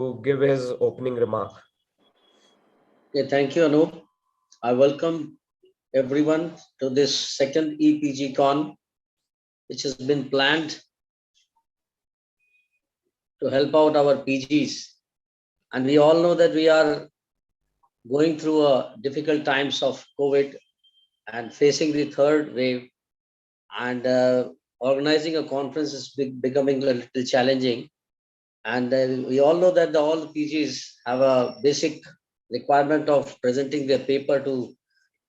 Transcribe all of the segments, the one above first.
give his opening remark. Yeah, thank you, Anoop. I welcome everyone to this second E-PGCON, which has been planned to help out our PGs. And we all know that we are going through a difficult times of COVID and facing the third wave, and organizing a conference is becoming a little challenging. And we all know that all the PGs have a basic requirement of presenting their paper to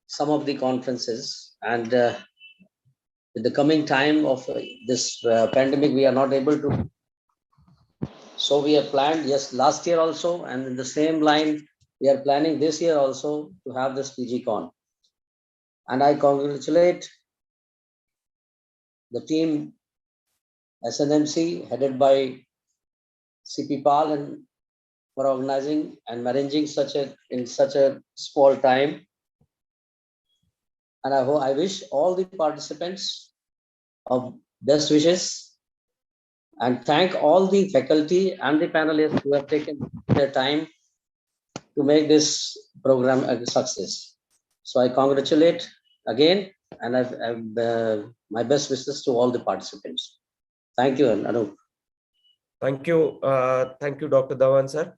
some of the conferences. And with the coming time of this pandemic, we are not able to. So we have planned, yes, last year also, and in the same line, we are planning this year also to have this PGCon. And I congratulate the team SNMC headed by CP Pal and for organizing and arranging in such a small time. And I wish all the participants of best wishes and thank all the faculty and the panelists who have taken their time to make this program a success. So I congratulate again, and I've my best wishes to all the participants. Thank you, Anoop. Thank you, Dr. Dhawan, sir.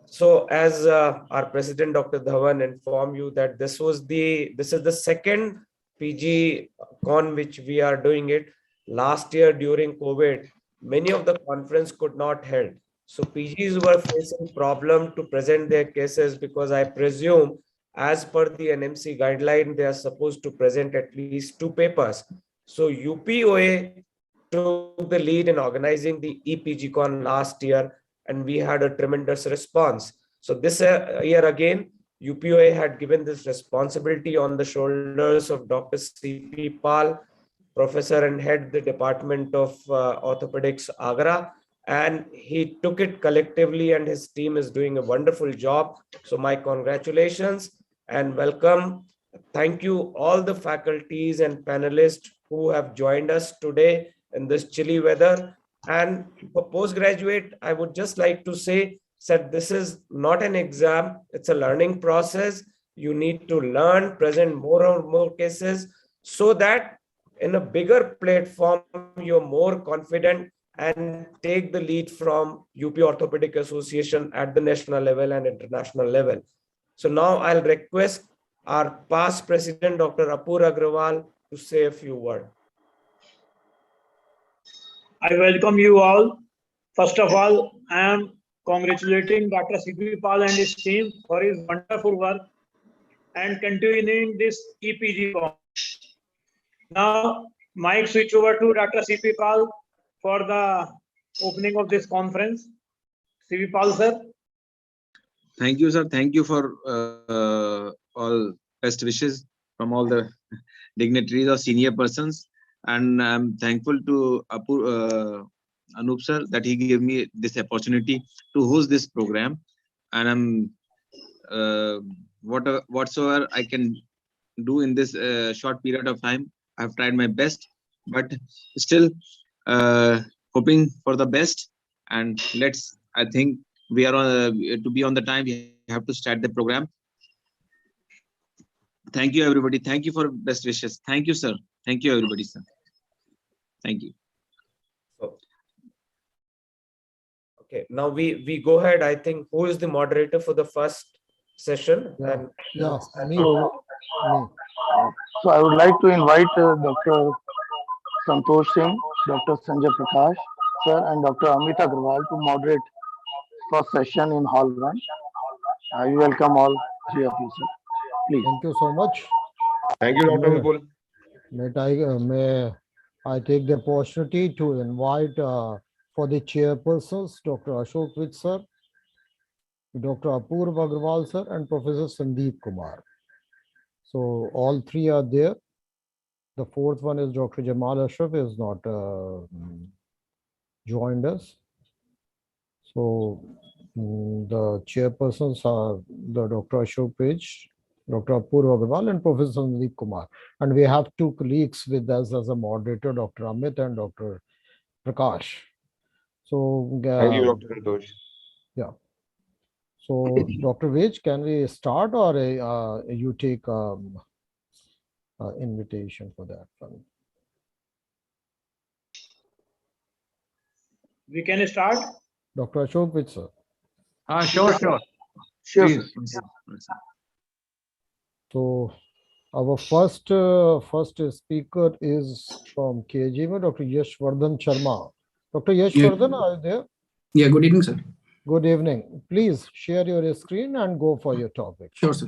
So, as our President, Dr. Dhawan, informed you that this is the second PG con which we are doing it. Last year during COVID, many of the conference could not held. So PGs were facing problem to present their cases because I presume as per the NMC guideline, they are supposed to present at least 2 papers. So UPOA took the lead in organizing the E-PGCON last year, and we had a tremendous response. So this year again, UPOA had given this responsibility on the shoulders of Dr. C.P. Pal, professor and head the Department of Orthopaedics, Agra, and he took it collectively, and his team is doing a wonderful job. So my congratulations and welcome. Thank you all the faculties and panelists who have joined us today in this chilly weather. And for postgraduate, I would just like to say that this is not an exam, it's a learning process. You need to learn, present more and more cases so that in a bigger platform, you're more confident and take the lead from UP Orthopedic Association at the national level and international level. So now I'll request our past president, Dr. Apoorva Agarwal, to say a few words. I welcome you all. First of all, I am congratulating Dr. C.P. Pal and his team for his wonderful work and continuing this E-PGCON. Now, mic switch over to Dr. C.P. Pal for the opening of this conference. C.P. Pal, sir. Thank you, sir. Thank you for all best wishes from all the dignitaries or senior persons. And I'm thankful to Anoop sir that he gave me this opportunity to host this program. And I'm whatsoever I can do in this short period of time, I've tried my best, but still hoping for the best. And I think we are on to be on the time. We have to start the program. Thank you, everybody. Thank you for best wishes. Thank you, sir. Thank you, everybody, sir. Thank you. Okay, now we go ahead. I think who is the moderator for the first session? Me. So I would like to invite Dr. Santosh Singh, Dr. Sanjay Prakash, sir, and Dr. Amit Agarwal to moderate first session in Hall 1. I welcome all 3 of you, sir. Please. Thank you so much. Thank you, Dr. Vipul. May I take the opportunity to invite for the chairpersons, Dr. Ashok Vich, sir, Dr. Apoorva Agarwal, sir, and Professor Sandeep Kumar. So all 3 are there. The 4th one is Dr. Jamal Ashraf is not joined us. So the chairpersons are the Dr. Ashok Vich, Dr. Apoorva Agarwal, and Professor Sandeep Kumar. And we have 2 colleagues with us as a moderator, Dr. Amit and Dr. Prakash. So thank you, Dr. Santosh. Yeah. So, Dr. Vij, can we start, or you take invitation for that one? We can start. Dr. Ashok Vij, sir. Sure. Sure, Please. sir. So, our first speaker is from KGM, Dr. Yashwardhan Sharma. Dr. Yashwardhan, are you there? Yeah, good evening, sir. Good evening. Please share your screen and go for your topic. Sure, sir.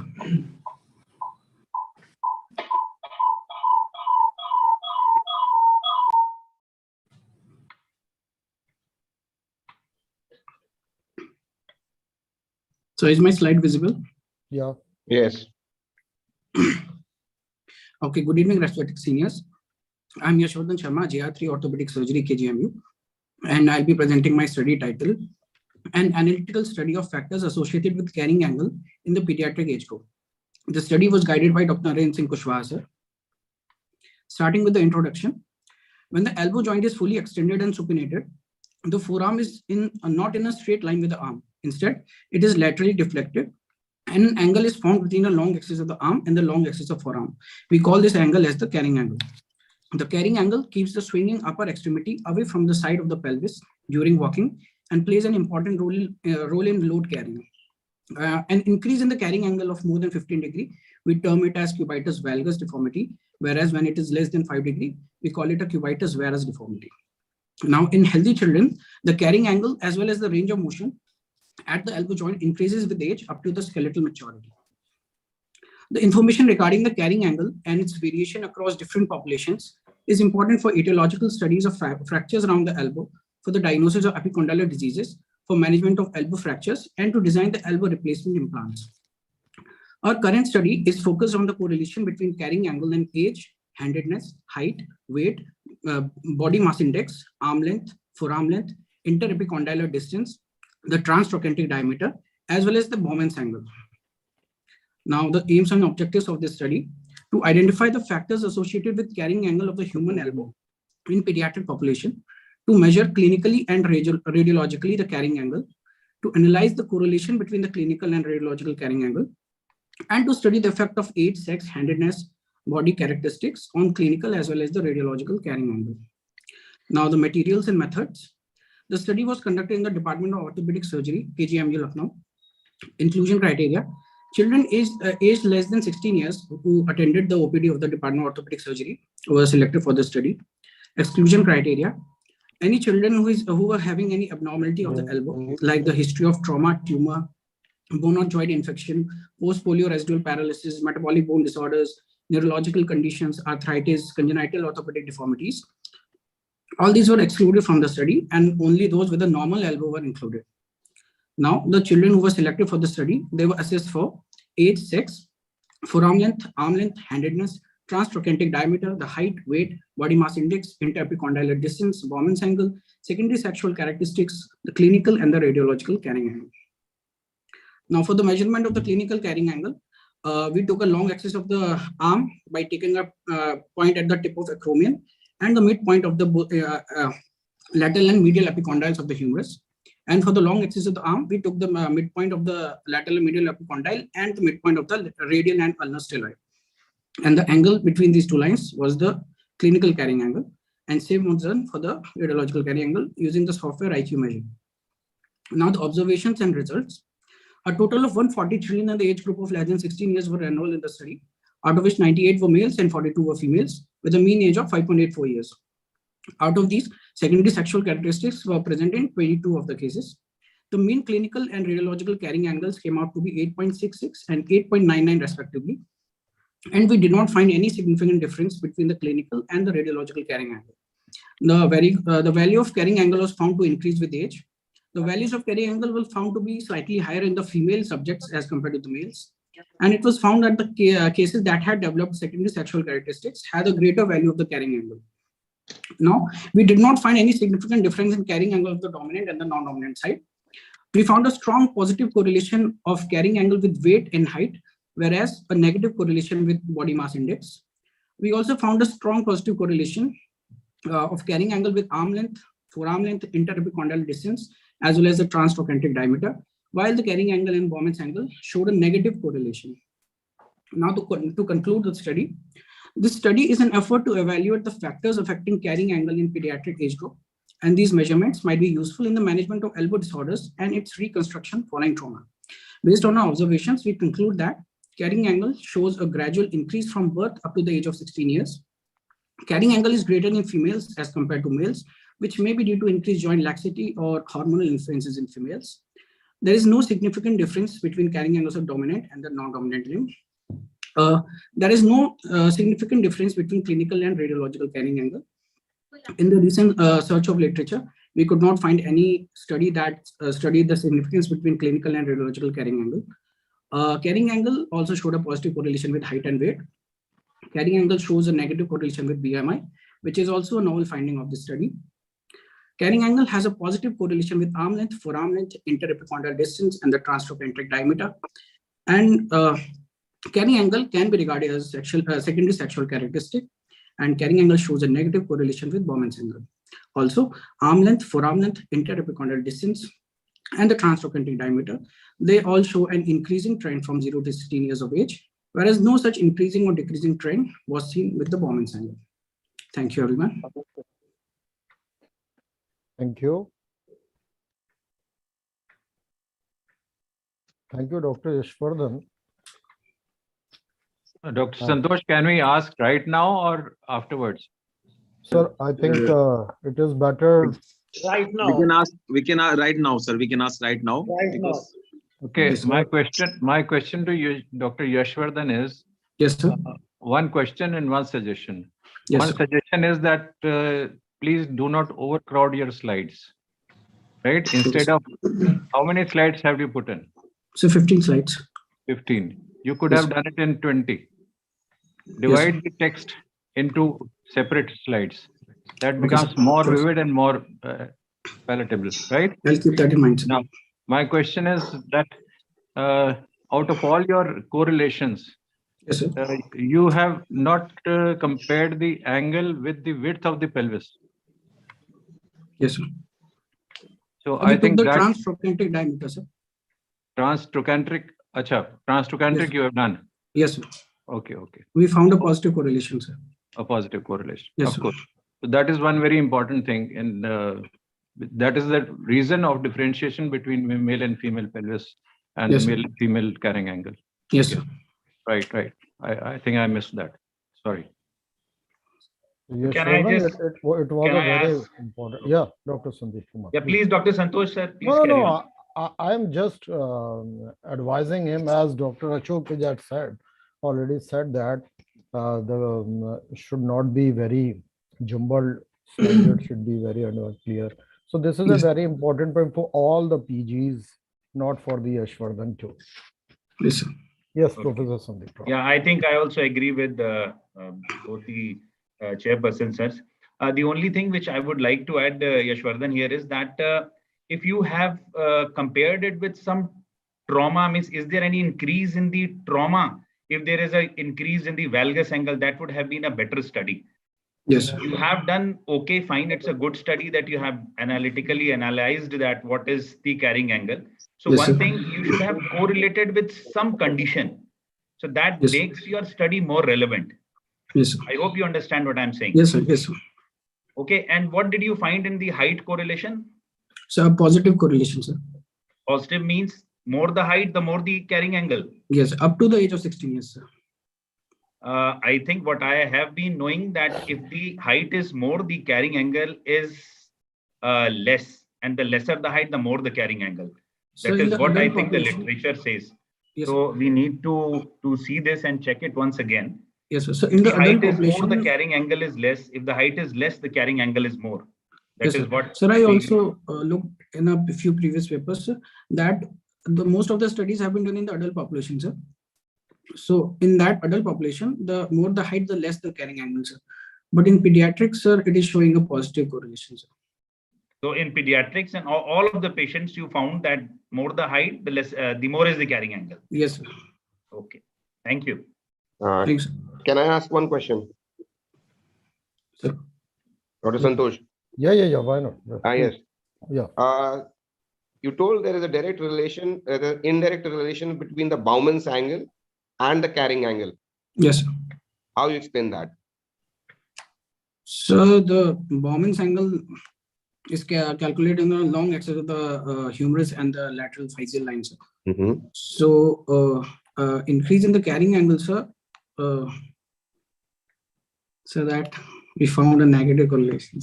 So is my slide visible? Yeah. Yes. Okay, good evening, respected seniors. I'm Yashwardhan Sharma, JR3 Orthopedic Surgery, KGMU, and I'll be presenting my study title, An Analytical Study of Factors Associated with Carrying Angle in the Pediatric Age Group. The study was guided by Dr. Narendra Singh Kushwaha, sir. Starting with the introduction, when the elbow joint is fully extended and supinated, the forearm is not in a straight line with the arm. Instead, it is laterally deflected, and an angle is formed between the long axis of the arm and the long axis of forearm. We call this angle as the carrying angle. The carrying angle keeps the swinging upper extremity away from the side of the pelvis during walking and plays an important role in load carrying. An increase in the carrying angle of more than 15 degrees, we term it as cubitus valgus deformity, whereas when it is less than 5 degrees, we call it a cubitus varus deformity. Now, in healthy children, the carrying angle as well as the range of motion at the elbow joint increases with age up to the skeletal maturity. The information regarding the carrying angle and its variation across different populations is important for etiological studies of fractures around the elbow, for the diagnosis of epicondylar diseases, for management of elbow fractures, and to design the elbow replacement implants. Our current study is focused on the correlation between carrying angle and age, handedness, height, weight, body mass index, arm length, forearm length, interepicondylar distance, the transtrochanteric diameter, as well as the Bowman's angle. Now, the aims and objectives of this study: to identify the factors associated with carrying angle of the human elbow in pediatric population, to measure clinically and radiologically the carrying angle, to analyze the correlation between the clinical and radiological carrying angle, and to study the effect of age, sex, handedness, body characteristics on clinical as well as the radiological carrying angle. Now, the materials and methods. The study was conducted in the Department of Orthopaedic Surgery, KGMU, Lucknow. Inclusion criteria: children aged less than 16 years who attended the OPD of the Department of Orthopedic Surgery were selected for the study. Exclusion criteria: any children who were having any abnormality of the elbow, like the history of trauma, tumor, bone or joint infection, post-polio residual paralysis, metabolic bone disorders, neurological conditions, arthritis, congenital orthopedic deformities. All these were excluded from the study, and only those with a normal elbow were included. Now, the children who were selected for the study, they were assessed for age, sex, forearm length, arm length, handedness, transtrochanteric diameter, the height, weight, body mass index, interepicondylar distance, Bowman's angle, secondary sexual characteristics, the clinical and the radiological carrying angle. Now, for the measurement of the clinical carrying angle, we took a long axis of the arm by taking a point at the tip of acromion and the midpoint of the lateral and medial epicondyles of the humerus. And for the long axis of the arm, we took the midpoint of the lateral and medial epicondyle and the midpoint of the radial and ulnar styloid. And the angle between these two lines was the clinical carrying angle. And same was done for the radiological carrying angle using the software IQ measure. Now, the observations and results. A total of 140 children in the age group of less than 16 years were enrolled in the study, out of which 98 were males and 42 were females, with a mean age of 5.84 years. Out of these, secondary sexual characteristics were present in 22 of the cases. The mean clinical and radiological carrying angles came out to be 8.66 and 8.99 respectively. And we did not find any significant difference between the clinical and the radiological carrying angle. The value of carrying angle was found to increase with age. The values of carrying angle were found to be slightly higher in the female subjects as compared to the males. And it was found that the cases that had developed secondary sexual characteristics had a greater value of the carrying angle. Now, we did not find any significant difference in carrying angle of the dominant and the non-dominant side. We found a strong positive correlation of carrying angle with weight and height, whereas a negative correlation with body mass index. We also found a strong positive correlation of carrying angle with arm length, forearm length, interepicondylar distance, as well as the transtrochanteric diameter, while the carrying angle and Bowman's angle showed a negative correlation. Now, to conclude the study, this study is an effort to evaluate the factors affecting carrying angle in pediatric age group, and these measurements might be useful in the management of elbow disorders and its reconstruction following trauma. Based on our observations, we conclude that carrying angle shows a gradual increase from birth up to the age of 16 years. Carrying angle is greater in females as compared to males, which may be due to increased joint laxity or hormonal influences in females. There is no significant difference between carrying angles of dominant and the non-dominant limb. There is no significant difference between clinical and radiological carrying angle. In the recent search of literature, we could not find any study that studied the significance between clinical and radiological carrying angle. Carrying angle also showed a positive correlation with height and weight. Carrying angle shows a negative correlation with BMI, which is also a novel finding of the study. Carrying angle has a positive correlation with arm length, forearm length, interepicondyle distance, and the transtrochanteric diameter. And carrying angle can be regarded as secondary sexual characteristic, and carrying angle shows a negative correlation with Bowman's angle. Also, arm length, forearm length, interepicondyle distance, and the transtrochanteric diameter, they all show an increasing trend from 0 to 16 years of age, whereas no such increasing or decreasing trend was seen with the Bowman's angle. Thank you, everyone. Thank you. Thank you, Dr. Yashwardhan. Dr. Santosh, can we ask right now or afterwards? Sir, I think it is better. Right now. We can right now, sir. We can ask right now. Right now. Okay, my question to you, Dr. Yashwardhan, is Yes, sir. one question and one suggestion. Yes, One sir. suggestion is that please do not overcrowd your slides. Right? Instead of how many slides have you put in? So 15 slides. 15. You could Yes, have sir. done it in 20. Yes, Divide sir. the text into separate slides. That Okay, becomes sir. more Yes, sir. vivid and more palatable, right? I'll keep that in mind, sir. Now, my question is that out of all your correlations, Yes, sir. you have not compared the angle with the width of the pelvis. Yes, sir. So We I took think the that transtrochanteric diameter, sir. transtrochanteric, transtrochanteric Yes. you have done. Yes, sir. Okay, okay. We found a positive correlation, sir. A positive correlation. Yes, Of sir. course. So that is one very important thing. And that is the reason of differentiation between male and female pelvis and Yes, the sir. male and female carrying angle. Yes, Okay. sir. Right, right. I think I missed that. Sorry. Yashwardhan, just- it was can a I very ask- important. Yeah, Dr. Sandeep Kumar. Yeah, please, Dr. Santosh, sir, please No, carry no, on. I am just advising him, as Dr. Ashok Vijay said, already said that the should not be very jumbled, it should be very clear. So this is a Yes. very important point for all the PGs, not for the Yashwardhan too. Yes, sir. Yes, Okay. Professor Sandeep. Yeah, I think I also agree with both the chairperson, sirs. The only thing which I would like to add, Yashwardhan, here is that if you have compared it with some trauma, means is there any increase in the trauma? If there is an increase in the valgus angle, that would have been a better study. Yes, sir. You have done okay, fine. It's a good study that you have analytically analyzed that what is the carrying angle. So Yes, one sir. thing you should have correlated with some condition. So that Yes, sir. makes your study more relevant. Yes, sir. I hope you understand what I'm saying. Yes, sir. Yes, sir. Okay. And what did you find in the height correlation? So a positive correlation, sir. Positive means more the height, the more the carrying angle. Yes, up to the age of 16 years, sir. I think what I have been knowing that if the height is more, the carrying angle is less, and the lesser the height, the more the carrying angle. So That in is the what I adult think the population- literature says. Yes, So we need to see this and check it once again. yes, sir. So If in the the adult height is more, population, the carrying angle is less. If the height is less, the carrying angle is more. That yes, is sir. what. Sir, I we- also looked in a few previous papers, sir, that the most of the studies have been done in the adult population, sir. So in that adult population, the more the height, the less the carrying angle, sir. But in pediatrics, sir, it is showing a positive correlation, sir. So in pediatrics and all of the patients, you found that more the height, the less, the more is the carrying angle. Yes, sir. Okay. Thank you. Thanks, sir. Can I ask one question? Sir. Dr. Santosh. Yeah, why not? Yes. Yeah. you told there is a direct relation, the indirect relation between the Bowman's angle and the carrying angle. Yes, sir. How you explain that? So the Bowman's angle is calculated in the long axis of the humerus and the lateral physial lines. Mm-hmm. So increase in the carrying angle, sir, so that we found a negative correlation.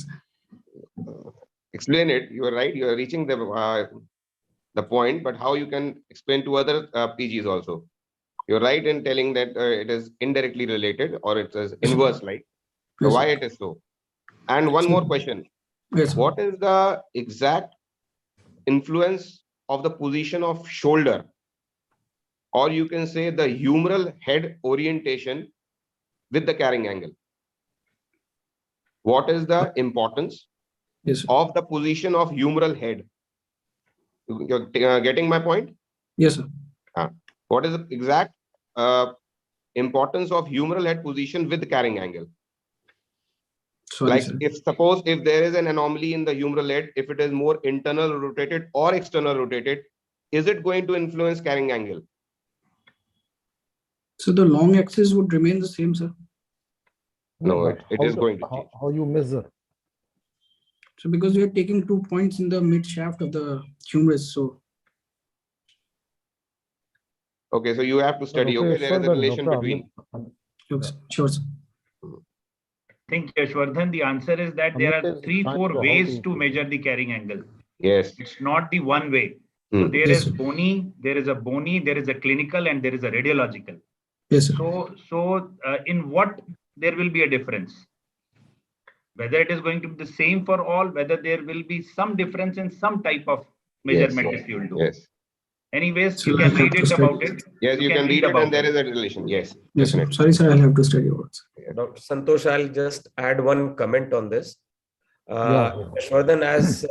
Explain it. You are right. You are reaching the point, but how you can explain to other PGs also? You're right in telling that it is indirectly related or it is inverse like. So Yes, why sir. it is so? And one more question. Yes, sir. What is the exact influence of the position of shoulder, or you can say the humeral head orientation with the carrying angle? What is the importance Yes, sir. of the position of humeral head? You're getting my point? Yes, sir. What is the exact importance of humeral head position with the carrying angle? Sorry, Like sir. if suppose if there is an anomaly in the humeral head, if it is more internal rotated or external rotated, is it going to influence carrying angle? So the long axis would remain the same, sir. No, but it how is the- going to change. how you measure? So because we are taking 2 points in the mid shaft of the humerus, so Okay, so you have to study. Okay, there is a relation between. okay, sure, sir. I think, Yashwardhan, the answer is that there Amrit are is 3-4 trying to ways help to you. measure the carrying angle. Yes. It's not the one way. So Hmm. there Yes, is sir. bony, there is a bony, there is a clinical, and there is a radiological. Yes, sir. So in what there will be a difference? Whether it is going to be the same for all, whether there will be some difference in some type of measurement if you will do. Yes. Anyways, So you I'll can have read to it study. about it. Yes, you can read it about and there is a relation. Yes. Yes, sir. Definitely. Sorry, sir, I'll have to study about it. Dr. Santosh, I'll just add one comment on this. Yeah. Ashwardhan, as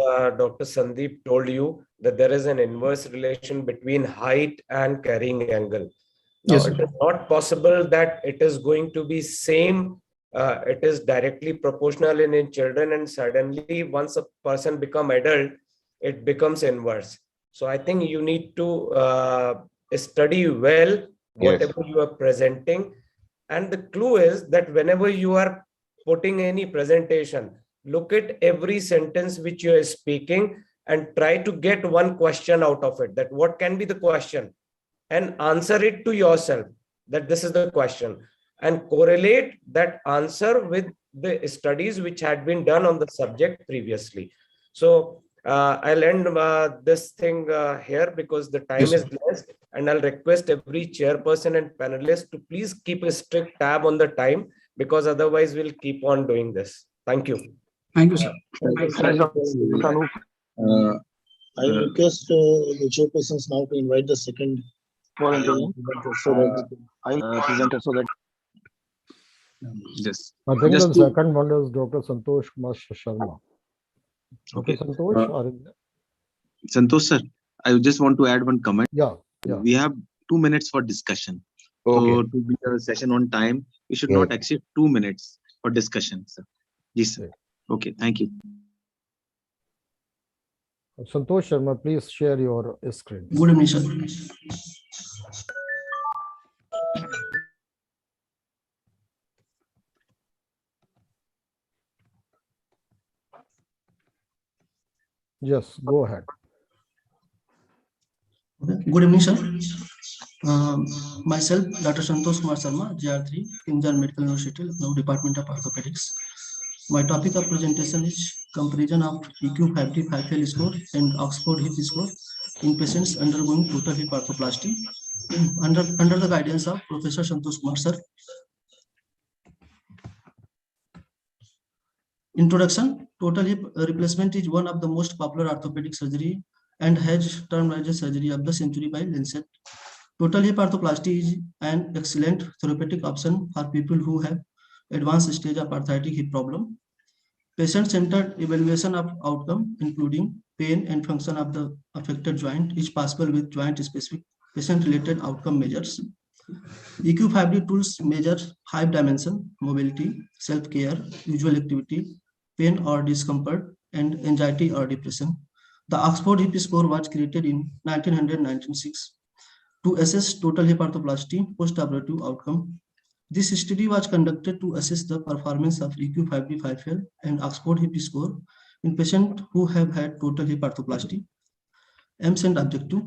Dr. Sandeep told you, that there is an inverse relation between height and carrying angle. Now, Yes, it sir. is not possible that it is going to be same. It is directly proportional in children, and suddenly once a person become adult, it becomes inverse. So I think you need to study well whatever you are presenting. And the clue is that whenever you are putting any presentation, look at every sentence which you are speaking and try to get one question out of it, that what can be the question, and answer it to yourself that this is the question, and correlate that answer with the studies which had been done on the subject previously. So I'll end this thing here because the time Yes, is less, and I'll request every chairperson and panelist to please keep a strict tab on the time, because otherwise we'll keep on doing this. Thank you. Thank you, sir. Thanks, Dr. Anoop. I request the chairpersons now to invite the second Volunteering. so that Presenter so that Yes. I think Just the to- second one is Dr. Santosh Kumar Sharma. Okay. Dr. Santosh, are you there? Santosh sir, I just want to add one comment. Yeah. We have 2 minutes for discussion. Okay. So to be a session on time, we should Yes. not exceed 2 minutes for discussion, sir. Yes, sir. Okay, thank you. Santosh Sharma, please share your screen. good evening, sir. Yes, go ahead. Okay. Good evening, sir. Myself, Dr. Santosh Kumar Sharma, JR3, Indian Medical University, now Department of Orthopaedics. My topic of presentation is comparison of EQ50 5L score and Oxford hip score in patients undergoing total hip arthroplasty under the guidance of Professor Santosh Kumar, sir. Introduction. Total hip replacement is one of the most popular orthopedic surgery and has termed as a surgery of the century by Lancet. Total hip arthroplasty is an excellent therapeutic option for people who have advanced stage of arthritic hip problem. Patient-centered evaluation of outcome, including pain and function of the affected joint, is possible with joint-specific patient-related outcome measures. EQ5D tools measure height dimension, mobility, self-care, usual activity, pain or discomfort, and anxiety or depression. The Oxford hip score was created in 1996 to assess total hip arthroplasty post-operative outcome. This study was conducted to assess the performance of EQ5D5L and Oxford hip score in patients who have had total hip arthroplasty. Aims and objective.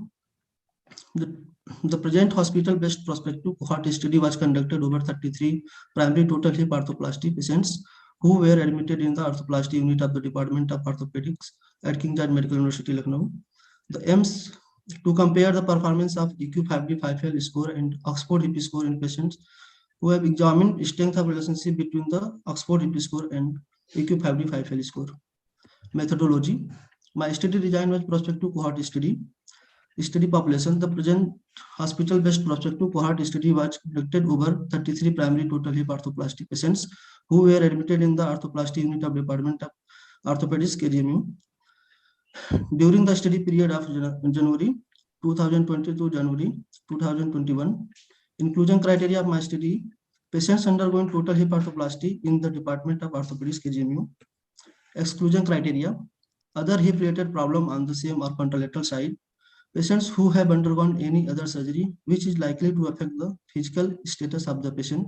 The present hospital-based prospective cohort study was conducted over 33 primary total hip arthroplasty patients who were admitted in the arthroplasty unit of the Department of Orthopaedics at King George Medical University, Lucknow. The aims to compare the performance of EQ5D5L score and Oxford hip score in patients who have examined strength of relationship between the Oxford hip score and EQ5D5L score. Methodology. My study design was prospective cohort study. Study population. The present hospital-based prospective cohort study was conducted over 33 primary total hip arthroplasty patients who were admitted in the arthroplasty unit of Department of Orthopaedics, KGMU. During the study period of January 2020 to January 2021, inclusion criteria of my study: patients undergoing total hip arthroplasty in the Department of Orthopaedics, KGMU. Exclusion criteria: other hip-related problem on the same or contralateral side. Patients who have undergone any other surgery which is likely to affect the physical status of the patient.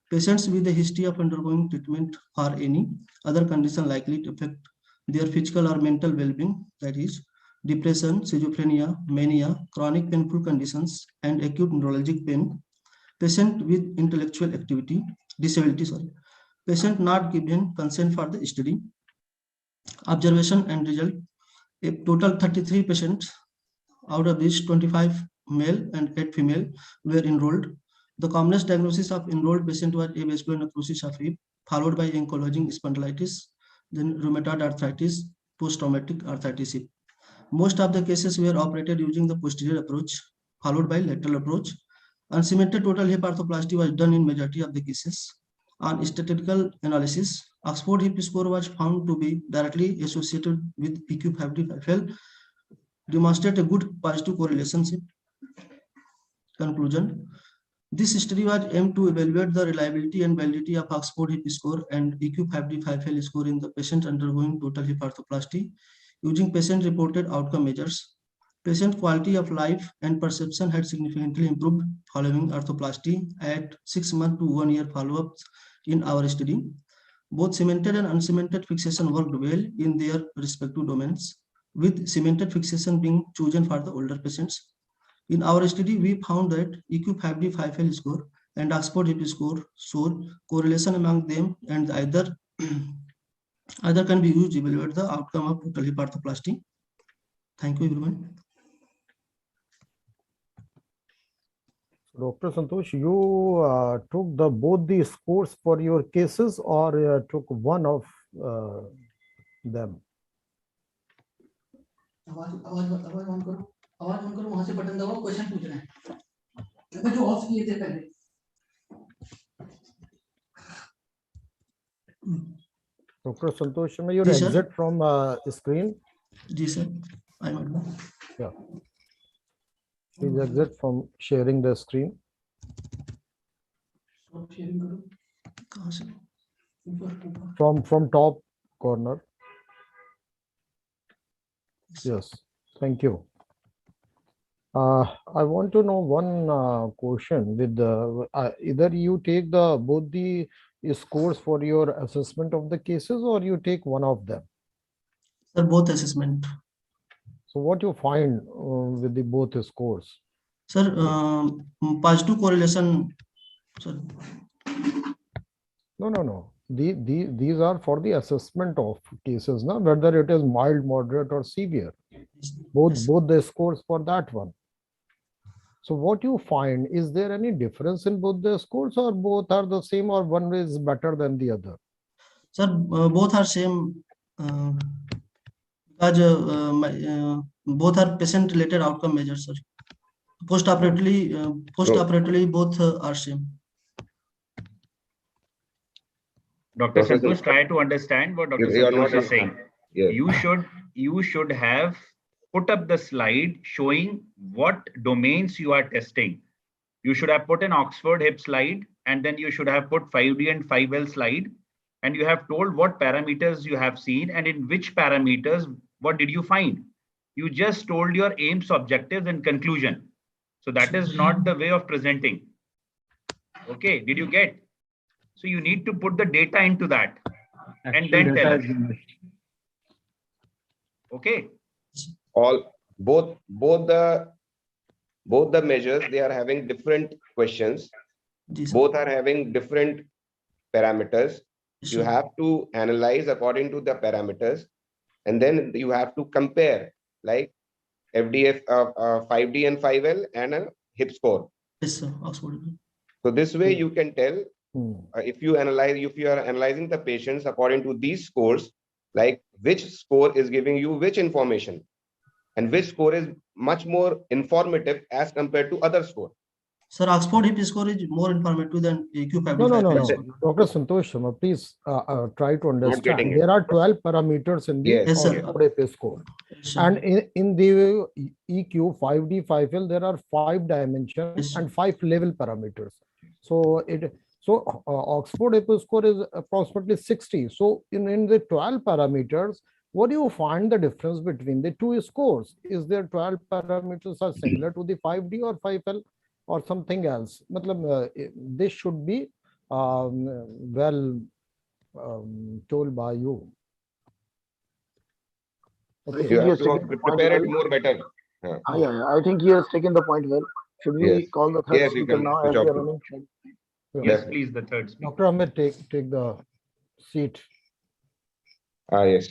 Patients with a history of undergoing treatment for any other condition likely to affect their physical or mental well-being, that is, depression, schizophrenia, mania, chronic painful conditions, and acute neurologic pain. Patient with intellectual disability. Patient not given consent for the study. Observation and result: a total 33 patients. Out of these, 25 male and 8 female were enrolled. The commonest diagnosis of enrolled patient was avascular necrosis of hip, followed by ankylosing spondylitis, then rheumatoid arthritis, post-traumatic arthritis hip. Most of the cases were operated using the posterior approach, followed by lateral approach. Uncemented total hip arthroplasty was done in majority of the cases. On statistical analysis, Oxford hip score was found to be directly associated with EQ5D5L, demonstrate a good positive correlation. Conclusion: this study was aimed to evaluate the reliability and validity of Oxford hip score and EQ5D5L score in the patient undergoing total hip arthroplasty using patient-reported outcome measures. Patient quality of life and perception had significantly improved following arthroplasty at 6 month to 1 year follow-ups in our study. Both cemented and uncemented fixation worked well in their respective domains, with cemented fixation being chosen for the older patients. In our study, we found that EQ5D5L score and Oxford hip score showed correlation among them, and either can be used to evaluate the outcome of total hip arthroplasty. Thank you, everyone. Dr. Santosh, you took both the scores for your cases, or took one of them? आवाज on करो वहां से button दबाओ, question पूछ रहे हैं मैं जो ऑफ किए थे पहले. Dr. Santosh, may you exit from screen? Ji sir, I'm at home. Yeah. Please exit from sharing the screen. From top corner. Yes, thank you. I want to know one question. With either you take both the scores for your assessment of the cases, or you take one of them? Sir, both assessment. So what you find with the both scores? Sir, positive correlation. Sir. No. These are for the assessment of cases, no? Whether it is mild, moderate, or severe. Both the scores for that one. So what you find, is there any difference in both the scores, or both are the same, or one is better than the other? Sir, both are same. Because both are patient-related outcome measures, sir. Post-operatively, both are same. Dr. Santosh, try to understand what Dr. Santosh is saying. Yes. You should have put up the slide showing what domains you are testing. You should have put an Oxford hip slide, and then you should have put 5D and 5L slide, and you have told what parameters you have seen and in which parameters, what did you find? You just told your aims, objectives, and conclusion. So that is not the way of presenting. Okay, did you get? So you need to put the data into that and then tell us. Okay. Both the measures, they are having different questions. Both are having different parameters. You have to analyze according to the parameters, and then you have to compare like FDF 5D and 5L and a hip score. Yes, sir. Oxford. So this way you can tell if you are analyzing the patients according to these scores, like which score is giving you which information and which score is much more informative as compared to other score. Sir, Oxford hip score is more informative than AQ5. No. Dr. Santosh Sharma, please try to understand. There are 12 parameters in the Oxford hip score. And in the EQ 5D 5L, there are 5 dimensions and 5 level parameters. So Oxford hip score is approximately 60. So in the 12 parameters, what do you find the difference between the two scores? Is there 12 parameters are similar to the 5D or 5L or something else? This should be well told by you. Okay. You have to prepare it more better. I think he has taken the point well. Should we call the third speaker now as we are running? Yes, please, the third speaker. Dr. Amrit, take the seat. Yes.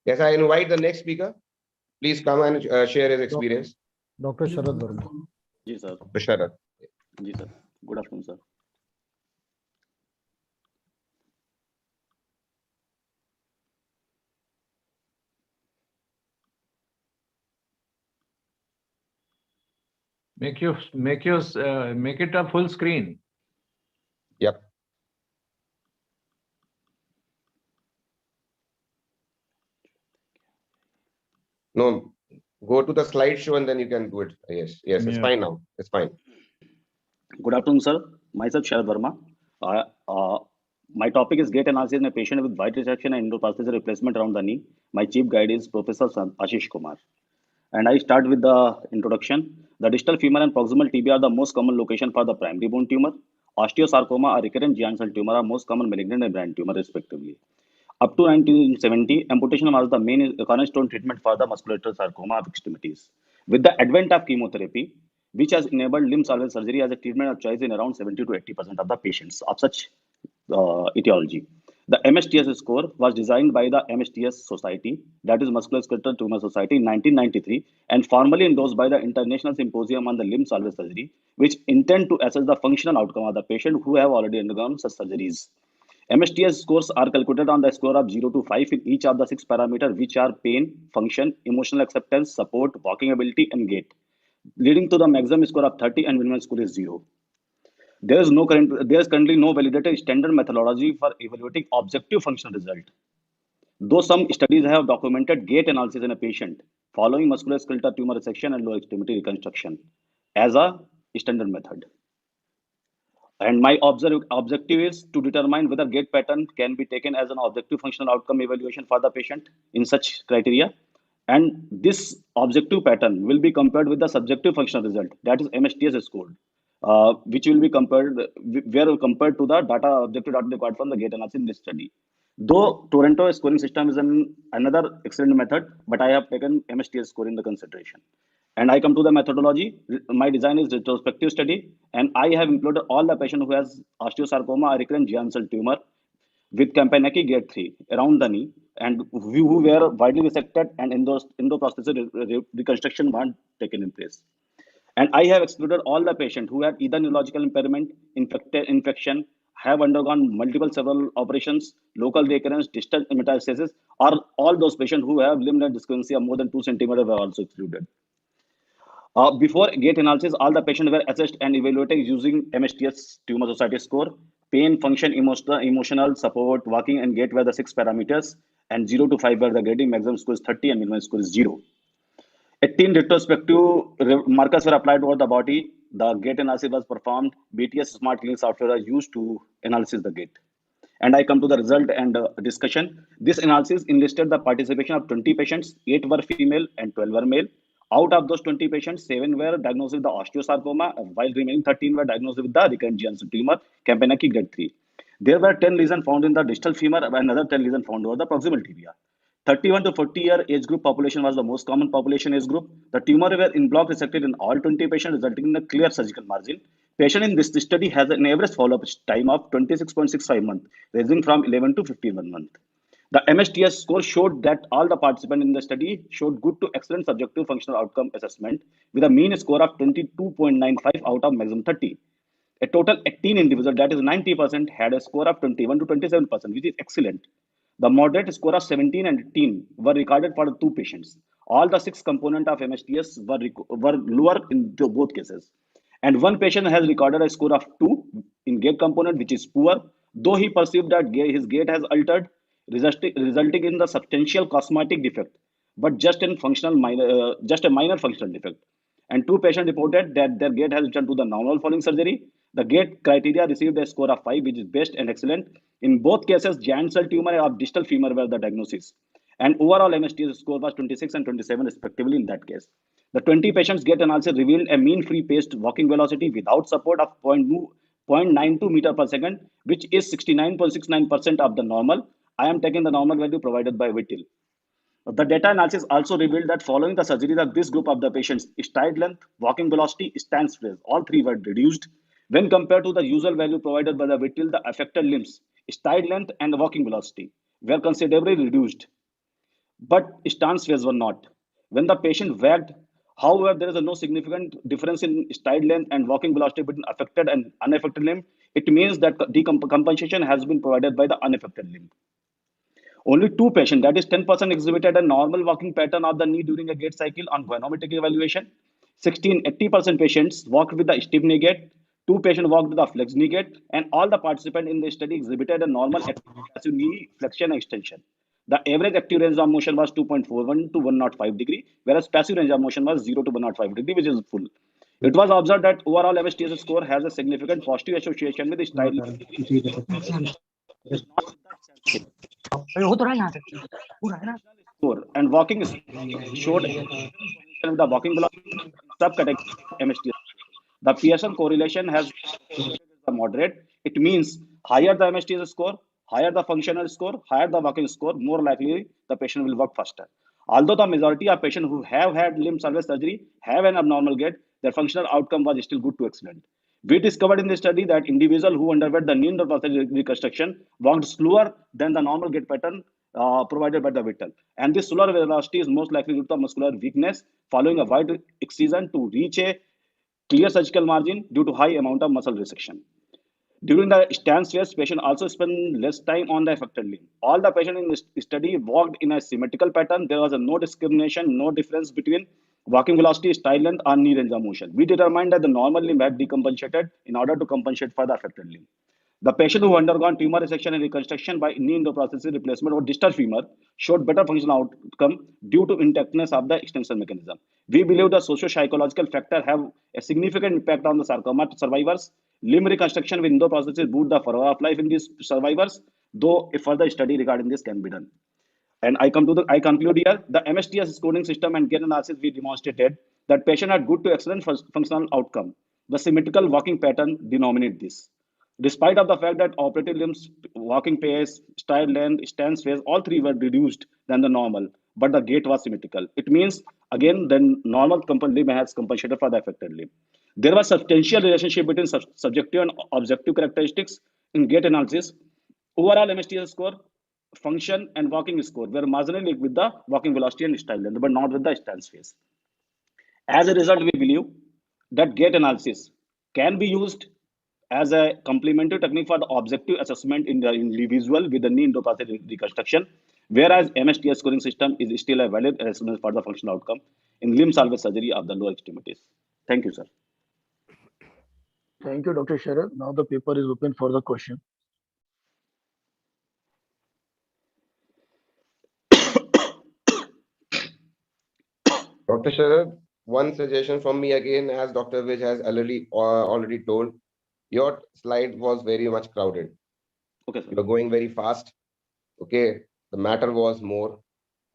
Yes, I invite the next speaker. Please come and share his experience. Dr. Sharad Verma. Ji, sir. Sharad. Ji, sir. Good afternoon, sir. Make it a full screen. Yep. No, go to the slideshow and then you can do it. Yes, it's fine now. It's fine. Good afternoon, sir. Myself, Sharad Verma. My topic is gait analysis in a patient with wide resection and endoprosthesis replacement around the knee. My chief guide is Professor Ashish Kumar. And I start with the introduction. The distal femur and proximal tibia are the most common location for the primary bone tumor. Osteosarcoma, a recurrent giant cell tumor, are most common malignant and brain tumor, respectively. Up to 1970, amputation was the main cornerstone treatment for the musculoskeletal sarcoma of extremities. With the advent of chemotherapy, which has enabled limb salvage surgery as a treatment of choice in around 70 to 80% of the patients of such etiology. The MSTS score was designed by the MSTS Society, that is Musculoskeletal Tumor Society, in 1993, and formally endorsed by the International Symposium on the Limb Salvage Surgery, which intend to assess the functional outcome of the patient who have already undergone such surgeries. MSTS scores are calculated on the score of 0 to 5 in each of the 6 parameters, which are pain, function, emotional acceptance, support, walking ability, and gait, leading to the maximum score of 30 and minimum score is 0. There is currently no validated standard methodology for evaluating objective functional result. Though some studies have documented gait analysis in a patient following musculoskeletal tumor resection and lower extremity reconstruction as a standard method. And my objective is to determine whether gait pattern can be taken as an objective functional outcome evaluation for the patient in such criteria. And this objective pattern will be compared with the subjective functional result, that is MSTS score, which will be compared to the data objective data required from the gait analysis in this study. Though Toronto scoring system is another excellent method, but I have taken MSTS score in the consideration. And I come to the methodology. My design is retrospective study, and I have included all the patient who has osteosarcoma, a recurrent giant cell tumor with Campanaki gate 3 around the knee, and who were widely resected and endoprosthesis reconstruction weren't taken in place. And I have excluded all the patients who have either neurological impairment, infection, have undergone multiple several operations, local recurrence, distal metastasis, or all those patients who have limb length discrepancy of more than 2 centimeters were also excluded. Before gait analysis, all the patients were assessed and evaluated using MSTS Tumor Society score. Pain, function, emotional support, walking, and gait were the 6 parameters, and 0 to 5 were the grading. Maximum score is 30 and minimum score is 0. 18 retrospective markers were applied over the body the gait analysis was performed. BTS Smart Clinic software are used to analyze the gait. And I come to the result and discussion. This analysis enlisted the participation of 20 patients, 8 were female and 12 were male. Out of those 20 patients, 7 were diagnosed with the osteosarcoma, while remaining 13 were diagnosed with the recurrent Janssen tumor, Campanaki grade 3. There were 10 lesions found in the distal femur and another 10 lesions found over the proximal tibia. 31 to 40-year age group population was the most common population age group. The tumor were in block resected in all 20 patients, resulting in a clear surgical margin. Patient in this study has an average follow-up time of 26.65 months, ranging from 11 to 51 months. The MSTS score showed that all the participants in the study showed good to excellent subjective functional outcome assessment with a mean score of 22.95 out of maximum 30. A total 18 individuals, that is 90%, had a score of 21 to 27%, which is excellent. The moderate score of 17 and 18 were recorded for the 2 patients. All the 6 components of MSTS were lower in both cases. And 1 patient has recorded a score of 2 in gait component, which is poor, though he perceived that his gait has altered, resulting in the substantial cosmetic defect, but just a minor functional defect. And 2 patients reported that their gait has returned to the normal following surgery. The gait criteria received a score of 5, which is best and excellent. In both cases, giant cell tumor of distal femur were the diagnosis. And overall MSTS score was 26 and 27 respectively in that case. The 20 patients gait analysis revealed a mean free paced walking velocity without support of 0.92 meter per second, which is 69.69% of the normal. I am taking the normal value provided by Vipul. The data analysis also revealed that following the surgery of this group of the patients, stride length, walking velocity, stance phase, all 3 were reduced. When compared to the usual value provided by the Vipul, the affected limbs, stride length and walking velocity were considerably reduced, but stance phase were not. When the patient wagged, however, there is no significant difference in stride length and walking velocity between affected and unaffected limb. It means that compensation has been provided by the unaffected limb. Only 2 patients, that is 10%, exhibited a normal walking pattern of the knee during a gait cycle on goniometric evaluation. 80% patients walked with the stiff knee gait. 2 patients walked with the flex knee gait, and all the participants in the study exhibited a normal passive knee flexion and extension. The average active range of motion was 2.41 to 105 degree, whereas passive range of motion was 0 to 105 degree, which is full. It was observed that overall MSTS score has a significant positive association with stride score, and walking showed the walking velocity subcategory MSTS. The Pearson correlation has a moderate. It means higher the MSTS score, higher the functional score, higher the walking score, more likely the patient will walk faster. Although the majority of patients who have had limb salvage surgery have an abnormal gait, their functional outcome was still good to excellent. We discovered in the study that individuals who underwent the knee endoprosthetic reconstruction walked slower than the normal gait pattern provided by the Mittal. And this slower velocity is most likely due to muscular weakness following a wide excision to reach a clear surgical margin due to high amount of muscle resection. During the stance phase, patient also spend less time on the affected limb. All the patients in this study walked in a symmetrical pattern. There was no discrimination, no difference between walking velocity, stride length, or knee range of motion. We determined that the normal limb had decompensated in order to compensate for the affected limb. The patient who undergone tumor resection and reconstruction by knee endoprosthesis replacement or distal femur showed better functional outcome due to intactness of the extension mechanism. We believe the socio-psychological factor have a significant impact on the sarcoma survivors. Limb reconstruction with endoprosthesis boost the follow of life in these survivors, though a further study regarding this can be done. And I conclude here, the MSTS scoring system and gait analysis we demonstrated that patient had good to excellent functional outcome. The symmetrical walking pattern denominate this. Despite of the fact that operative limbs, walking pace, stride length, stance phase, all 3 were reduced than the normal, but the gait was symmetrical. It means, again, the normal limb has compensated for the affected limb. There was substantial relationship between subjective and objective characteristics in gait analysis. Overall MSTS score, function, and walking score were marginally linked with the walking velocity and stride length, but not with the stance phase. As a result, we believe that gait analysis can be used as a complementary technique for the objective assessment in the individual with the knee endoprosthetic reconstruction, whereas MSTS scoring system is still a valid assessment for the functional outcome in limb salvage surgery of the lower extremities. Thank you, sir. Thank you, Dr. Sharad. Now the paper is open for the question. Dr. Sharad, one suggestion from me again, as Dr. Vij has already told, your slide was very much crowded. Okay, sir. You're going very fast. Okay, the matter was more.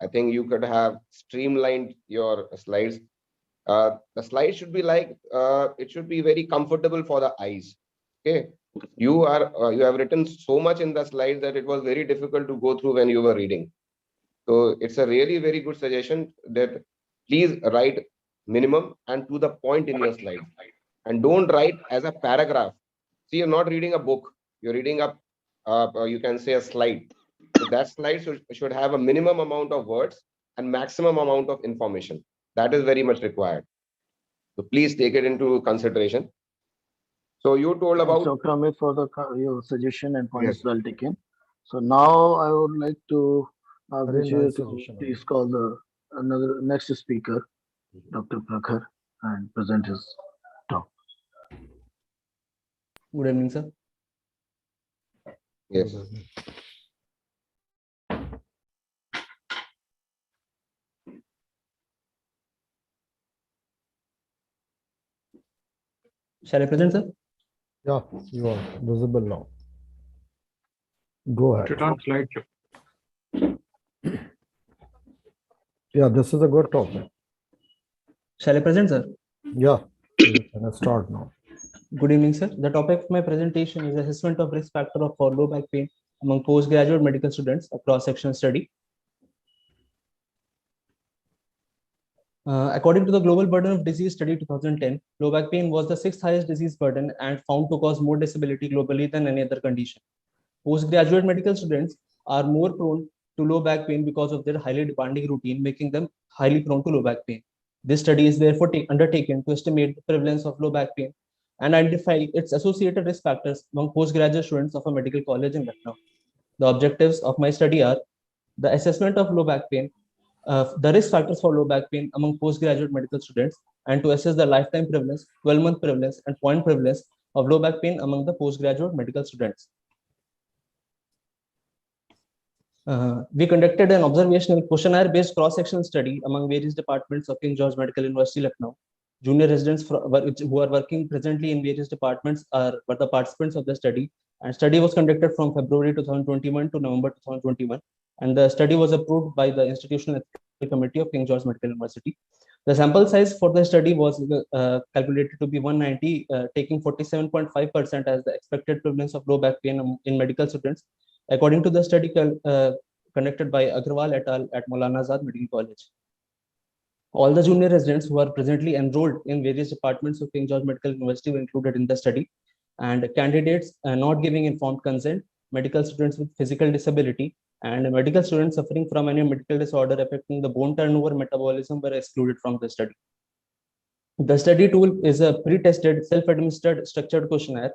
I think you could have streamlined your slides. The slide should be like, it should be very comfortable for the eyes. Okay, you have written so much in the slides that it was very difficult to go through when you were reading. So it's a really very good suggestion that please write minimum and to the point in your slide, and don't write as a paragraph. See, you're not reading a book, you're reading a you can say a slide. So that slide should have a minimum amount of words and maximum amount of information. That is very much required. So please take it into consideration. So you told about Dr. Amit for your suggestion and points yes. well taken. So now I would like to ask Very Vijay nice to suggestion. please call the another next speaker, Dr. Prakhar, and present his talk. Good evening, sir. Yes. Shall I present, sir? Yeah, you are visible now. Go Put it ahead. on slideshow. Yeah, this is a good topic. Shall I present, sir? Yeah, you can start now. Good evening, sir. The topic of my presentation is assessment of risk factor of low back pain among postgraduate medical students, a cross-sectional study. According to the Global Burden of Disease Study 2010, low back pain was the 6th highest disease burden and found to cause more disability globally than any other condition. Postgraduate medical students are more prone to low back pain because of their highly demanding routine, making them highly prone to low back pain. This study is therefore undertaken to estimate the prevalence of low back pain and identify its associated risk factors among postgraduate students of a medical college in Lucknow. The objectives of my study are the assessment of low back pain, the risk factors for low back pain among postgraduate medical students, and to assess the lifetime prevalence, 12-month prevalence, and point prevalence of low back pain among the postgraduate medical students. We conducted an observational questionnaire-based cross-sectional study among various departments of King George Medical University, Lucknow. Junior residents who are working presently in various departments were the participants of the study, and study was conducted from February 2021 to November 2021, and the study was approved by the Institutional Ethical Committee of King George Medical University. The sample size for the study was calculated to be 190, taking 47.5% as the expected prevalence of low back pain in medical students, according to the study conducted by Agarwal et al. At Maulana Azad Medical College. All the junior residents who are presently enrolled in various departments of King George Medical University were included in the study, and candidates not giving informed consent, medical students with physical disability, and medical students suffering from any medical disorder affecting the bone turnover metabolism were excluded from the study. The study tool is a pre-tested, self-administered structured questionnaire,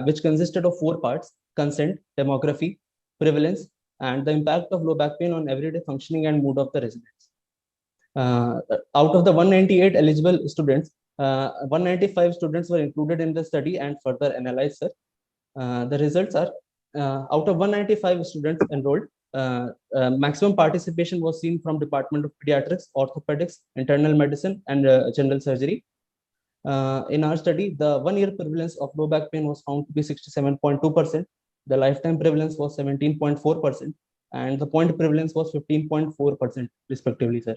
which consisted of 4 parts: consent, demography, prevalence, and the impact of low back pain on everyday functioning and mood of the residents. Out of the 198 eligible students, 195 students were included in the study and further analyzed, sir. The results are, out of 195 students enrolled, maximum participation was seen from Department of Pediatrics, Orthopaedics, Internal Medicine, and General Surgery. In our study, the 1-year prevalence of low back pain was found to be 67.2%. The lifetime prevalence was 17.4%, and the point prevalence was 15.4%, respectively, sir.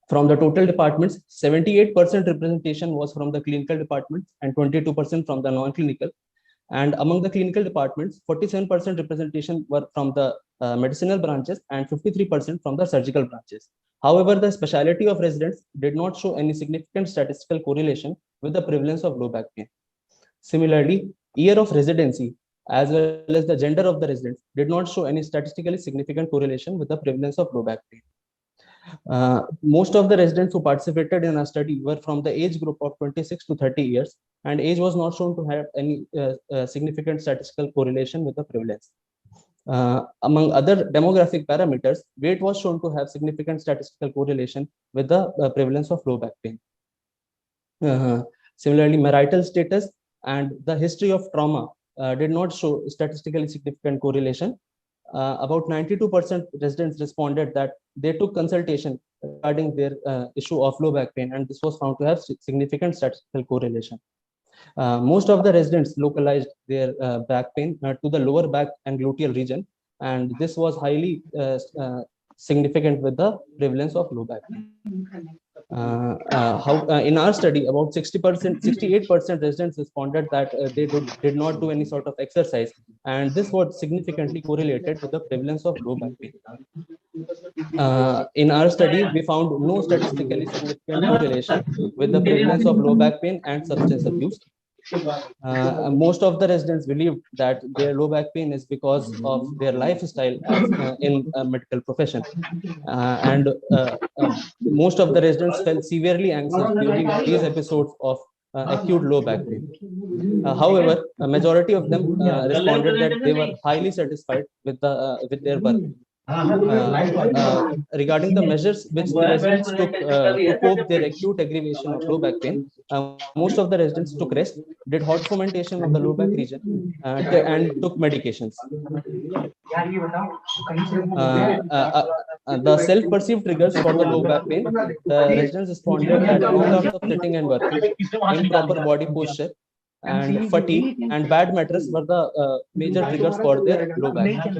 From the total departments, 78% representation was from the clinical departments and 22% from the non-clinical. And among the clinical departments, 47% representation were from the medicinal branches and 53% from the surgical branches. However, the specialty of residents did not show any significant statistical correlation with the prevalence of low back pain. Similarly, year of residency as well as the gender of the residents did not show any statistically significant correlation with the prevalence of low back pain. Most of the residents who participated in our study were from the age group of 26 to 30 years, and age was not shown to have any significant statistical correlation with the prevalence. Among other demographic parameters, weight was shown to have significant statistical correlation with the prevalence of low back pain. Similarly, marital status and the history of trauma did not show statistically significant correlation. About 92% residents responded that they took consultation regarding their issue of low back pain, and this was found to have significant statistical correlation. Most of the residents localized their back pain to the lower back and gluteal region, and this was highly significant with the prevalence of low back pain. In our study, about 68% residents responded that they did not do any sort of exercise, and this was significantly correlated with the prevalence of low back pain. In our study, we found no statistically significant correlation with the prevalence of low back pain and substance abuse. Most of the residents believed that their low back pain is because of their lifestyle in a medical profession. Most of the residents felt severely anxious during these episodes of acute low back pain. However, a majority of them responded that they were highly satisfied with their work. Regarding the measures which the residents took to cope their acute aggravation of low back pain, most of the residents took rest, did hot fomentation of the low back region, and took medications. The self-perceived triggers for the low back pain, the residents responded that long hours of sitting and working, improper body posture, and fatigue and bad mattress were the major triggers for their low back pain.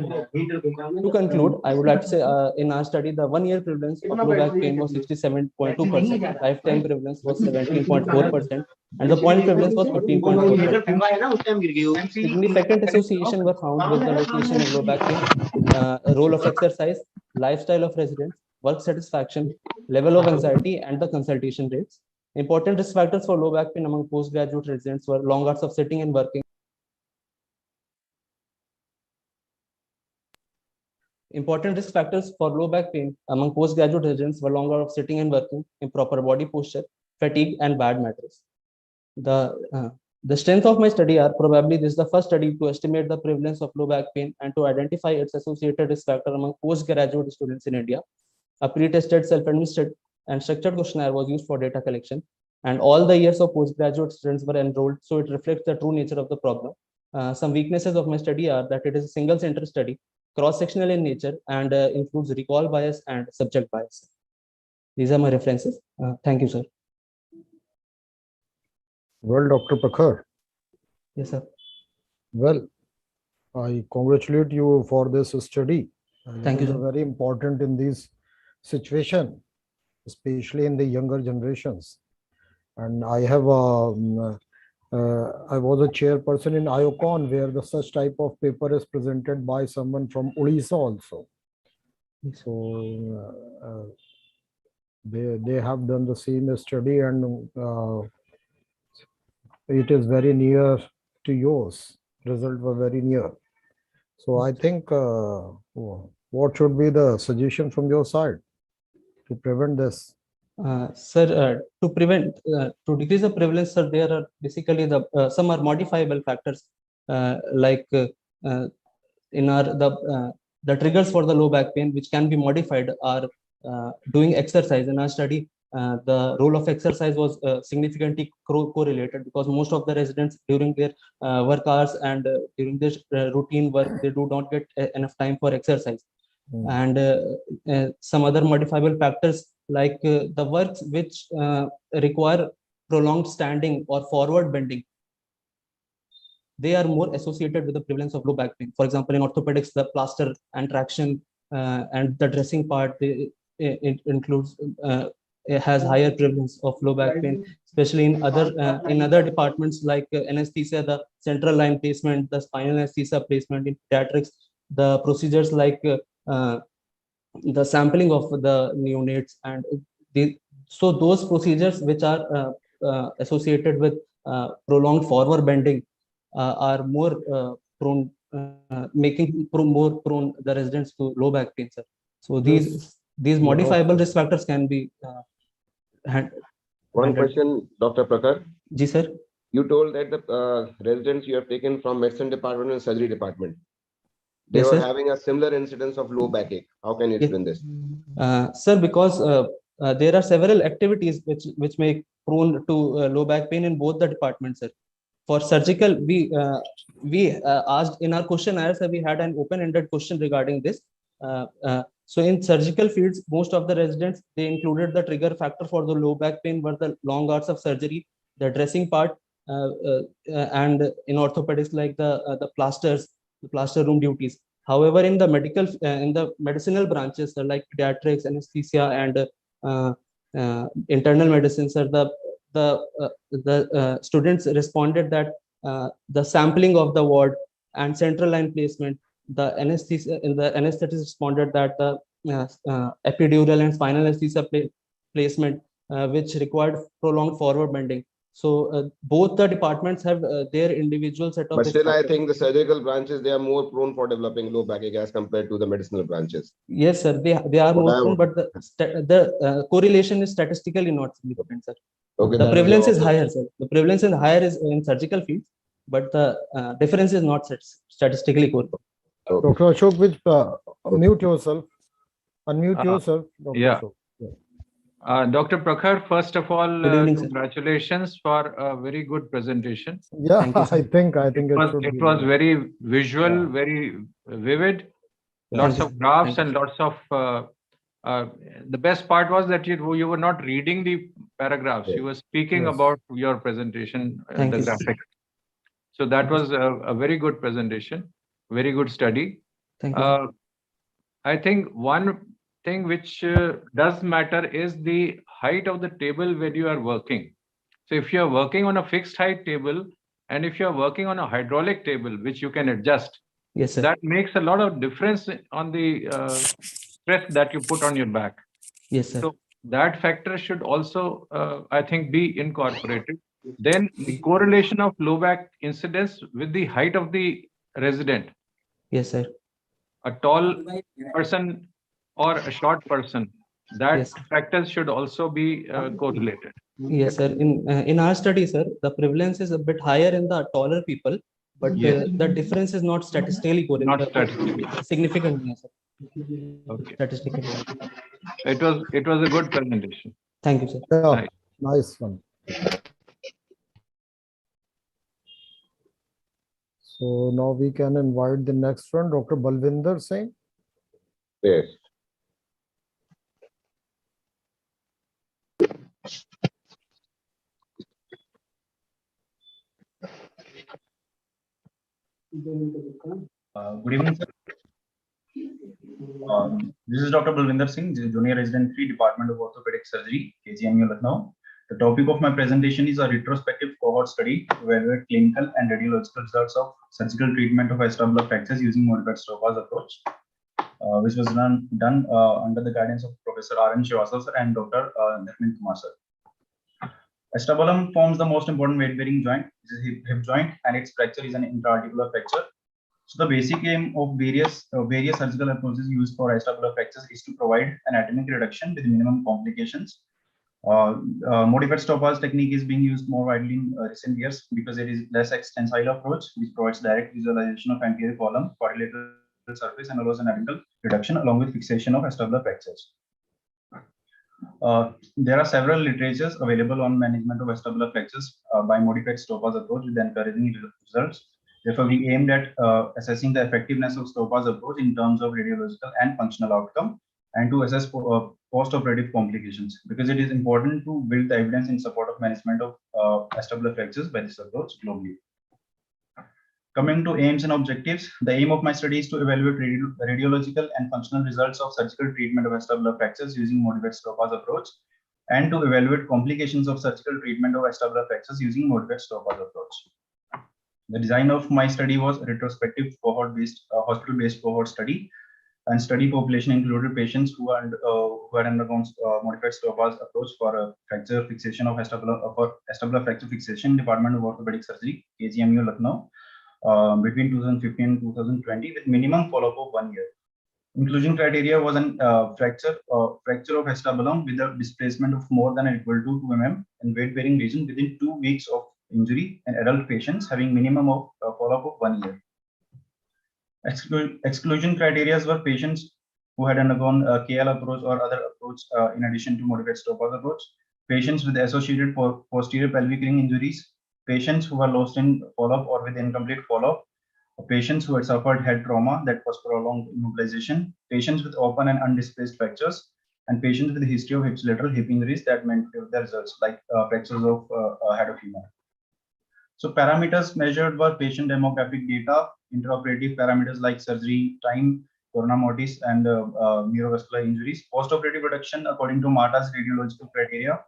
To conclude, I would like to say in our study, the 1-year prevalence of low back pain was 67.2%, lifetime prevalence was 17.4%, and the point prevalence was 15.4%. Significant association were found with the location of low back pain, role of exercise, lifestyle of residents, work satisfaction, level of anxiety, and the consultation rates. Important risk factors for low back pain among postgraduate residents were long hours of sitting and working. Important risk factors for low back pain among postgraduate residents were long hours of sitting and working, improper body posture, fatigue, and bad mattress. The strength of my study are probably this is the first study to estimate the prevalence of low back pain and to identify its associated risk factor among postgraduate students in India. A pre-tested, self-administered, and structured questionnaire was used for data collection, and all the years of postgraduate students were enrolled, so it reflects the true nature of the problem. Some weaknesses of my study are that it is a single-center study, cross-sectional in nature, and includes recall bias and subject bias. These are my references. Thank you, sir. Well, Dr. Prakhar. Yes, sir. Well, I congratulate you for this study. Thank you, sir. Very important in this situation, especially in the younger generations. And I have I was a chairperson in IOCON where the such type of paper is presented by someone from Odisha also. So they have done the same study, and it is very near to yours. Result were very near. So I think what should be the suggestion from your side to prevent this? Sir, to decrease the prevalence, sir, there are basically some are modifiable factors like in our the triggers for the low back pain which can be modified are doing exercise. In our study, the role of exercise was significantly correlated because most of the residents during their work hours and during their routine work, they do not get enough time for exercise. And some other modifiable factors like the works which require prolonged standing or forward bending, they are more associated with the prevalence of low back pain. For example, in orthopedics, the plaster and traction and the dressing part, it includes it has higher prevalence of low back pain, especially in other departments like anesthesia, the central line placement, the spinal anesthesia placement. In pediatrics, the procedures like the sampling of the neonates, and so those procedures which are associated with prolonged forward bending are more prone, making more prone the residents to low back pain, sir. So these modifiable risk factors can be One question, Dr. Prakhar. Ji, sir. You told that the residents you have taken from medicine department and surgery department, they yes, were sir. having a similar incidence of low backache. How can you explain this? Sir, because there are several activities which make prone to low back pain in both the departments, sir. For surgical, we asked in our questionnaire, sir, we had an open-ended question regarding this. So in surgical fields, most of the residents, they included the trigger factor for the low back pain were the long hours of surgery, the dressing part, and in orthopedics like the plasters, the plaster room duties. However, in the medicinal branches like pediatrics, anesthesia, and internal medicine, sir, the students responded that the sampling of the ward and central line placement, the anesthetist responded that the epidural and spinal anesthesia placement, which required prolonged forward bending. So both the departments have their individual set of. But still, I think the surgical branches, they are more prone for developing low backache as compared to the medicinal branches. Yes, sir, they are more prone, but the correlation is statistically not significant, sir. Okay, the prevalence is higher, sir. The prevalence is higher is in surgical fields, but the difference is not statistically correlated. Okay. Dr. Ashok, mute yourself. Unmute yourself, Dr. Yeah. Ashok. Dr. Prakhar, first of all, evening, congratulations for a very good presentation. Yeah, I think it was very visual, very vivid, lots of graphs and lots of. The best part was that you were not reading the paragraphs; you were speaking about your presentation, the graphics. So that was a very good presentation, very good study. Thank you. I think one thing which does matter is the height of the table where you are working. So if you are working on a fixed height table and if you are working on a hydraulic table, which you can adjust, yes, sir, that makes a lot of difference on the stress that you put on your back. Yes, sir. So that factor should also, I think, be incorporated. Then the correlation of low back incidence with the height of the resident. Yes, sir. A tall person or a short person, that factors should also be correlated. Yes, sir. In our study, sir, the prevalence is a bit higher in the taller people, but the difference is not statistically correlated. Not statistically. Significantly, yes, sir. Okay. Statistically. It was a good presentation. Thank you, sir. Yeah, nice one. So now we can invite the next one, Dr. Balvinder Singh. Yes. Good evening, sir. This is Dr. Balvinder Singh, Junior Resident 3, Department of Orthopaedic Surgery, KGMU Lucknow. The topic of my presentation is a retrospective cohort study to evaluate clinical and radiological results of surgical treatment of acetabular fractures using modified Stoppa's approach, which was done under the guidance of Professor R.N. Srivastava sir and Dr. Kumar sir. Acetabulum forms the most important weight-bearing joint, which is hip joint, and its fracture is an intra-articular fracture. So the basic aim of various surgical approaches used for acetabular fractures is to provide anatomic reduction with minimum complications. Modified Stoppa's technique is being used more widely in recent years because it is less extensile approach, which provides direct visualization of anterior column, quadrilateral surface, and allows anatomical reduction along with fixation of acetabular fractures. There are several literatures available on management of acetabular fractures by modified Stoppa's approach with encouraging results. Therefore, we aimed at assessing the effectiveness of Stoppa's approach in terms of radiological and functional outcome, and to assess post-operative complications, because it is important to build the evidence in support of management of acetabular fractures by this approach globally. Coming to aims and objectives, the aim of my study is to evaluate radiological and functional results of surgical treatment of acetabular fractures using modified Stoppa's approach, and to evaluate complications of surgical treatment of acetabular fractures using modified Stoppa's approach. The design of my study was a retrospective cohort-based, hospital-based cohort study, and study population included patients who had undergone modified Stoppa's approach for a fracture fixation of acetabular fracture fixation, Department of Orthopaedic Surgery, KGMU Lucknow, between 2015 and 2020, with minimum follow-up of 1 year. Inclusion criteria was an fracture of acetabulum with a displacement of more than or equal to 2 mm in weight-bearing region within 2 weeks of injury in adult patients having minimum of follow-up of 1 year. Exclusion criteria were patients who had undergone a KL approach or other approach in addition to modified Stoppa's approach, patients with associated posterior pelvic ring injuries, patients who were lost in follow-up or with incomplete follow-up, patients who had suffered head trauma that was prolonged immobilization, patients with open and undisplaced fractures, and patients with a history of ipsilateral hip injuries that meant the results like fractures of head of femur. So parameters measured were patient demographic data, intraoperative parameters like surgery time, corona mortis, and neurovascular injuries. Postoperative reduction according to Marta's radiological criteria.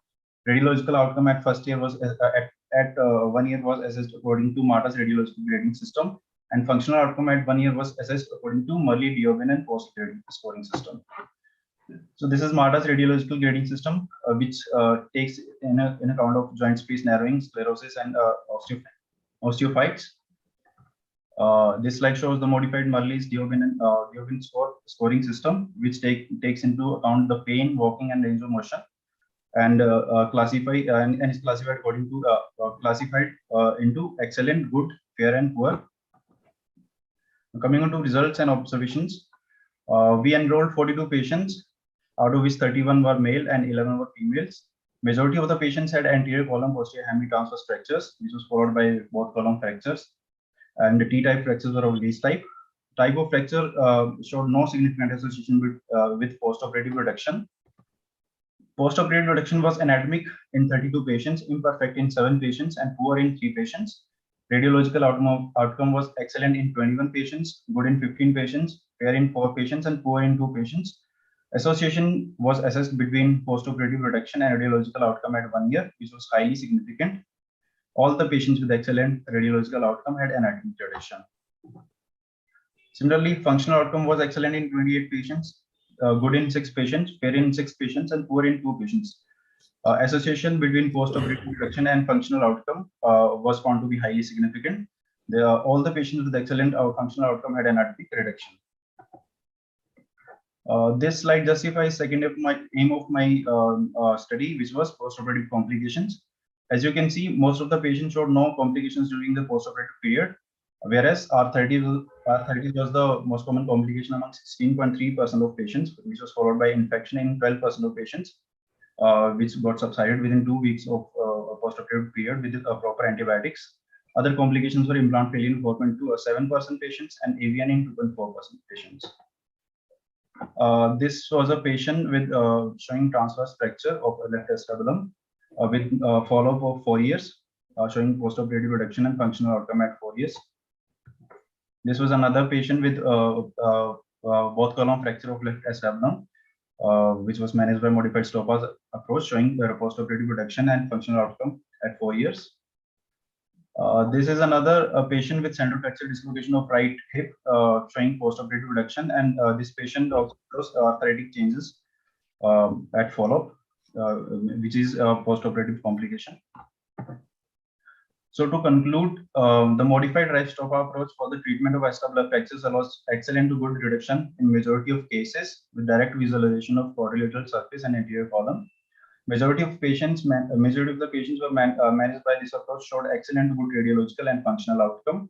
Radiological outcome at first year was at 1 year was assessed according to Marta's radiological grading system, and functional outcome at 1 year was assessed according to Murley, Dioben, and post-grading scoring system. So this is Marta's radiological grading system, which takes in account of joint space narrowing, sclerosis, and osteophytes. This slide shows the modified Murley's Dioben and Dioben scoring system, which takes into account the pain, walking, and range of motion, and is classified according to into excellent, good, fair, and poor. Coming on to results and observations, we enrolled 42 patients, out of which 31 were male and 11 were females. Majority of the patients had anterior column posterior hemitransverse fractures, which was followed by both column fractures, and the T-type fractures were of least type. Type of fracture showed no significant association with postoperative reduction. Postoperative reduction was anatomic in 32 patients, imperfect in 7 patients, and poor in 3 patients. Radiological outcome was excellent in 21 patients, good in 15 patients, fair in 4 patients, and poor in 2 patients. Association was assessed between postoperative reduction and radiological outcome at 1 year, which was highly significant. All the patients with excellent radiological outcome had anatomic gradation. Similarly, functional outcome was excellent in 28 patients, good in 6 patients, fair in 6 patients, and poor in 2 patients. Association between postoperative reduction and functional outcome was found to be highly significant. All the patients with excellent functional outcome had anatomic reduction. This slide justifies second aim of my study, which was postoperative complications. As you can see, most of the patients showed no complications during the postoperative period, whereas R30 was the most common complication among 16.3% of patients, which was followed by infection in 12% of patients, which got subsided within 2 weeks of postoperative period with proper antibiotics. Other complications were implant failure in 4.27% patients and avian in 2.4% patients. This was a patient with showing transverse fracture of left acetabulum with follow-up of 4 years, showing postoperative reduction and functional outcome at 4 years. This was another patient with both column fracture of left acetabulum, which was managed by modified Stoppa's approach, showing postoperative reduction and functional outcome at 4 years. This is another patient with central fracture dislocation of right hip, showing postoperative reduction, and this patient also shows arthritic changes at follow-up, which is a postoperative complication. So to conclude, the modified Rice-Stoppa approach for the treatment of acetabular fractures allows excellent to good reduction in majority of cases with direct visualization of quadrilateral surface and anterior column. Majority of the patients were managed by this approach showed excellent good radiological and functional outcome.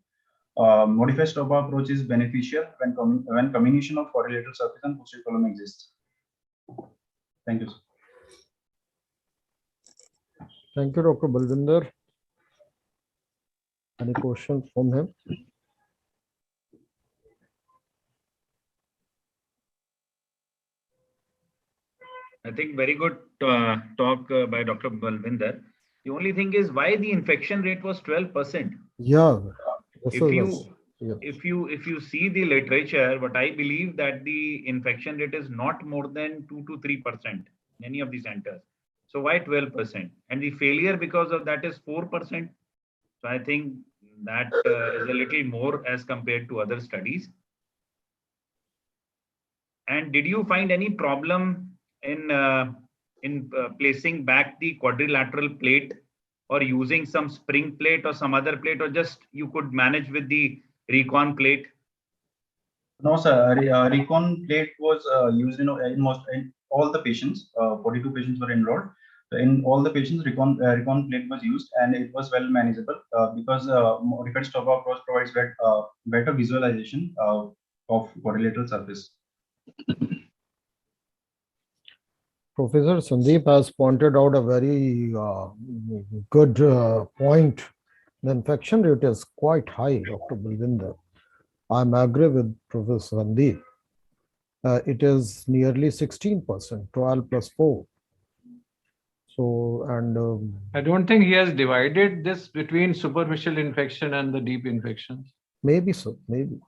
Modified Stoppa approach is beneficial when combination of quadrilateral surface and posterior column exists. Thank you. Thank you, Dr. Balwinder. Any questions from him? I think very good talk by Dr. Balwinder. The only thing is why the infection rate was 12%. Yeah. If you see the literature, what I believe that the infection rate is not more than 2 to 3% in any of the centers. So why 12%? And the failure because of that is 4%. So I think that is a little more as compared to other studies. And did you find any problem in placing back the quadrilateral plate or using some spring plate or some other plate, or just you could manage with the recon plate? No, sir. Recon plate was used in all the patients. 42 patients were enrolled. In all the patients, recon plate was used, and it was well manageable because modified Stoppa approach provides better visualization of quadrilateral surface. Professor Sandeep has pointed out a very good point. The infection rate is quite high, Dr. Balwinder. I'm agree with Professor Sandeep. It is nearly 16%, 12 plus 4. So, and I don't think he has divided this between superficial infection and the deep infections. maybe so, maybe.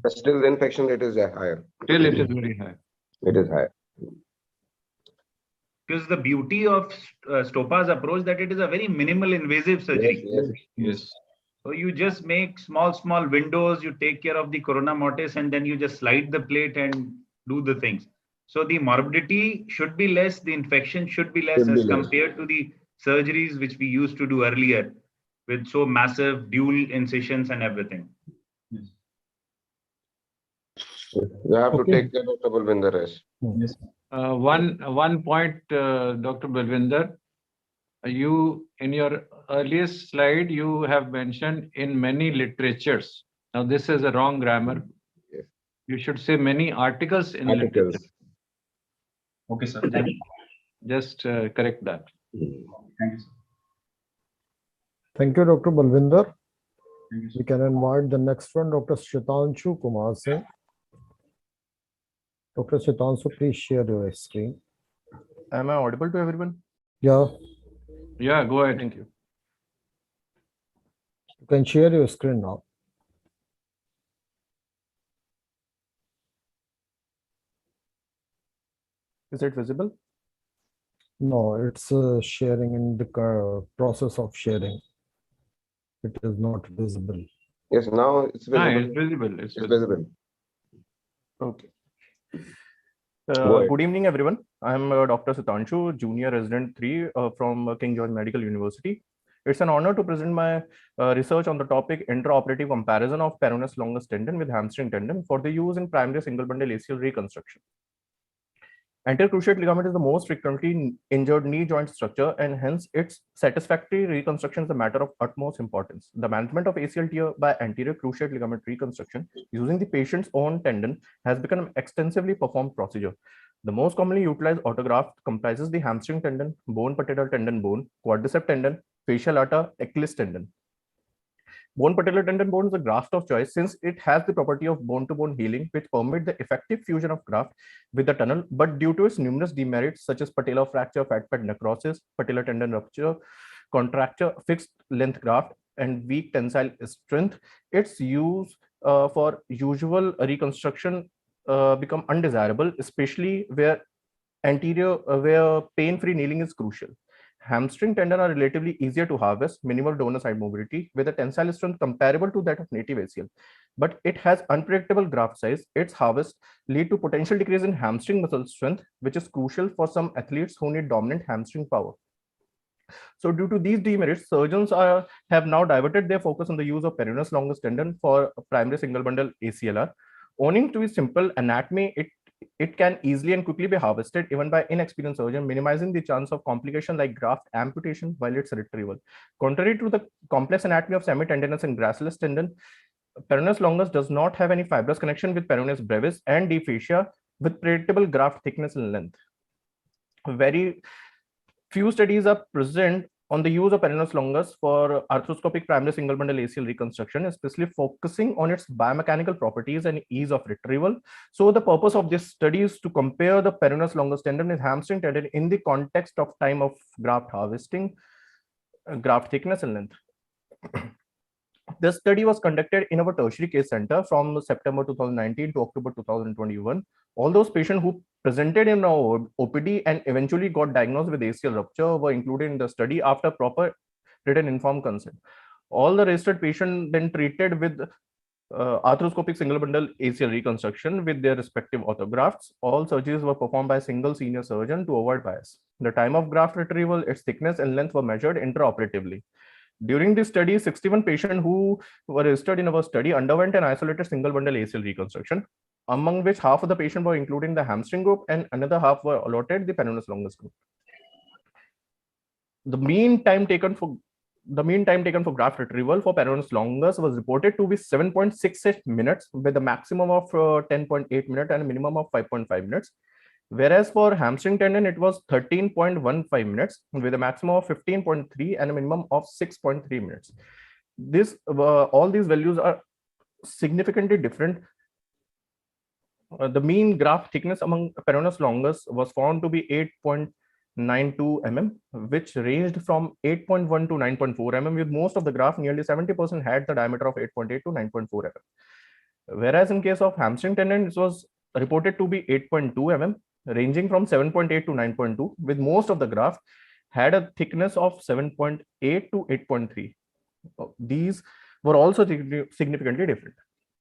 But still, the infection rate is higher. Still, it is very high. It is higher. Because the beauty of Stopa's approach that it is a very minimal invasive surgery. Yes. So you just make small windows, you take care of the corona mortis, and then you just slide the plate and do the things. So the morbidity should be less, the infection should be less as compared to the surgeries which we used to do earlier with so massive dual incisions and everything. You have to take care of Dr. Balwinder. Yes. One point, Dr. Balwinder, you in your earliest slide you have mentioned in many literatures. Now this is a wrong grammar. Yes. You should say many articles in literature. Okay, sir. Thank you. Just correct that. Thank you, sir. Thank you, Dr. Balwinder. Thank you, sir. We can invite the next one, Dr. Shitanshu Kumar Singh. Dr. Shitanshu, please share your screen. Am I audible to everyone? Yeah, Yeah, go ahead. Thank you. you can share your screen now. Is it visible? No, it's sharing in the process of sharing. It is not visible. Yes, now it's visible. It's visible. It's visible. Okay. Go ahead. Good evening, everyone. I'm Dr. Shitanshu, Junior Resident 3 from King George Medical University. It's an honor to present my research on the topic intraoperative comparison of peroneus longus tendon with hamstring tendon for the use in primary single bundle ACL reconstruction. Anterior cruciate ligament is the most frequently injured knee joint structure, and hence its satisfactory reconstruction is a matter of utmost importance. The management of ACL tear by anterior cruciate ligament reconstruction using the patient's own tendon has become an extensively performed procedure. The most commonly utilized autograft comprises the hamstring tendon, bone patellar tendon bone, quadricep tendon, facial arter, Achilles tendon. Bone patellar tendon bone is a graft of choice since it has the property of bone-to-bone healing, which permit the effective fusion of graft with the tunnel. But due to its numerous demerits, such as patellar fracture, fat pad necrosis, patellar tendon rupture, contracture, fixed length graft, and weak tensile strength, its use for usual reconstruction become undesirable, especially where where pain-free kneeling is crucial. Hamstring tendon are relatively easier to harvest, minimal donor side mobility, with a tensile strength comparable to that of native ACL. But it has unpredictable graft size. Its harvest lead to potential decrease in hamstring muscle strength, which is crucial for some athletes who need dominant hamstring power. So due to these demerits, surgeons have now diverted their focus on the use of peroneus longus tendon for primary single bundle ACLR. Owing to its simple anatomy, it can easily and quickly be harvested even by inexperienced surgeon, minimizing the chance of complication like graft amputation while its retrieval. Contrary to the complex anatomy of semitendinous and gracilis tendon, peroneus longus does not have any fibrous connection with peroneus brevis and deep fascia with predictable graft thickness and length. Very few studies are present on the use of peroneus longus for arthroscopic primary single bundle ACL reconstruction, especially focusing on its biomechanical properties and ease of retrieval. So the purpose of this study is to compare the peroneus longus tendon with hamstring tendon in the context of time of graft harvesting, graft thickness and length. This study was conducted in our tertiary case center from September 2019 to October 2021. All those patients who presented in our OPD and eventually got diagnosed with ACL rupture were included in the study after proper written informed consent. All the registered patients then treated with arthroscopic single bundle ACL reconstruction with their respective autografts. All surgeries were performed by a single senior surgeon to avoid bias. The time of graft retrieval, its thickness and length were measured intraoperatively. During this study, 61 patients who were registered in our study underwent an isolated single bundle ACL reconstruction, among which half of the patients were included in the hamstring group and another half were allotted the peroneus longus group. The mean time taken for graft retrieval for peroneus longus was reported to be 7.68 minutes with a maximum of 10.8 minutes and a minimum of 5.5 minutes. Whereas for hamstring tendon, it was 13.15 minutes with a maximum of 15.3 and a minimum of 6.3 minutes. All these values are significantly different. The mean graft thickness among peroneus longus was found to be 8.92 mm, which ranged from 8.1 to 9.4 mm, with most of the graft, nearly 70%, had the diameter of 8.8 to 9.4 mm. Whereas in case of hamstring tendon, it was reported to be 8.2 mm, ranging from 7.8 to 9.2, with most of the graft had a thickness of 7.8 to 8.3. These were also significantly different.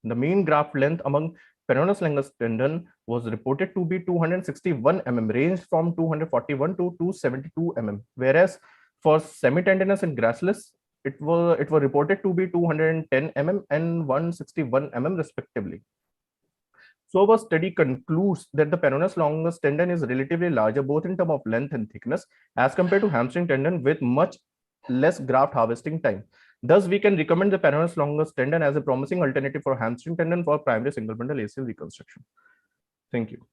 The mean graft length among peroneus longus tendon was reported to be 261 mm, ranged from 241 to 272 mm, whereas for semitendinous and gracilis, it was reported to be 210 mm and 161 mm respectively. So our study concludes that the peroneus longus tendon is relatively larger both in terms of length and thickness as compared to hamstring tendon with much less graft harvesting time. Thus, we can recommend the peroneus longus tendon as a promising alternative for hamstring tendon for primary single bundle ACL reconstruction. Thank you.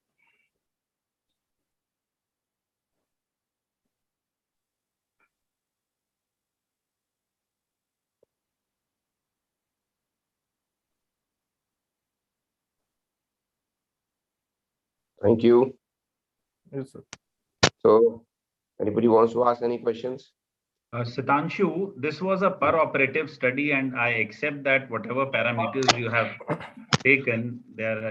Thank you. Yes, sir. So, anybody wants to ask any questions? Sitanshu, this was a per-operative study, and I accept that whatever parameters you have taken,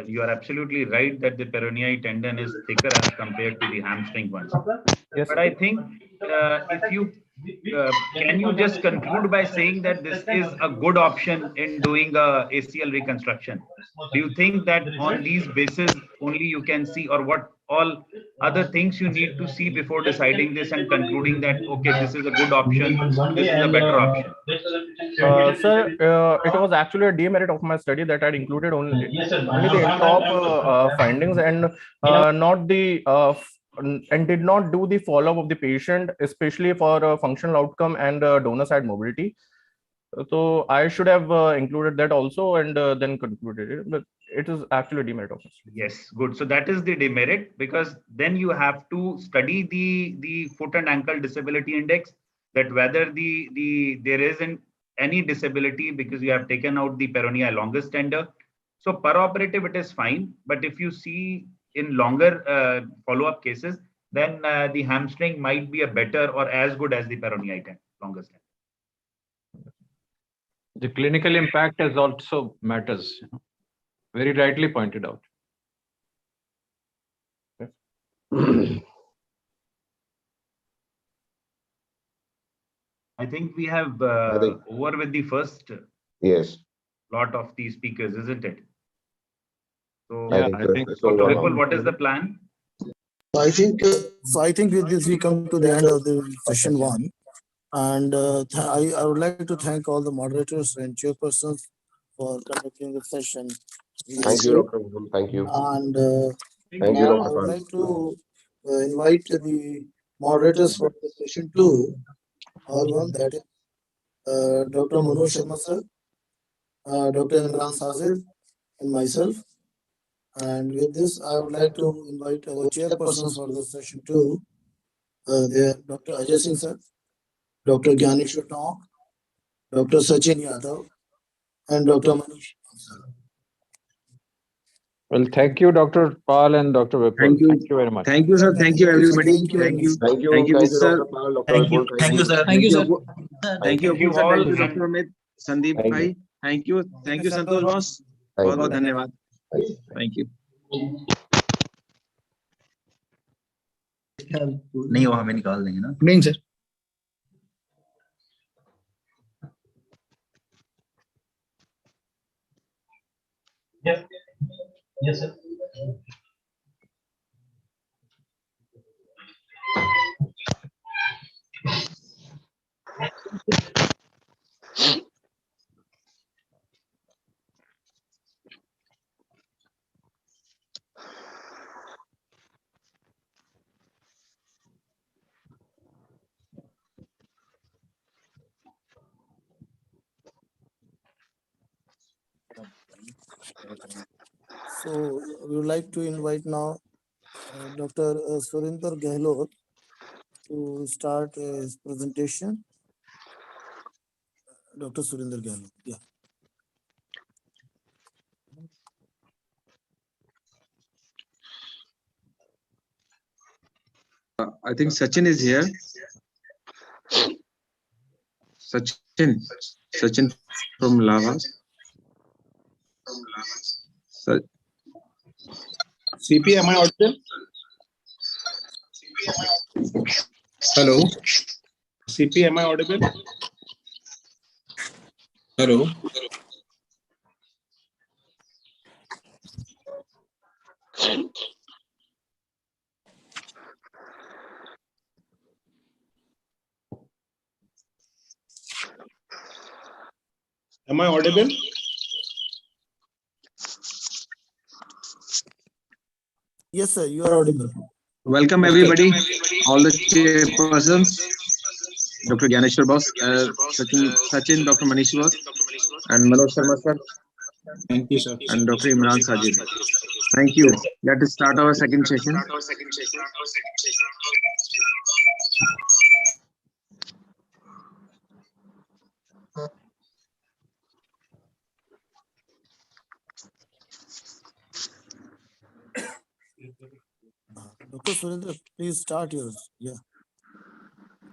you are absolutely right that the peroneal tendon is thicker as compared to the hamstring ones. Yes, but I think if you can you just conclude by saying that this is a good option in doing a ACL reconstruction? Do you think that on these bases only you can see, or what all other things you need to see before deciding this and concluding that, okay, this is a good option, this is a better option? Sir, it was actually a demerit of my study that I had included only the intra-op findings and not the and did not do the follow-up of the patient, especially for functional outcome and donor side mobility. So I should have included that also and then concluded it, but it is actually a demerit of us. Yes, good. So that is the demerit, because then you have to study the foot and ankle disability index, that whether there isn't any disability because you have taken out the peroneal longus tendon. So per-operative it is fine, but if you see in longer follow-up cases, then the hamstring might be a better or as good as the peroneal longus tendon. The clinical impact is also matters, very rightly pointed out. I think we have over with the first lot of the speakers, isn't it? So, yeah, I think Vipul, what is the plan? I think with this we come to the end of the session one, and I would like to thank all the moderators and chairpersons for conducting the session. Thank you, Dr. Vipul. Thank you. And thank you, now Dr. I would Pal. like to invite the moderators for the session two. All one, that is Dr. Manoj Sharma sir, Dr. Imran Sazid, and myself. And with this, I would like to invite our chairpersons for the session two. They are Dr. Ajay Singh sir, Dr. Gyaneshwar Tonk, Dr. Sachin Yadav, and Dr. Manish sir. Well, thank you, Dr. Pal and Dr. Vipul. Thank you. Thank you very much. Thank you, sir. Thank you, everybody. Thank you. Thank you, Thank you, sir. Dr. Pal, Dr. Vipul. Thank you, sir. Thank you, sir. Thank Thank you, all. Dr. Amit, Sandeep Thank you. bhai. Thank you. Thank you, Santosh boss. Thank बहुत बहुत you. धन्यवाद. Thank you. नहीं वो हमें निकाल देंगे ना. नहीं sir. Yes. Yes, sir. So we would like to invite now Dr. Surinder Gehlot to start his presentation. Dr. Surinder Gehlot. Yeah. I think Sachin is here. Sachin from Lavas. CP, am I audible? Hello. CP, am I audible? Hello. Am I audible? Yes, sir, you are audible. Welcome everybody, all the chairpersons, Dr. Gyaneshwar Boss, Sachin, Dr. Manish Boss, and Manoj Sharma sir. Thank you, sir. And Dr. Imran Sajid. Thank you. Let us start our second session. Dr. Surendra, please start yours. Yeah.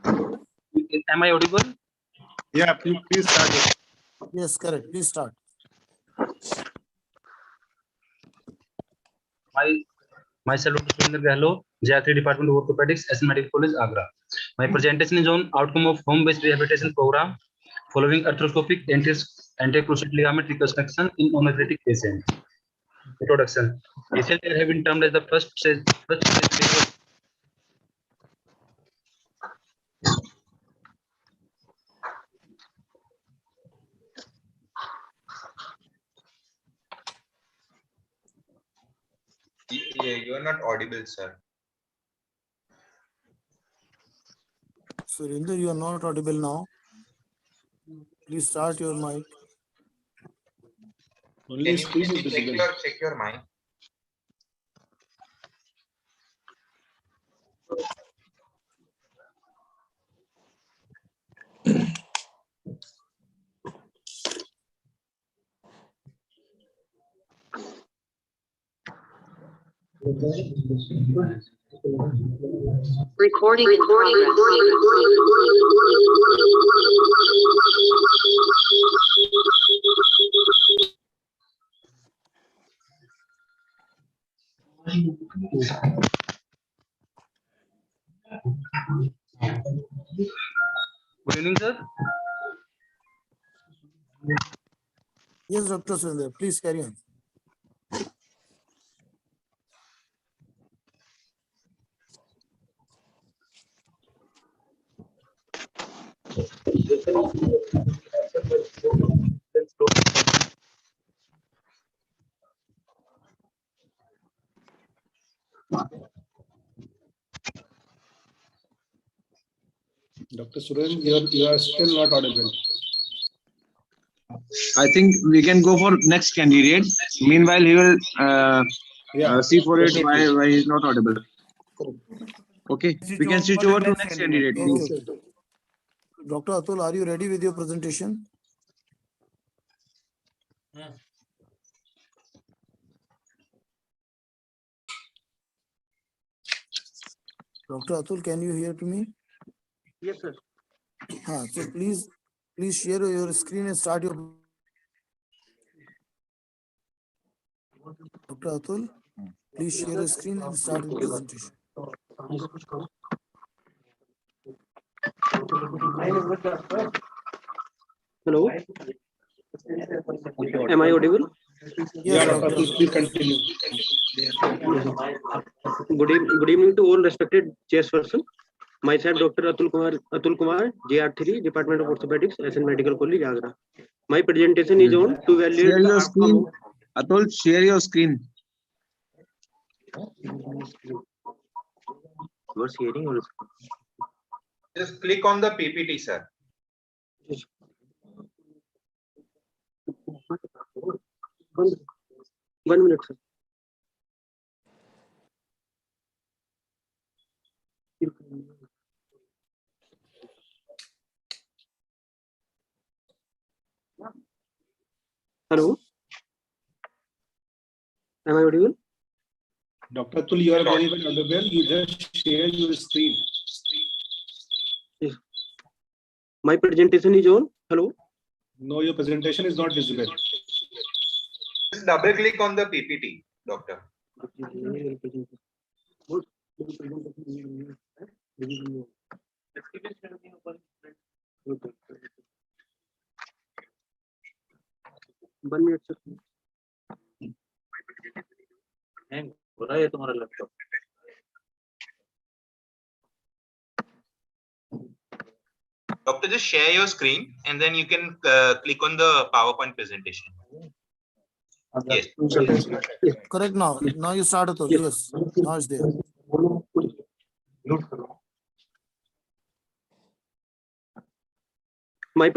Am I audible? Yeah, please start it. Yes, correct. Please start. Myself, Dr. Surendra Gehlot, JR3 Department of Orthopaedics, SN Medical College, Agra. My presentation is on outcome of home-based rehabilitation program following arthroscopic anterocruciate ligament reconstruction in non-arthritic patients. Introduction. ACL tear have been termed as the first stage. You are not audible, sir. Surendra, you are not audible now. Please start your mic. Can you check your mic? Recording in progress. Good evening, sir. Yes, Dr. Surendra, please carry on. Dr. Surendra, you are still not audible. I think we can go for next candidate. Meanwhile, he will see for it why he is not audible. Okay, we can switch over to next candidate, please. Okay. Dr. Atul, are you ready with your presentation? Dr. Atul, can you hear to me? Yes, sir. So please share your screen and start your. Dr. Atul, please share your screen and start your presentation. Hello. Am I audible? Yes, Dr. Atul, please continue. Good evening to all respected chairperson. Myself, Dr. Atul Kumar, JR3, Department of Orthopaedics, SN Medical College, Agra. My presentation is on to evaluate Share the your outcome screen. Atul, share your screen. You are sharing or Just click on the PPT, sir. One minute, sir. Hello. Am I audible? Dr. Atul, you are very well audible. You just share your screen. My presentation is on. Hello. No, your presentation is not visible. Just double click on the PPT, doctor. Hang हो रहा है तुम्हारा laptop. Doctor, just share your screen and then you can click on the PowerPoint presentation. Yes. Correct now. Now you started. Yes. Now it's there. My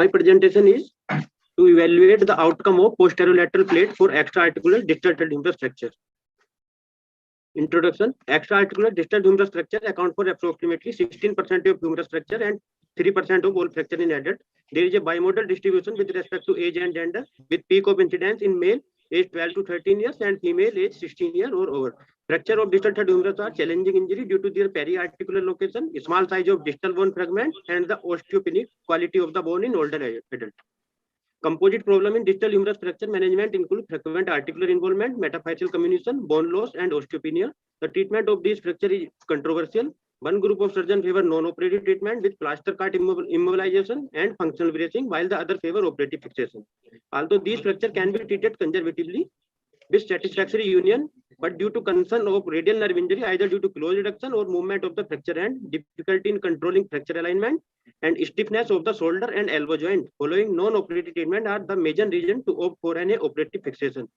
presentation is to evaluate the outcome of posterolateral plate for extra-articular distal humerus fracture. Introduction. Extra-articular distal humerus fracture account for approximately 16% of humerus fracture and 3% of all fracture in adult. There is a bimodal distribution with respect to age and gender, with peak of incidence in male age 12 to 13 years and female age 16 years or over. Fracture of distal third humerus are challenging injury due to their periarticular location, small size of distal bone fragment, and the osteopenic quality of the bone in older adult. Composite problem in distal humerus fracture management include frequent articular involvement, metaphyseal comminution, bone loss, and osteopenia. The treatment of these fracture is controversial. One group of surgeons favor non-operative treatment with plaster cast immobilization and functional bracing, while the other favor operative fixation. Although these fractures can be treated conservatively with satisfactory union, but due to concern of radial nerve injury, either due to close reduction or movement of the fracture end, difficulty in controlling fracture alignment, and stiffness of the shoulder and elbow joint following non-operative treatment are the major reason to opt for an operative fixation.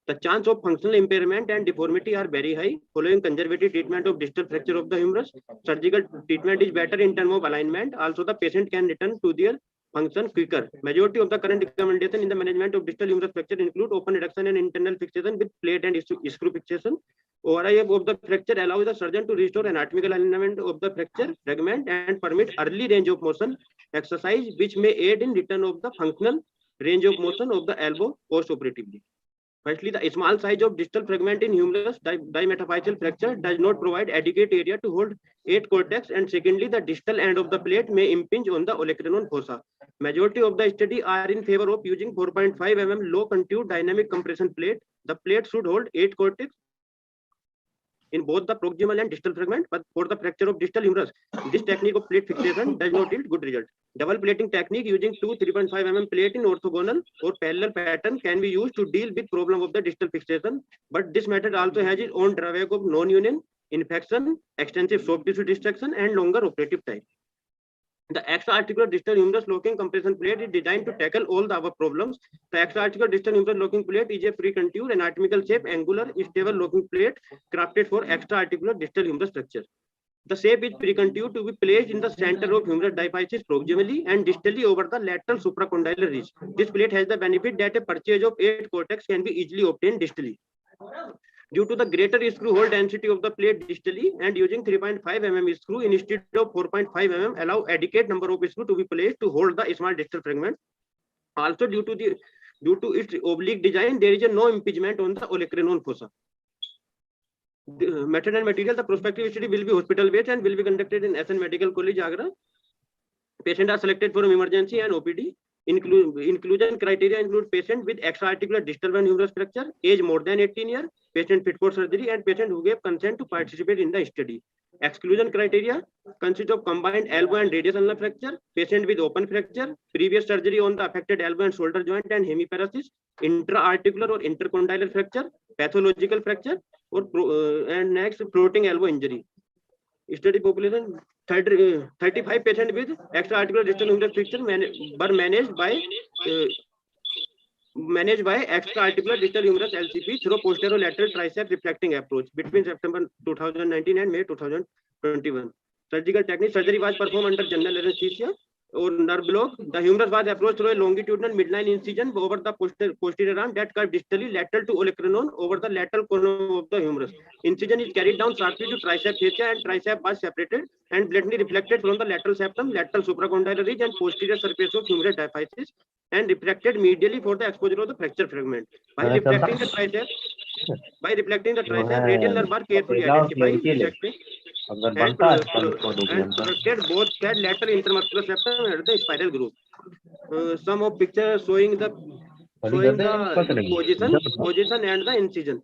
The chance of functional impairment and deformity are very high following conservative treatment of distal fracture of the humerus. Surgical treatment is better in terms of alignment. Also, the patient can return to their function quicker. Majority of the current recommendation in the management of distal humerus fracture include open reduction and internal fixation with plate and screw fixation. ORIF of the fracture allows the surgeon to restore anatomical alignment of the fracture fragment and permit early range of motion exercise, which may aid in return of the functional range of motion of the elbow post-operatively. Firstly, the small size of distal fragment in humerus dimetaphyseal fracture does not provide adequate area to hold 8 cortex, and secondly, the distal end of the plate may impinge on the olecranon fossa. Majority of the study are in favor of using 4.5 mm low contour dynamic compression plate. The plate should hold 8 cortex in both the proximal and distal fragment, but for the fracture of distal humerus, this technique of plate fixation does not yield good result. Double plating technique using 2 3.5 mm plate in orthogonal or parallel pattern can be used to deal with problem of the distal fixation, but this method also has its own drawback of non-union, infection, extensive soft tissue destruction, and longer operative time. The extra-articular distal humerus locking compression plate is designed to tackle all the above problems. The extra-articular distal humerus locking plate is a pre-contour anatomical shape, angular, stable locking plate crafted for extra-articular distal humerus fracture. The shape is pre-contour to be placed in the center of humerus diaphysis proximally and distally over the lateral supracondylar ridge. This plate has the benefit that a purchase of 8 cortex can be easily obtained distally. Due to the greater screw hole density of the plate distally and using 3.5 mm screw instead of 4.5 mm allow adequate number of screw to be placed to hold the small distal fragment. Also, due to its oblique design, there is no impingement on the olecranon fossa. The method and material: the prospective study will be hospital based and will be conducted in SN Medical College, Agra. Patients are selected from emergency and OPD. Inclusion criteria include patient with extra-articular distal vein humerus fracture, age more than 18 years, patient fit for surgery, and patient who gave consent to participate in the study. Exclusion criteria consist of combined elbow and radius ulnar fracture, patient with open fracture, previous surgery on the affected elbow and shoulder joint and hemiparesis, intra-articular or intercondylar fracture, pathological fracture, or and next floating elbow injury. Study population: 35 patients with extra-articular distal humerus fracture were managed by extra-articular distal humerus LCP through posterolateral tricep reflecting approach between September 2019 and May 2021. Surgical technique: surgery was performed under general anesthesia or nerve block. The humerus was approached through a longitudinal midline incision over the posterior arm that curved distally lateral to olecranon over the lateral column of the humerus. Incision is carried down sharply to tricep fascia, and tricep was separated and blatantly reflected from the lateral septum, lateral supracondylar ridge, and posterior surface of humerus diaphysis. and refracted medially for the exposure of the fracture fragment. By reflecting the tricep, radial nerve are carefully identified, dissected, and protected both head lateral intermuscular septum and the spinal group. Some of pictures showing the position and the incision.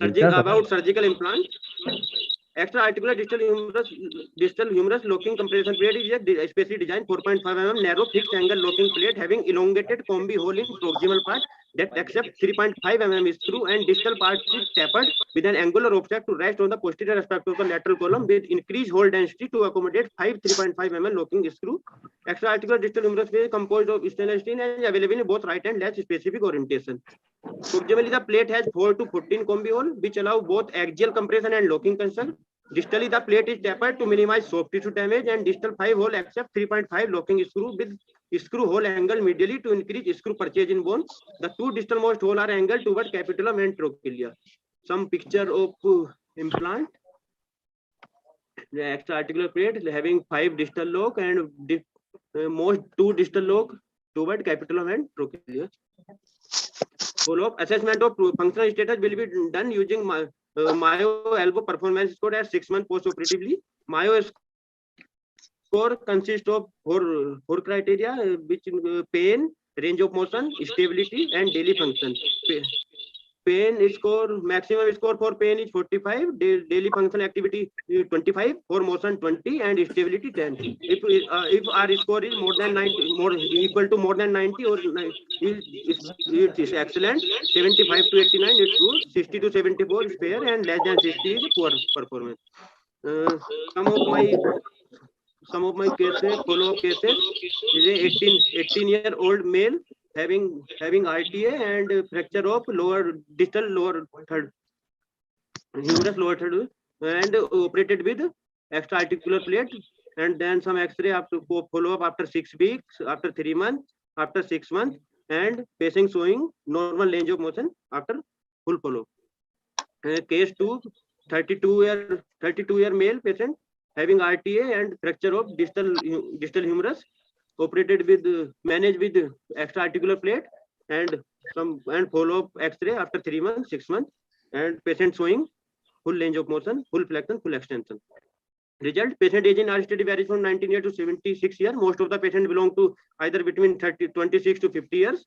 About surgical implant. Extra-articular distal humerus locking compression plate is a specially designed 4.5 mm narrow fixed angle locking plate having elongated combi hole in proximal part that accepts 3.5 mm screw, and distal part is tapered with an angular offset to rest on the posterior aspect of the lateral column with increased hole density to accommodate 3.5 mm locking screw. Extra-articular distal humerus is composed of stainless steel and available in both right and left specific orientation. Proximally, the plate has 4 to 14 combi hole which allow both axial compression and locking construction. Distally, the plate is tapered to minimize soft tissue damage, and distal 5 hole accept 3.5 locking screw with screw hole angle medially to increase screw purchase in bone. The two distal most hole are angled toward capitulum and trochlea. Some picture of implant. The extra-articular plate having 5 distal lock and most 2 distal lock toward capitulum and trochlea. Follow-up assessment of functional status will be done using Mayo elbow performance score at 6 months post-operatively. Mayo score consists of four criteria, which pain, range of motion, stability, and daily function. Pain score, maximum score for pain is 45, daily function activity 25, for motion 20, and stability 10. If our score is more than 90, equal to more than 90, or it is excellent. 75 to 89 is good. 60 to 74 is fair, and less than 60 is poor performance. Some of my cases, follow-up cases, is a 18-year-old male having RTA and fracture of distal lower third humerus lower third, and operated with extra-articular plate, and then some X-ray after follow-up after 6 weeks, after 3 months, after 6 months, and patient showing normal range of motion after full follow-up. Case 2, 32-year male patient having RTA and fracture of distal humerus, operated with managed with extra-articular plate, and follow-up X-ray after 3 months, 6 months, and patient showing full range of motion, full flexion, full extension. Result: patient age in our study varies from 19 years to 76 years. Most of the patients belong to either between 26 to 50 years.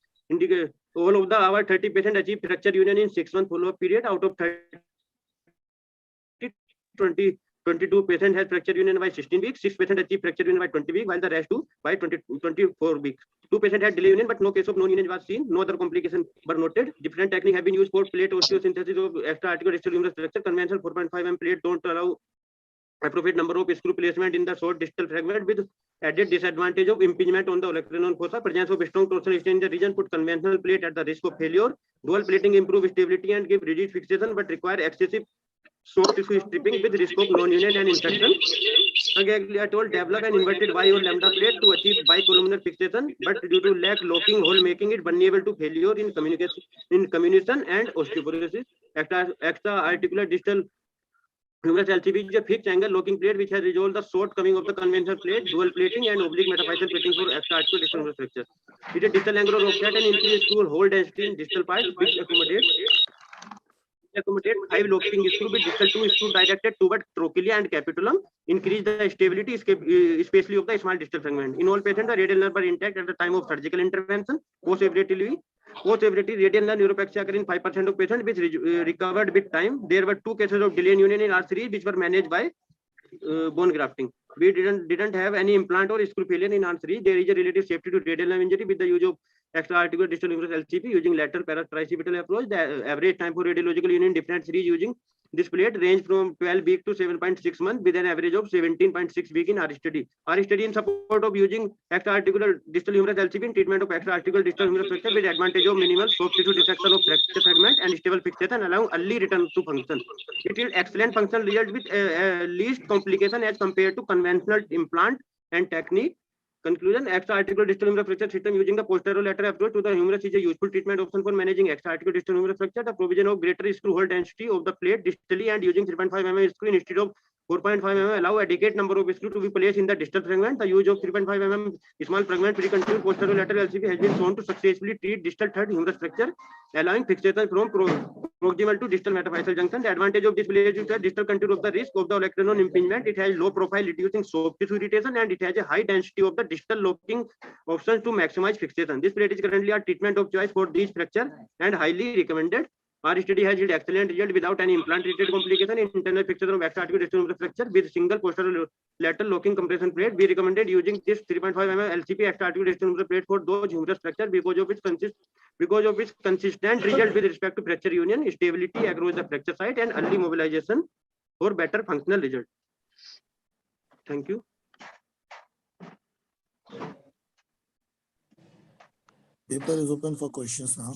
All of our 30 patients achieved fracture union in 6 month follow-up period. Out of 22 patients had fracture union by 16 weeks. 6 patients achieved fracture union by 20 weeks, while the rest 2 by 24 weeks. 2 patients had delay union, but no case of non-union was seen. No other complications were noted. Different techniques have been used for plate osteosynthesis of extra-articular distal humerus fracture. Conventional 4.5 mm plate don't allow appropriate number of screw placement in the short distal fragment, with added disadvantage of impingement on the olecranon fossa. Presence of strong torsional strain in the region put conventional plate at the risk of failure. Dual plating improve stability and give rigid fixation, but require excessive soft tissue stripping with risk of non-union and infection. Again, I told develop an inverted Y or lambda plate to achieve bicolumnar fixation, but due to lack locking hole, making it vulnerable to failure in comminution and osteoporosis. Extra-articular distal humerus LCB is a fixed angle locking plate which has resolved the shortcoming of the conventional plate, dual plating and oblique metaphyseal plating for extra-articular distal humerus fracture. It is distal angular offset and increased screw hole density in distal part, which accommodate 5 locking screw with distal 2 screw directed toward trochlea and capitulum, increase the stability, especially of the small distal fragment. In all patients, the radial nerve are intact at the time of surgical intervention. Post-operatively, radial nerve neuropexia occur in 5% of patients, which recovered with time. There were 2 cases of delay in union in R3, which were managed by bone grafting. We didn't have any implant or screw failure in R3. There is a relative safety to radial nerve injury with the use of extra-articular distal humerus LCP using lateral paratricipital approach. The average time for radiological union different series using this plate range from 12 weeks to 7.6 months, with an average of 17.6 weeks in our study. Our study in support of using extra-articular distal humerus LCP in treatment of extra-articular distal humerus fracture with advantage of minimal soft tissue dissection of fracture fragment and stable fixation, allowing early return to function. It is excellent functional result with least complication as compared to conventional implant and technique. Conclusion: extra-articular distal humerus fracture system using the posterolateral approach to the humerus is a useful treatment option for managing extra-articular distal humerus fracture. The provision of greater screw hole density of the plate distally and using 3.5 mm screw instead of 4.5 mm allow adequate number of screws to be placed in the distal fragment. The use of 3.5 mm small fragment pre-continued posterolateral LCP has been shown to successfully treat distal third humerus fracture, allowing fixation from proximal to distal metaphyseal junction. The advantage of this blade is that distal contour of the risk of the olecranon impingement. It has low profile, reducing soft tissue irritation, and it has a high density of the distal locking options to maximize fixation. This blade is currently our treatment of choice for these fracture and highly recommended. Our study has yielded excellent result without any implant-related complication in internal fixation of extra articular distal fracture with single posterolateral locking compression plate. We recommended using this 3.5 mm LCP extra articular distal plate for those humerus fracture because of its consistent result with respect to fracture union, stability across the fracture site, and early mobilization for better functional result. Thank you. Paper is open for questions now.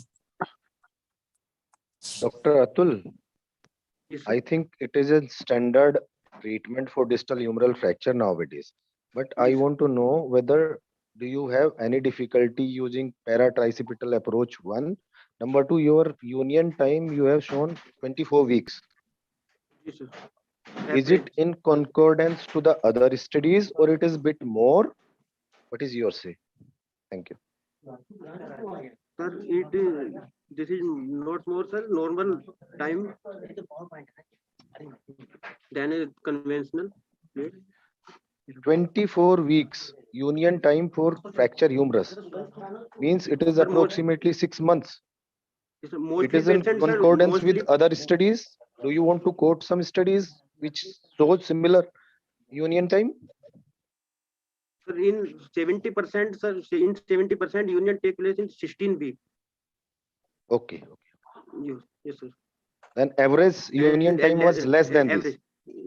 Dr. Atul, Yes, I think it is a standard treatment for distal humeral fracture nowadays. But I want to know whether do you have any difficulty using paratricipital approach? One. Number two, your union time you have shown 24 weeks. yes, sir. Is it in concordance to the other studies or it is bit more? What is your say? Thank you. Sir, this is not more, sir, normal time than a conventional plate. 24 weeks union time for fracture humerus means it is approximately 6 months. It is in concordance with other studies. Do you want to quote some studies which show similar union time? Sir, in 70%, sir, in 70% union take place in 16 weeks. Okay. Yes, yes, sir. Then average union time was less than this. Average,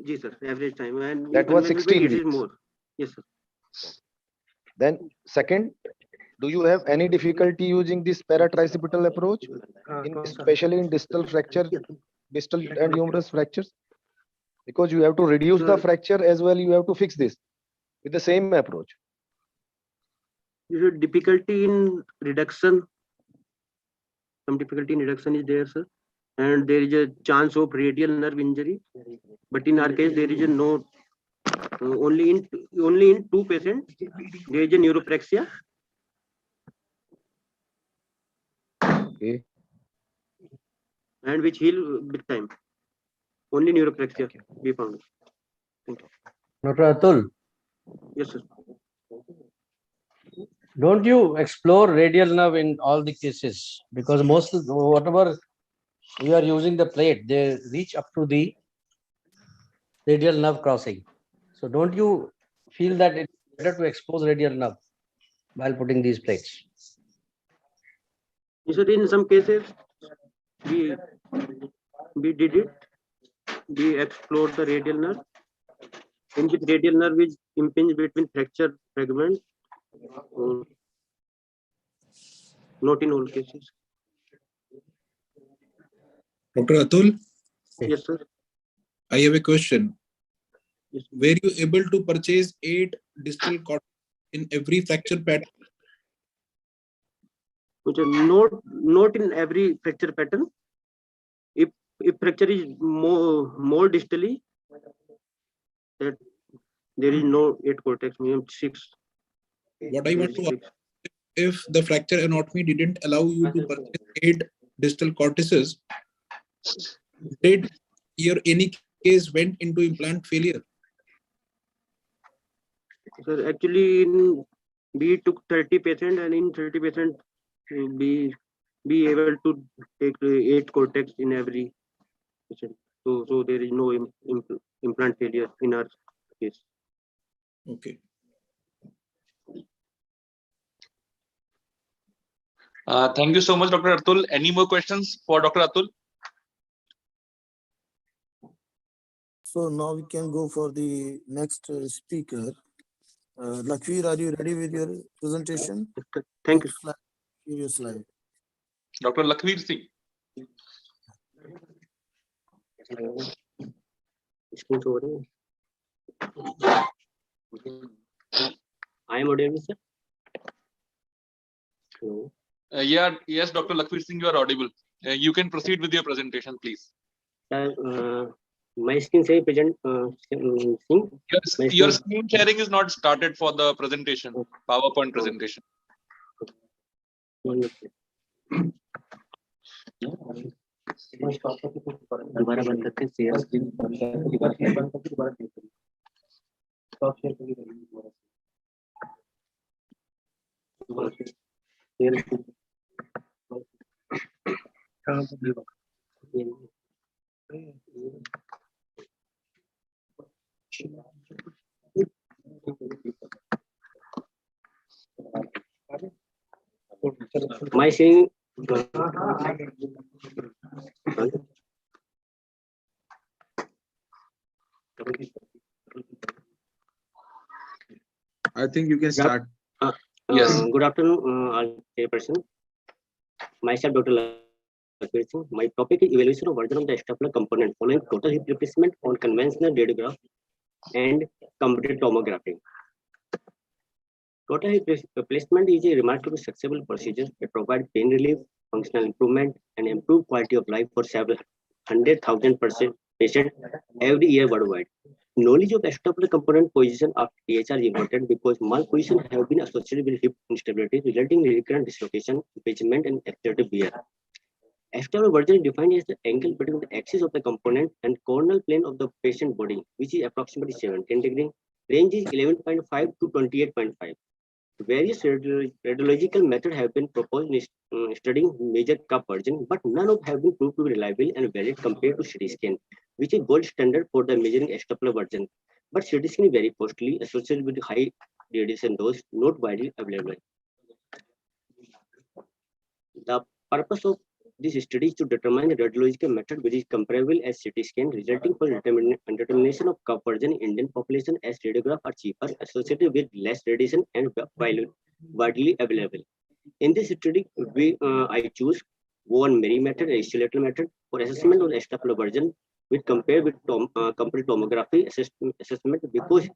yes, sir, average time. And That was 16 it is weeks. more. Yes, sir. Then second, do you have any difficulty using this paratricipital approach, especially in distal fracture, distal and humerus fractures? Because you have to reduce the fracture as well, you have to fix this with the same approach. Is difficulty in reduction? Some difficulty in reduction is there, sir. And there is a chance of radial nerve injury. But in our case, there is a no, only in 2 patients, there is a neuropraxia. Okay. And which heal with time. Only neuropraxia we found. Thank you. Dr. Atul, Yes, sir. don't you explore radial nerve in all the cases? Because most of whatever you are using the plate, they reach up to the radial nerve crossing. So don't you feel that it's better to expose radial nerve while putting these plates? Yes, sir, in some cases, we did it. We explored the radial nerve. In which radial nerve is impinged between fracture fragments. Not in all cases. Dr. Atul, Yes, sir. I have a question. Yes. Were you able to purchase 8 distal cords in every fracture pattern? Which are not in every fracture pattern. If fracture is more distally, that there is no 8 cortex, minimum 6. What I want to ask, if the fracture anatomy didn't allow you to purchase 8 distal cortices, did your any case went into implant failure? Sir, actually, we took 30 patients, and in 30 patients, be able to take 8 cortex in every patient. So there is no implant failure in our case. Okay. Thank you so much, Dr. Atul. Any more questions for Dr. Atul? So now we can go for the next speaker. Lakshmi, are you ready with your presentation? Thank you. Your slide. Dr. Lakhvir Singh. I am audible, sir. Hello. Yeah, yes, Dr. Lakhvir Singh, you are audible. You can proceed with your presentation, please. My screen say present. Your screen sharing is not started for the presentation, PowerPoint presentation. दोबारा बंद करके share screen my saying I think you can start. Yes. Good afternoon, all chairperson. Myself, Dr. Lakshmi. My topic is evaluation of version of the Acetabular component following total hip replacement on conventional radiograph and computed tomography. Total hip replacement is a remarkably successful procedure that provides pain relief, functional improvement, and improved quality of life for several 100,000 patients every year worldwide. Knowledge of acetabular component position of THR is important because malposition have been associated with hip instability, resulting in recurrent dislocation, impingement, and exertive wear. Acetabular version is defined as the angle between the axis of the component and coronal plane of the patient body, which is approximately 17 degrees. Range is 11.5 to 28.5. Various radiological methods have been proposed in studying major cup version, but none of have been proved to be reliable and valid compared to CT scan, which is gold standard for the measuring acetabular version. But CT scan is very costly, associated with high radiation dose, not widely available. The purpose of this study is to determine the radiological method which is comparable as CT scan, resulting from determination of cup version in Indian population as radiograph are cheaper, associated with less radiation and widely available. In this study, I choose one Mary method and isolator method for assessment of the acetabular version, which compared with computed tomography assessment because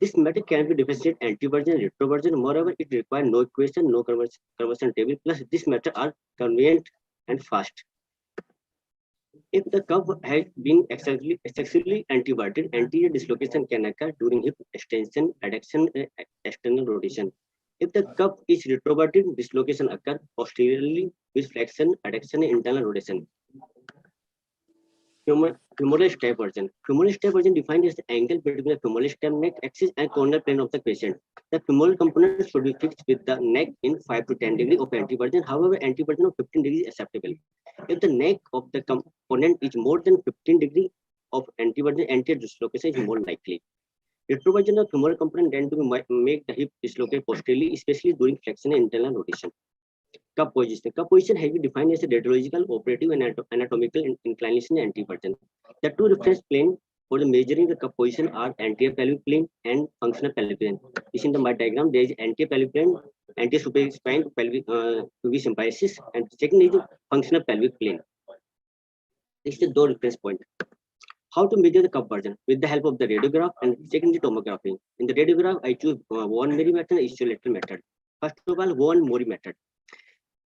this method can be differentiated anti-version, retroversion. Moreover, it requires no equation, no conversion table. Plus, this method are convenient and fast. If the cup has been excessively antiverted, anterior dislocation can occur during hip extension, adduction, and external rotation. If the cup is retroverted, dislocation occurs posteriorly with flexion, adduction, and internal rotation. Femoral step version. Femoral step version defined as the angle between the femoral stem neck axis and coronal plane of the patient. The femoral component should be fixed with the neck in 5 to 10 degrees of antiversion. However, antiversion of 15 degrees is acceptable. If the neck of the component is more than 15 degrees of antiversion, anterior dislocation is more likely. Retroversion of femoral component tend to make the hip dislocate posteriorly, especially during flexion and internal rotation. Cup position. Cup position has been defined as a radiological, operative, and anatomical inclination and antiversion. The two reference planes for the measuring the cup position are anterior pelvic plane and functional pelvic plane. This in the my diagram, there is anterior pelvic plane, anterior superior spine to pelvic pelvis symphysis, and second is the functional pelvic plane. This is the door reference point. How to measure the cup version? With the help of the radiograph and secondary tomography. In the radiograph, I choose one Mori method and isolateral method. First of all, one Mori method.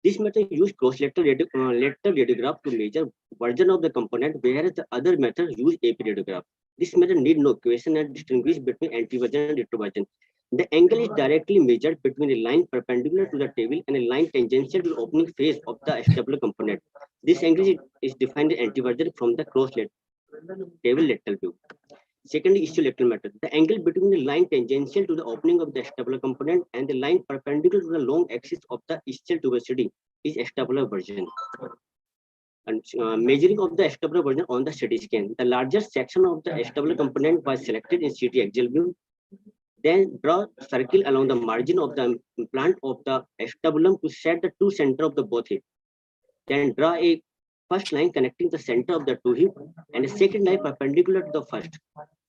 This method uses cross-lateral radiograph to measure version of the component, whereas the other method use AP radiograph. This method need no equation and distinguish between antiversion and retroversion. The angle is directly measured between a line perpendicular to the table and a line tangential to the opening face of the acetabular component. This angle is defined as antiversion from the cross-table lateral view. Secondly, isolateral method. The angle between the line tangential to the opening of the acetabular component and the line perpendicular to the long axis of the ischial tuberosity is acetabular version. And measuring of the acetabular version on the CT scan. The largest section of the acetabular component was selected in CT axial view. Then draw a circle along the margin of the implant of the acetabulum to set the two center of the both hip. Then draw a first line connecting the center of the two hip and a second line perpendicular to the first.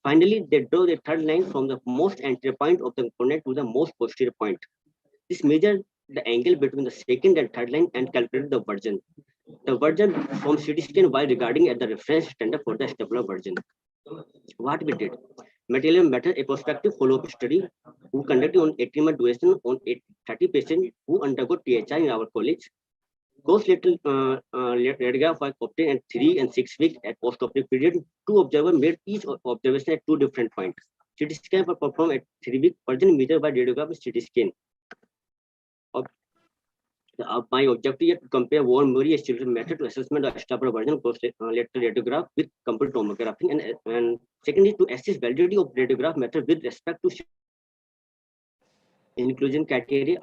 Finally, they draw the third line from the most anterior point of the component to the most posterior point. This measures the angle between the second and third line and calculated the version. The version from CT scan while regarding at the reference standard for the acetabular version. What we did? Material method, a prospective follow-up study who conducted on 18-month duration on 30 patients who undergo THI in our college. Post-lateral radiograph was obtained at 3 and 6 weeks at post-operative period. Two observers made each observation at two different points. CT scan was performed at 3 weeks, version measured by radiograph with CT scan. My objective is to compare Warren Murray estimation method to assessment of Acetabular version post-lateral radiograph with computed tomography, and second is to assess validity of radiograph method with respect to inclusion criteria.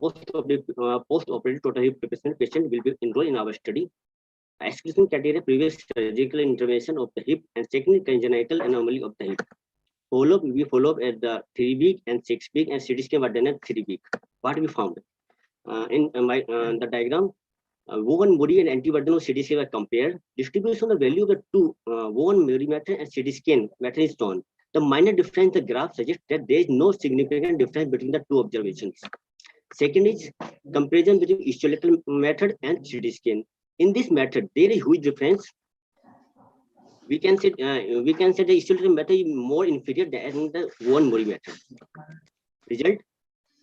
Post-operative total hip replacement patient will be enrolled in our study. Exclusion criteria: previous surgical intervention of the hip, and second, congenital anomaly of the hip. Follow-up, we follow up at the 3 week and 6 week, and CT scan was done at 3 week. What we found in the diagram, Warren Murray and anti-burden of CT scan were compared. Distribution of the value of the two Warren Murray method and CT scan method is shown. The minor difference in the graph suggests that there is no significant difference between the two observations. Second is comparison between ischiolateral method and CT scan. In this method, there is huge difference. We can say the ischiolateral method is more inferior than the Warren Murray method. Result: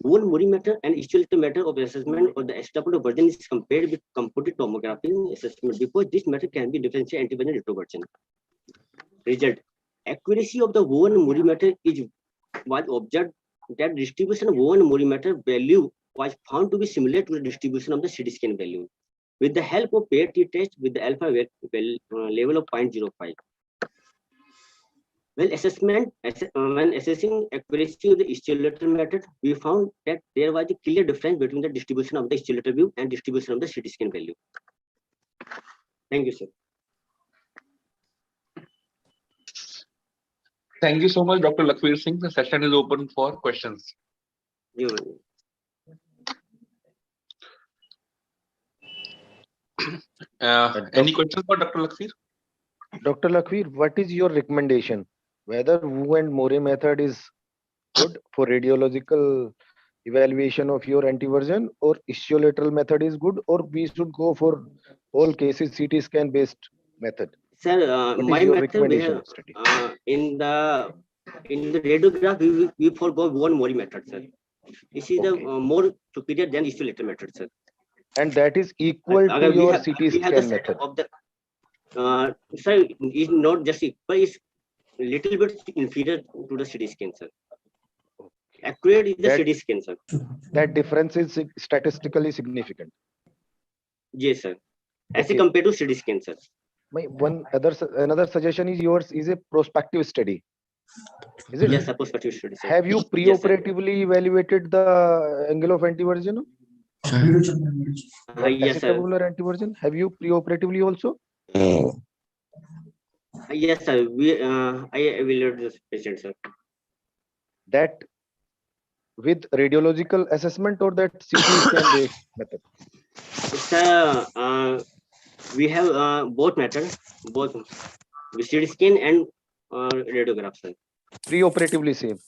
Warren Murray method and ischiolateral method of assessment of the acetabular version is compared with computed tomography assessment, because this method can be differentiated anti-version retroversion. Result: accuracy of the Warren Murray method was observed that distribution of Warren Murray method value was found to be similar to the distribution of the CT scan value, with the help of paired t-test with the alpha level of 0.05. Well, when assessing accuracy of the ischiolateral method, we found that there was a clear difference between the distribution of the ischiolateral view and distribution of the CT scan value. Thank you, sir. Thank you so much, Dr. Lakhvir Singh. The session is open for questions. Any questions for Dr. Lakhvir? Dr. Lakhvir, what is your recommendation? Whether Wu and More method is good for radiological evaluation of your antiversion, or ischiolateral method is good, or we should go for all cases CT scan based method? Sir, my method in the radiograph we forgo Warren Murray method, sir. This is the more superior than ischiolateral method, sir. And that is equal to your CT scan method. Of the, sir, is not just equal, it's little bit inferior to the CT scan, sir. Accurate is the CT scan, sir. That difference is statistically significant. Yes, sir. As compared to CT scan, sir. My another suggestion is yours is a prospective study. Is it? Yes, a prospective study, sir. Have you pre-operatively evaluated the angle of antiversion? Yes, sir. Acetabular antiversion. Have you pre-operatively also? Yes, sir. I evaluated this patient, sir. That with radiological assessment or that CT scan based method? Sir, we have both methods, both CT scan and radiograph, sir. Pre-operatively same.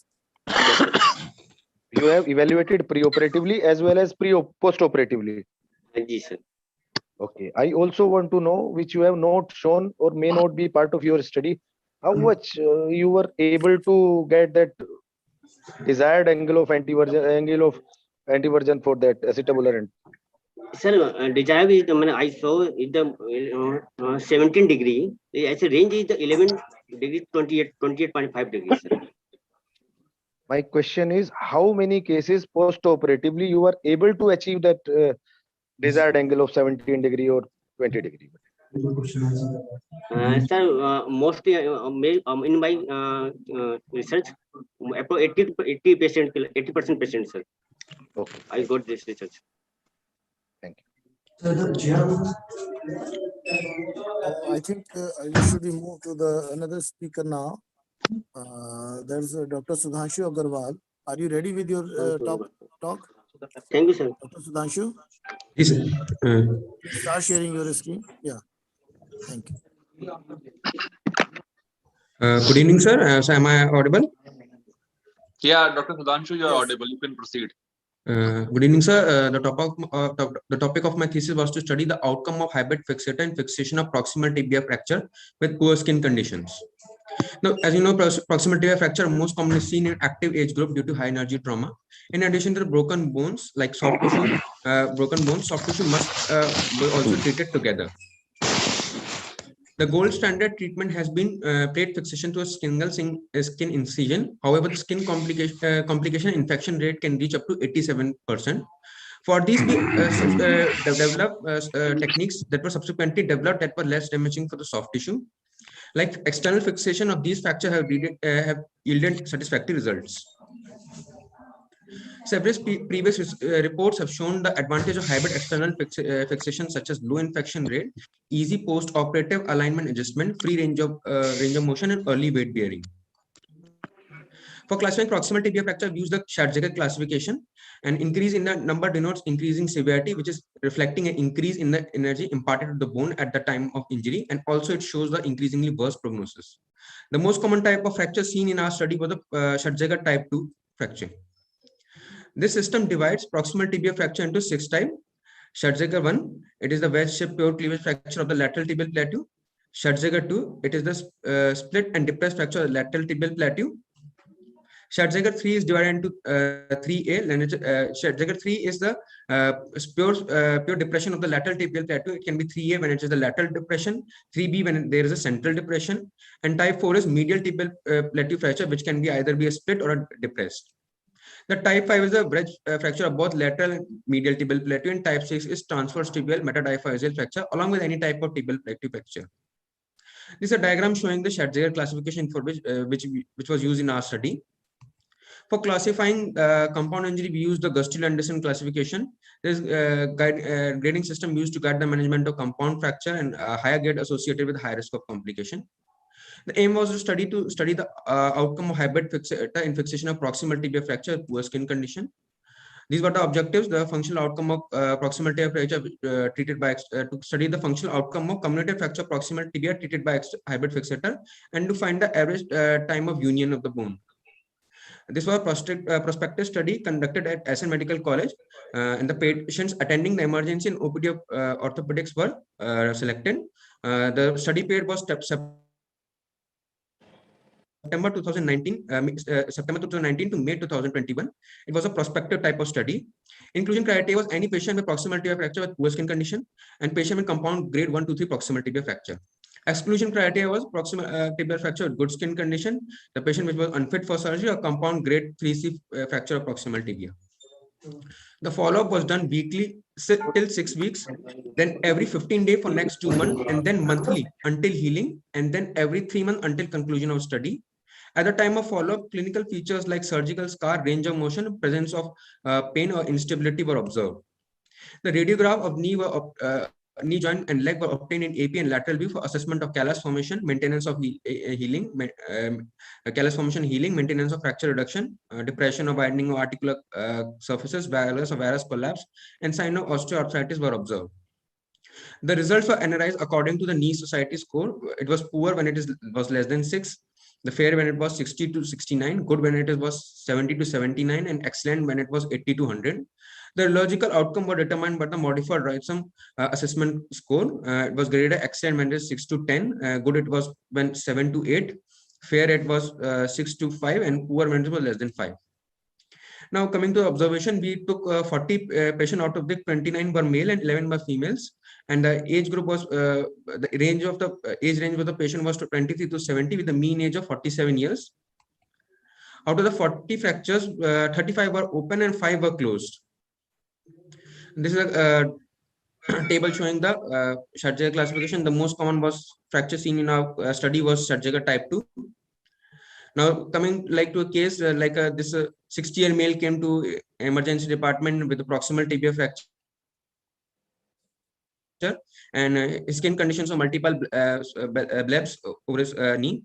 You have evaluated pre-operatively as well as post-operatively. Yes, sir. Okay. I also want to know, which you have not shown or may not be part of your study, how much you were able to get that desired angle of antiversion for that acetabular end. Sir, desired is the I saw is the 17 degree. As a range is the 11 degree 28.5 degrees, sir. My question is, how many cases post-operatively you were able to achieve that desired angle of 17 degree or 20 degree? Sir, mostly in my research, about 80% patients, sir. Okay. I got this research. Thank you. I think we should move to the another speaker now. There's Dr. Sudhanshu Agarwal. Are you ready with your talk? Thank you, sir. Dr. Sudhanshu? Yes, sir. Start sharing your screen. Yeah. Thank you. Good evening, sir. So am I audible? Yeah, Dr. Sudhanshu, you are audible. You can proceed. Good evening, sir. The topic of my thesis was to study the outcome of hybrid fixator and fixation of proximal tibia fracture with poor skin conditions. Now, as you know, proximal tibia fracture most commonly seen in active age group due to high energy trauma. In addition to the broken bones, like soft tissue, soft tissue must be also treated together. The gold standard treatment has been plate fixation to a single skin incision. However, the skin complication infection rate can reach up to 87%. For these, we developed techniques that were subsequently developed that were less damaging for the soft tissue. Like external fixation of these fractures have yielded satisfactory results. Several previous reports have shown the advantage of hybrid external fixation, such as low infection rate, easy post-operative alignment adjustment, free range of motion, and early weight bearing. For classifying proximal tibia fracture, we use the Schatzkiger classification. An increase in the number denotes increasing severity, which is reflecting an increase in the energy imparted to the bone at the time of injury, and also it shows the increasingly worse prognosis. The most common type of fracture seen in our study was the Schatzkiger type 2 fracture. This system divides proximal tibia fracture into 6 types. Schatzkiger 1, it is the wedge-shaped pure cleavage fracture of the lateral tibial plateau. Schatzkiger 2, it is the split and depressed fracture of the lateral tibial plateau. Schatzkiger 3 is divided into 3A. Schatzkiger 3 is the pure depression of the lateral tibial plateau. It can be 3A when it is the lateral depression, 3B when there is a central depression, and type 4 is medial tibial plateau fracture, which can be either be a split or a depressed. The type 5 is the wedge fracture of both lateral and medial tibial plateau, and type 6 is transverse tibial metadiaphyseal fracture, along with any type of tibial plateau fracture. This is a diagram showing the Schatzkiger classification for which was used in our study. For classifying compound injury, we use the Gustilo-Anderson classification. There is a grading system used to guide the management of compound fracture and higher grade associated with high risk of complication. The aim was to study the outcome of hybrid fixation in fixation of proximal tibia fracture with poor skin condition. These were the objectives: the functional outcome of proximal tibia fracture treated by to study the functional outcome of comminuted fracture proximal tibia treated by hybrid fixator, and to find the average time of union of the bone. This was a prospective study conducted at SN Medical College, and the patients attending the emergency and OPD of orthopedics were selected. The study period was September 2019 to May 2021. It was a prospective type of study. Inclusion criteria was any patient with proximal tibia fracture with poor skin condition and patient with compound grade 1 to 3 proximal tibia fracture. Exclusion criteria was proximal tibial fracture with good skin condition, the patient which was unfit for surgery, or compound grade 3C fracture of proximal tibia. The follow-up was done weekly till 6 weeks, then every 15 days for next 2 months, and then monthly until healing, and then every 3 months until conclusion of study. At the time of follow-up, clinical features like surgical scar, range of motion, presence of pain or instability were observed. The radiograph of knee joint and leg were obtained in AP and lateral view for assessment of callus formation, maintenance of healing, callus formation healing, maintenance of fracture reduction, depression or widening of articular surfaces, varus or varus collapse, and sign of osteoarthritis were observed. The results were analyzed according to the Knee Society score. It was poor when it was less than 6, the fair when it was 60 to 69, good when it was 70 to 79, and excellent when it was 80 to 100. The logical outcome were determined by the modified Wrightson assessment score. It was graded excellent when it was 6 to 10, good it was when 7 to 8, fair it was 6 to 5, and poor when it was less than 5. Now coming to observation, we took 40 patients out of the 29 were male and 11 were females, and the age group was the range of the age range of the patient was to 23 to 70 with a mean age of 47 years. Out of the 40 fractures, 35 were open and 5 were closed. This is a table showing the Schatzkiger classification. The most common fracture seen in our study was Schatzkiger type 2. Now coming to a case this 60-year male came to emergency department with a proximal tibia fracture, and his skin conditions of multiple blebs over his knee.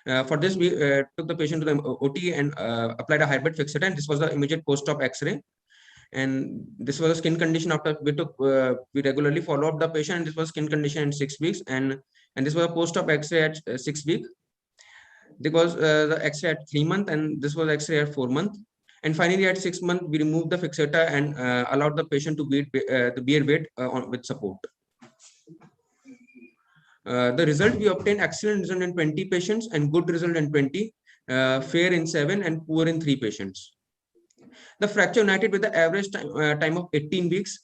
For this, we took the patient to the OT and applied a hybrid fixator, and this was the immediate post-op X-ray. And this was a skin condition after we regularly follow up the patient, and this was skin condition in 6 weeks, and this was a post-op X-ray at 6 weeks. Because the X-ray at 3 months, and this was X-ray at 4 months. And finally, at 6 months, we removed the fixator and allowed the patient to bear weight with support. The result, we obtained excellent result in 20 patients and good result in 20, fair in 7 and poor in 3 patients. The fracture united with the average time of 18 weeks,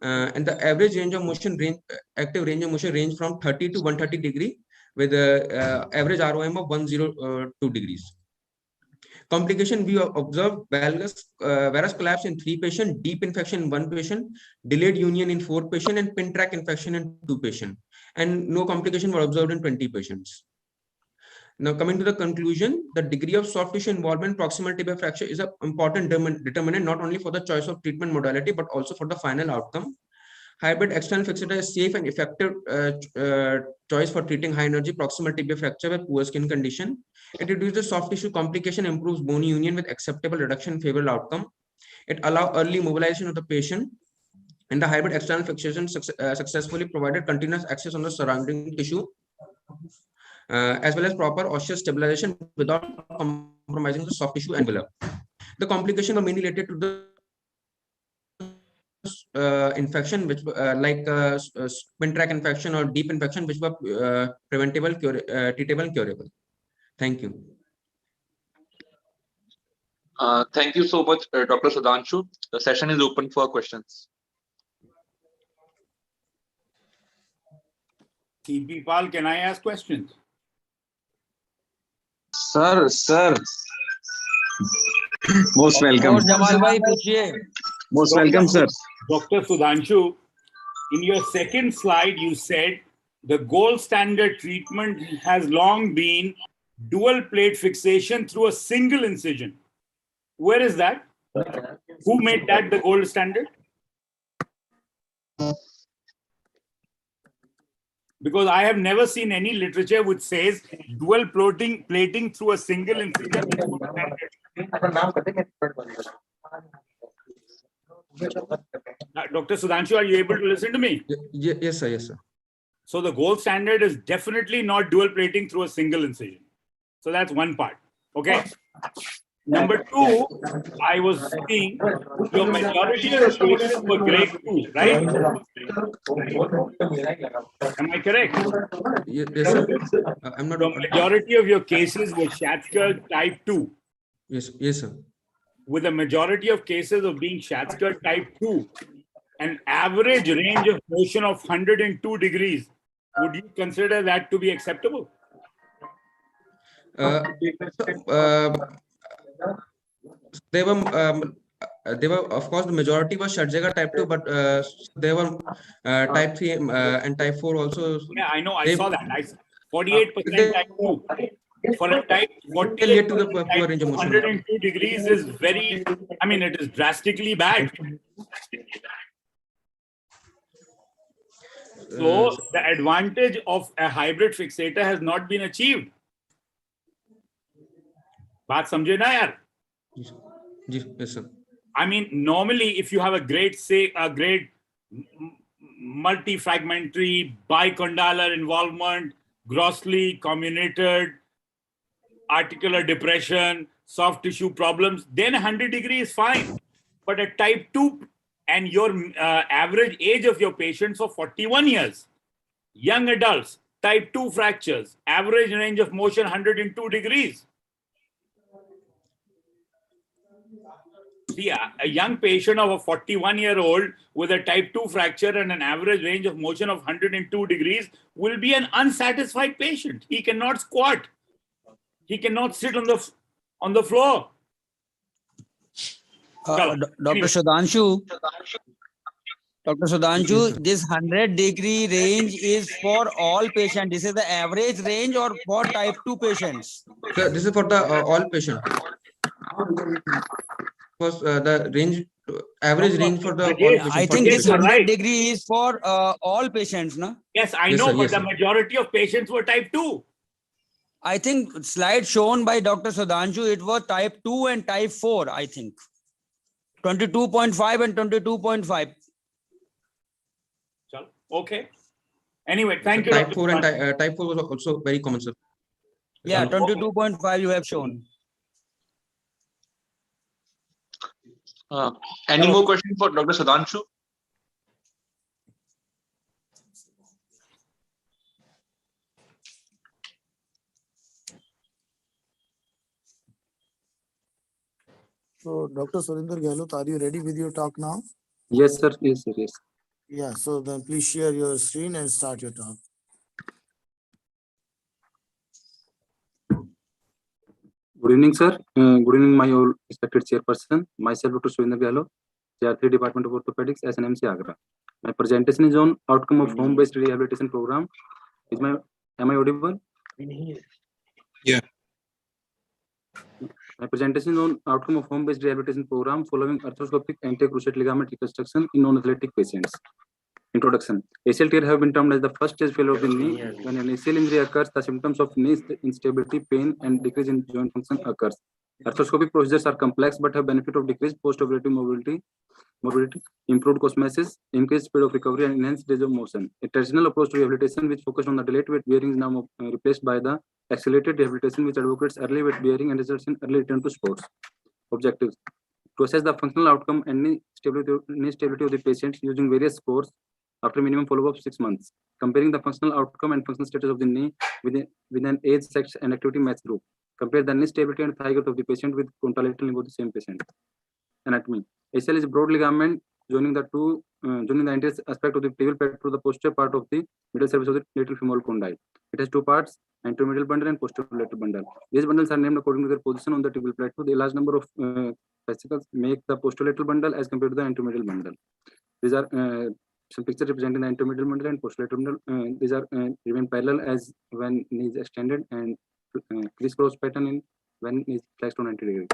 and the average range of motion active range of motion range from 30 to 130 degree with average ROM of 102 degrees. Complication, we observed varus collapse in 3 patients, deep infection in 1 patient, delayed union in 4 patients, and pin track infection in 2 patients. And no complication were observed in 20 patients. Now, coming to the conclusion, the degree of soft tissue involvement proximal tibia fracture is an important determinant not only for the choice of treatment modality but also for the final outcome. Hybrid external fixator is safe and effective choice for treating high energy proximal tibia fracture with poor skin condition. It reduces soft tissue complication, improves bone union with acceptable reduction in favorable outcome. It allows early mobilization of the patient, and the hybrid external fixation successfully provided continuous access on the surrounding tissue, as well as proper osseous stabilization without compromising the soft tissue envelope. The complications were mainly related to the infection, which like pin track infection or deep infection, which were preventable, treatable, and curable. Thank you. Thank you so much, Dr. Sudhanshu. The session is open for questions. CP Pal, can I ask questions? Sir. Most welcome. Most welcome, sir. Dr. Sudhanshu, in your second slide, you said the gold standard treatment has long been dual plate fixation through a single incision. Where is that? Who made that the gold standard? Because I have never seen any literature which says dual plating through a single incision. Dr. Sudhanshu, are you able to listen to me? Yes, sir. Yes, sir. So the gold standard is definitely not dual plating through a single incision. So that's one part. Okay. Number two, I was seeing your majority of cases were grade 2, right? Am I correct? Yes, sir. I'm not. The majority of your cases were Schatzker type 2. Yes, sir. With a majority of cases of being Schatzker type 2, an average range of motion of 102 degrees, would you consider that to be acceptable? They were, of course, the majority was Schatzker type 2, but there were type 3 and type 4 also. Yeah, I know. I saw that. 48% type 2. For a type 48 to the poor range of motion. 102 degrees is very, I mean, it is drastically bad. So the advantage of a hybrid fixator has not been achieved. बात समझे ना यार? Yes, sir. I mean, normally, if you have a great multi-fragmentary bicondylar involvement, grossly comminuted, articular depression, soft tissue problems, then 100 degrees is fine. But at type 2, and your average age of your patients for 41 years, young adults, type 2 fractures, average range of motion 102 degrees. See, a young patient of a 41-year-old with a type 2 fracture and an average range of motion of 102 degrees will be an unsatisfied patient. He cannot squat. He cannot sit on the floor. Dr. Sudhanshu, this 100-degree range is for all patients. This is the average range or for type 2 patients? So this is for the all patients. Because the range, average range for the all patients. I think this 100 degree is for all patients, no? Yes, I know, but the majority of patients were type 2. I think slide shown by Dr. Sudhanshu, it was type 2 and type 4, I think. 22.5 and 22.5. Okay. Anyway, thank you. Type 4 and type 4 was also very common, sir. Yeah, 22.5 you have shown. Any more questions for Dr. Sudhanshu? So, Dr. Surinder Gehlot, are you ready with your talk now? Yes, sir. Yes, sir. Yes. Yeah, so then please share your screen and start your talk. Good evening, sir. Good evening, my all respected chairperson. Myself, Dr. Surinder Gehlot, JR3 Department of Orthopaedics, SNMC Agra. My presentation is on outcome of home-based rehabilitation program. Am I audible? Yeah. My presentation is on outcome of home-based rehabilitation program following arthroscopic anti-cruciate ligament reconstruction in non-athletic patients. Introduction. ACL tear have been termed as the first stage failure of the knee. When an ACL injury occurs, the symptoms of knee instability, pain, and decrease in joint function occurs. Arthroscopic procedures are complex but have benefit of decreased post-operative mobility, improved cosmesis, increased speed of recovery, and enhanced range of motion. A traditional approach to rehabilitation, which focused on the delayed weight bearing, is now replaced by the accelerated rehabilitation, which advocates early weight bearing and results in early return to sports. Objectives: to assess the functional outcome and knee stability of the patient using various scores after minimum follow-up of 6 months, comparing the functional outcome and functional status of the knee with an age, sex, and activity match group. Compare the knee stability and thigh growth of the patient with contralateral limb of the same patient. Anatomy. ACL is a broad ligament joining the anterior aspect of the tibial plate to the posterior part of the middle surface of the lateral femoral condyle. It has two parts: anteromedial bundle and posterolateral bundle. These bundles are named according to their position on the tibial plateau. The large number of fascicles make the posterolateral bundle as compared to the anteromedial bundle. These are some pictures representing the anteromedial bundle and posterolateral bundle. These are remain parallel as when knee is extended, and crisscross pattern in when knee is flexed on 90 degrees.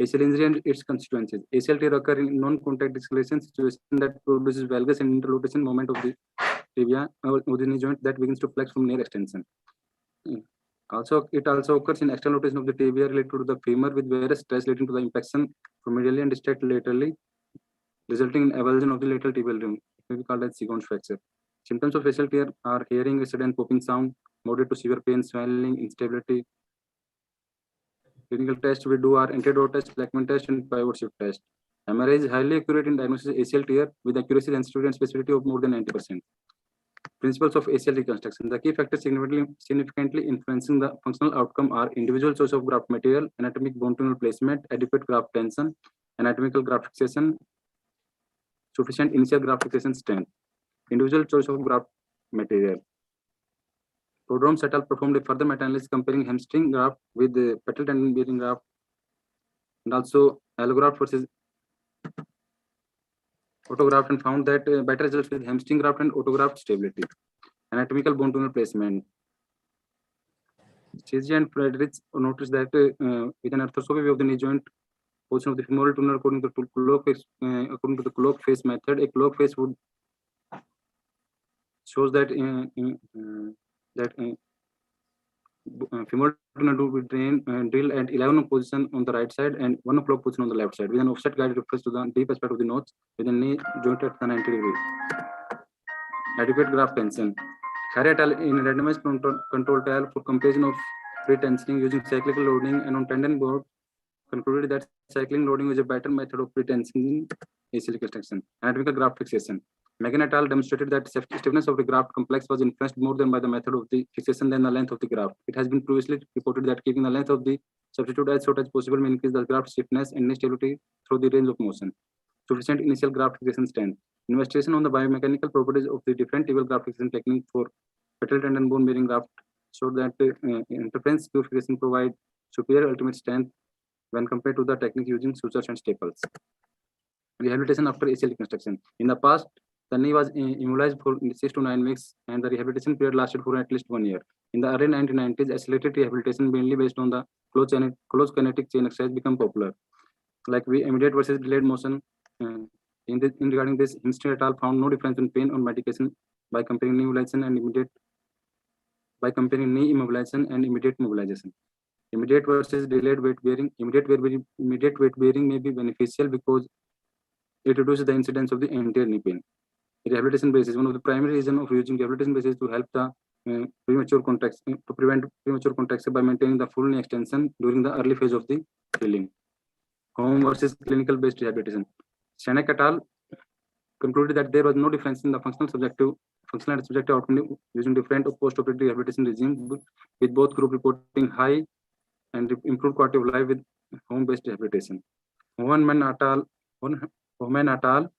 ACL injury and its consequences. ACL tear occur in non-contact dislocation situation that produces valgus and interrotation moment of the tibia or the knee joint that begins to flex from near extension. It also occurs in external rotation of the tibia related to the femur with various stress leading to the impaction from medially and distal laterally, resulting in avulsion of the lateral tibial rim. It may be called as Seagon's fracture. Symptoms of ACL tear are hearing a sudden popping sound, moderate to severe pain, swelling, instability. Clinical tests we do are antidote test, Blackman test, and pivot shift test. MRI is highly accurate in diagnosis of ACL tear with accuracy, sensitivity, and specificity of more than 90%. Principles of ACL reconstruction. The key factors significantly influencing the functional outcome are individual choice of graft material, anatomic bone tunnel placement, adequate graft tension, anatomical graft fixation, sufficient initial graft fixation strength. Individual choice of graft material. Prodrome et al. Performed a further meta-analysis comparing hamstring graft with the petal tendon bearing graft and also allograft versus autograft, and found that better results with hamstring graft and autograft stability. Anatomical bone tunnel placement. Chizzy and Fredericks noticed that with an arthroscopy of the knee joint position of the femoral tunnel according to the cloak face method, a cloak face would shows that femoral tunnel will drill at 11 position on the right side and 1 o'clock position on the left side with an offset guide refers to the deep aspect of the notch with the knee joint at the 90 degree. Adequate graft tension. Khare et al. In randomized control trial for comparison of pre-tensioning using cyclical loading and on tendon board concluded that cycling loading is a better method of pre-tensioning ACL reconstruction. Anatomical graft fixation. Megan et al. Demonstrated that stiffness of the graft complex was influenced more than by the method of the fixation than the length of the graft. It has been previously reported that keeping the length of the substitute as short as possible may increase the graft stiffness and stability through the range of motion. Sufficient initial graft fixation strength. Investigation on the biomechanical properties of the different tibial graft fixation technique for petal tendon bone bearing graft showed that interference screw fixation provide superior ultimate strength when compared to the technique using sutures and staples. Rehabilitation after ACL reconstruction. In the past, the knee was immobilized for 6 to 9 weeks and the rehabilitation period lasted for at least 1 year. In the early 1990s, accelerated rehabilitation mainly based on the closed kinetic chain exercise became popular. Like immediate versus delayed motion. In regarding this, Hinstead et al. Found no difference in pain on medication by comparing knee immobilization and immediate mobilization. Immediate versus delayed weight bearing. Immediate weight bearing may be beneficial because it reduces the incidence of the anterior knee pain. Rehabilitation basis. One of the primary reasons of using rehabilitation basis to help the premature contraction, to prevent premature contraction by maintaining the full knee extension during the early phase of the healing. Home versus clinical based rehabilitation. Senek et al. Concluded that there was no difference in the functional and subjective outcome using different post-operative rehabilitation regimes, with both group reporting high and improved quality of life with home-based rehabilitation. Homan et al.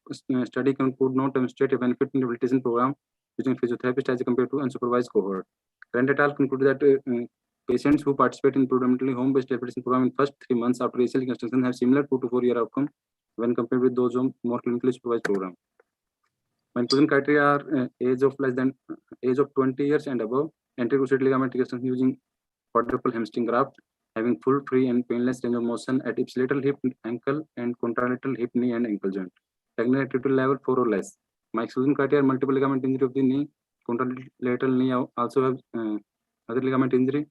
Study could not demonstrate a benefit in rehabilitation program using physiotherapist as compared to unsupervised cohort. Grant et al. Concluded that patients who participate in predominantly home-based rehabilitation program in first 3 months after ACL reconstruction have similar 2 to 4 year outcome when compared with those on more clinically supervised program. My inclusion criteria are age of 20 years and above, anterocruciate ligament reconstruction using quadruple hamstring graft, having full, free, and painless range of motion at ipsilateral hip, ankle, and contralateral hip, knee, and ankle joint. Technical activity level 4 or less. My exclusion criteria: multiple ligament injury of the knee, contralateral knee also have other ligament injury.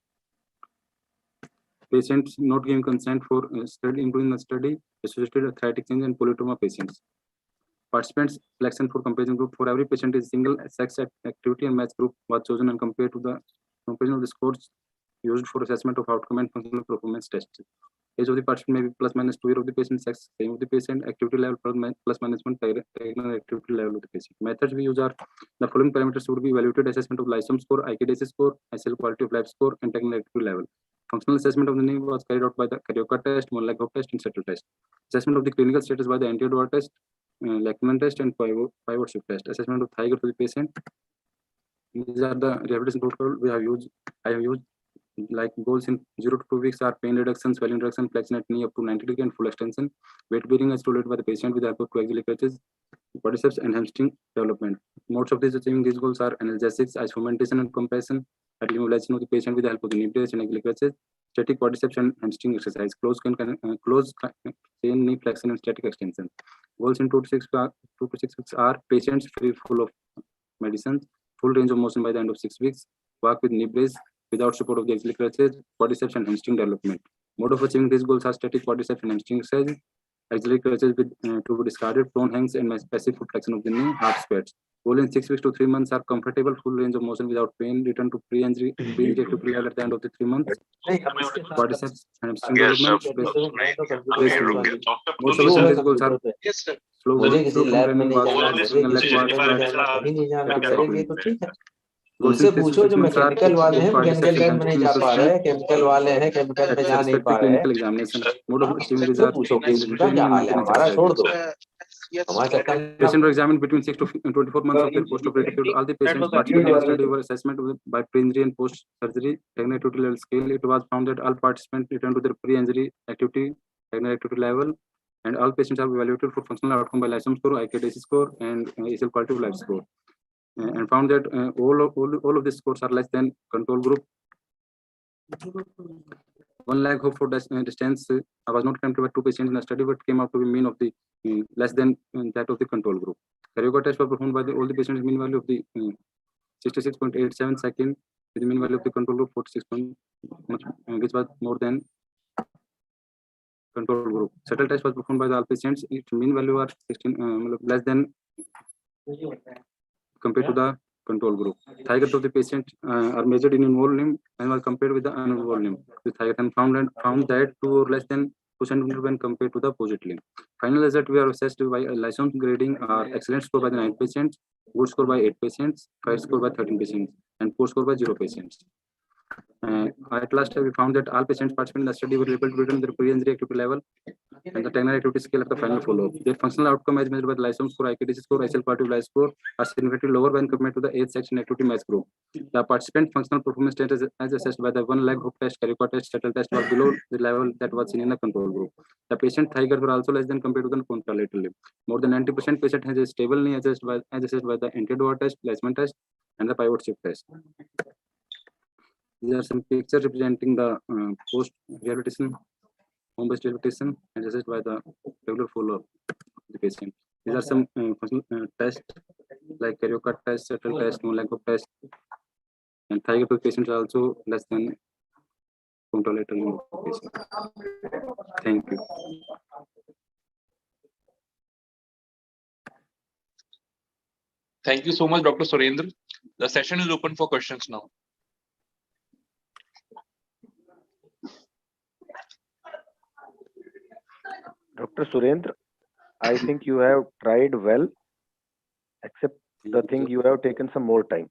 Patients not giving consent for study, including the study, associated arthritic change and polytrauma patients. Participants selection for comparison group: for every patient is single sex activity and match group was chosen and compared to the comparison of the scores used for assessment of outcome and functional performance tests. Age of the participant may be plus minus 2 years of the patient, sex same of the patient, activity level plus minus 1, technical activity level of the patient. Methods we use are the following parameters would be evaluated: assessment of lysome score, IKDC score, ICL quality of life score, and technical activity level. Functional assessment of the knee was carried out by the Carioca test, one leg hop test, and settle test. Assessment of the clinical status by the anterior test, Lachman test, and pivot shift test. Assessment of thigh girth of the patient. These are the rehabilitation protocol we have used. I have used like goals in 0 to 2 weeks are pain reduction, swelling reduction, flexion at knee up to 90 degrees and full extension. Weight bearing is tolerated by the patient with the help of coaxial crutches, quadriceps, and hamstring development. Most of these achieving these goals are analgesics, ice fomentation and compression, at immobilization of the patient with the help of the knee brace and axial crutches, static quadriceps and hamstring exercise, close chain knee flexion and static extension. Goals in 2 to 6 weeks are patients free full of medicines, full range of motion by the end of 6 weeks, walk with knee brace without support of the axial crutches, quadriceps and hamstring development. Mode of achieving these goals are static quadriceps and hamstring exercise, axial crutches with to be discarded, prone hangs, and passive foot flexion of the knee, half squats. Goal in 6 weeks to 3 months are comfortable, full range of motion without pain, return to pre-injury activity level at the end of the 3 months. Quadriceps and hamstring development. Most of these goals are slow training, single leg squats, उनसे पूछो जो mechanical वाले हैं mechanical lab में नहीं जा पा रहे हैं, केमिकल वाले हैं केमिकल में जा नहीं पा रहे हैं, उनसे पूछो कि उनका क्या हाल है, हमारा छोड़ दो। Patients were examined between 6 to 24 months of their post-operative period. All the patients participating in the study were assessment by pre-injury and post-surgery technical activity level scale. It was found that all participants returned to their pre-injury activity technical activity level, and all patients are evaluated for functional outcome by lysome score, IKDC score, and ACL quality of life score. And found that all of these scores are less than control group. One leg hope for distance was not claimed by 2 patients in the study, but came out to be mean of the less than that of the control group. Carioca test was performed by all the patients mean value of the 66.87 second, with the mean value of the control group 46, which was more than control group. Settle test was performed by the all patients. Its mean value are 16 less than compared to the control group. Thigh girth of the patient are measured in involved limb and was compared with the uninvolved limb. The thigh girth and found that 2 or less than % when compared to the opposite limb. Final result we are assessed by lysome grading are excellent score by the 9 patients, good score by 8 patients, 5 score by 13 patients, and poor score by 0 patients. At last, we found that all patients participating in the study were able to return their pre-injury activity level and the technical activity scale at the final follow-up. Their functional outcome as measured by the lysome score, IKDC score, ICL quality of life score are significantly lower when compared to the age, sex, and activity match group. The participant functional performance test as assessed by the one leg hook test, Carioca test, shuttle test was below the level that was seen in the control group. The patient thigh girth were also less than compared to the contralateral limb. More than 90% patient has a stable knee as assessed by the anterior test, Lachman test, and the pivot shift test. These are some pictures representing the post-rehabilitation, home-based rehabilitation, and assessed by the regular follow-up of the patient. These are some tests like Carioca test, shuttle test, no leg hook test, and thigh girth patients are also less than contralateral patient. Thank you. Thank you so much, Dr. Surendra. The session is open for questions now. Dr. Surendra, I think you have tried well, except the thing you have taken some more time.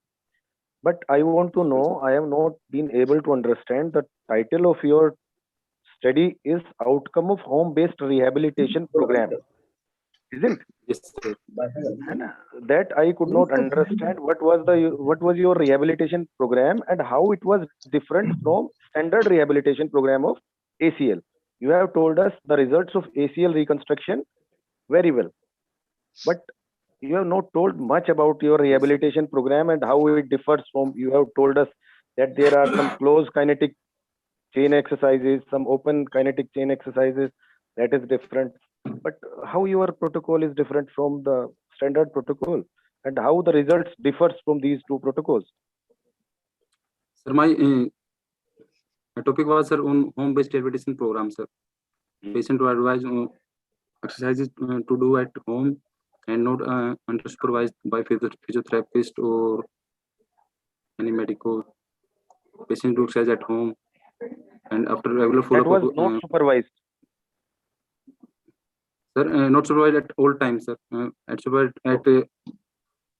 But I want to know, I have not been able to understand the title of your study is outcome of home-based rehabilitation program, isn't? Yes, sir. And that I could not understand what was your rehabilitation program and how it was different from standard rehabilitation program of ACL. You have told us the results of ACL reconstruction very well, but you have not told much about your rehabilitation program and how it differs from. You have told us that there are some closed kinetic chain exercises, some open kinetic chain exercises, that is different. But how your protocol is different from the standard protocol and how the results differs from these two protocols? Sir, my topic was, sir, on home-based rehabilitation program, sir. Patient to advise exercises to do at home and not unsupervised by physiotherapist or any medical. Patient to exercise at home and after regular follow-up. That was not supervised. Sir, not supervised at all times, sir. At supervised at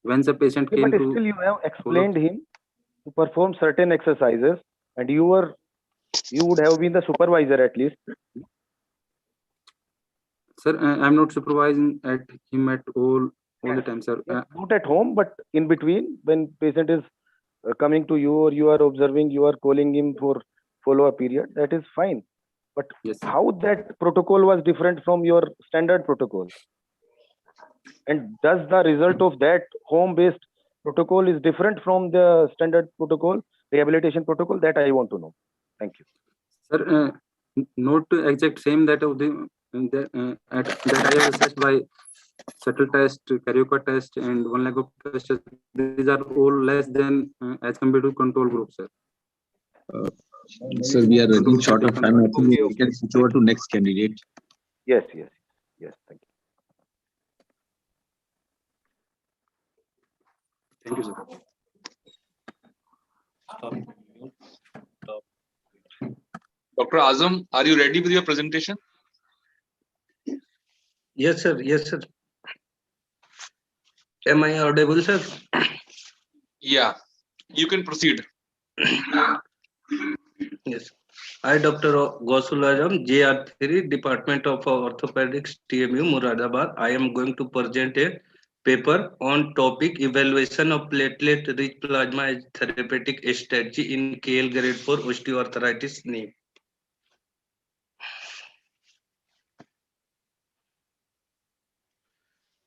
when the patient came but to. Still, you have explained him to perform certain exercises, and you would have been the supervisor at least. Sir, I'm not supervising at him at all the time, sir. Not at home, but in between, when patient is coming to you or you are observing, you are calling him for follow-up period, that is fine. But yes, how that protocol was different from your standard protocol? And does the result of that home-based protocol is different from the standard protocol, rehabilitation protocol? That I want to know. Thank you. Sir, not exact same that of the that I have assessed by shuttle test, carioca test, and one leg of test. These are all less than as compared to control group, sir. Sir, we are running short of time. I think we can switch over to next candidate. Yes. Thank you. Thank you, sir. Dr. Azam, are you ready with your presentation? Yes, sir. Yes, sir. Am I audible, sir? Yeah, you can proceed. Yes. I, Dr. Gausul Azam, JR3, Department of Orthopaedics, TMU, Muradabad. I am going to present a paper on topic evaluation of platelet-rich plasma as therapeutic strategy in KL grade 4 osteoarthritis knee.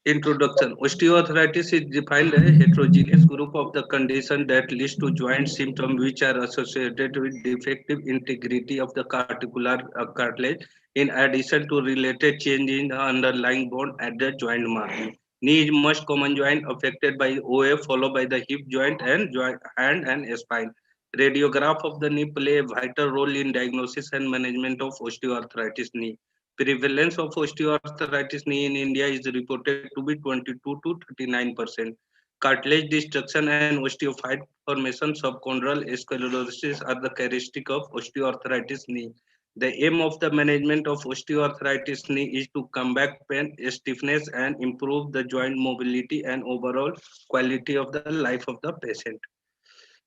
Introduction. Osteoarthritis is defined as a heterogeneous group of the condition that leads to joint symptoms which are associated with defective integrity of the cartilage in addition to related change in the underlying bone at the joint margin. Knee is most common joint affected by OA followed by the hip joint and hand and spine. Radiograph of the knee play a vital role in diagnosis and management of osteoarthritis knee. Prevalence of osteoarthritis knee in India is reported to be 22 to 39%. Cartilage destruction and osteophyte formation, subchondral sclerosis are the characteristic of osteoarthritis knee. The aim of the management of osteoarthritis knee is to combat pain, stiffness, and improve the joint mobility and overall quality of the life of the patient.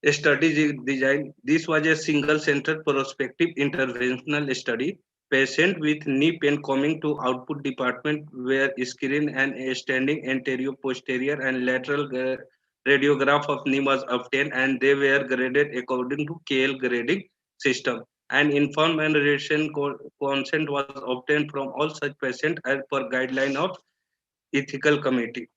A study is designed. This was a single-center prospective interventional study. Patients with knee pain coming to output department were screened and a standing anterior, posterior, and lateral radiograph of knee was obtained, and they were graded according to KL grading system. An informed and written consent was obtained from all such patients as per guideline of ethical committee.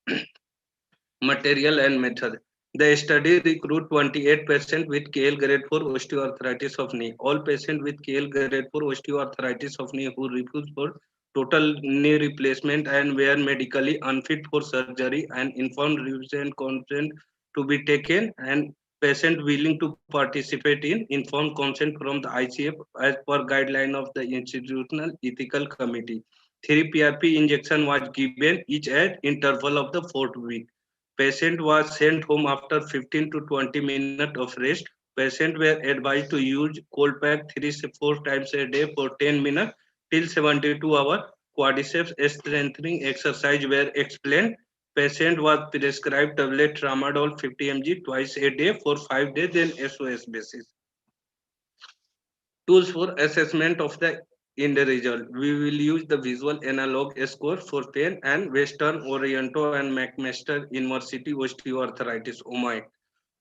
Material and method. The study recruited 28 patients with KL grade 4 osteoarthritis of knee. All patients with KL grade 4 osteoarthritis of knee who refused for total knee replacement and were medically unfit for surgery and informed revision consent to be taken, and patient willing to participate in informed consent from the ICF as per guideline of the institutional ethical committee. 3 PRP injection was given each at interval of the 4th week. Patient was sent home after 15 to 20 minutes of rest. Patients were advised to use cold pack 3-4 times a day for 10 minutes till 72 hours. Quadriceps strengthening exercise were explained. Patient was prescribed tablet tramadol 50 mg twice a day for 5 days on SOS basis. Tools for assessment of the in the result. We will use the visual analog score for pain and Western Oriento and McMaster University osteoarthritis OMI.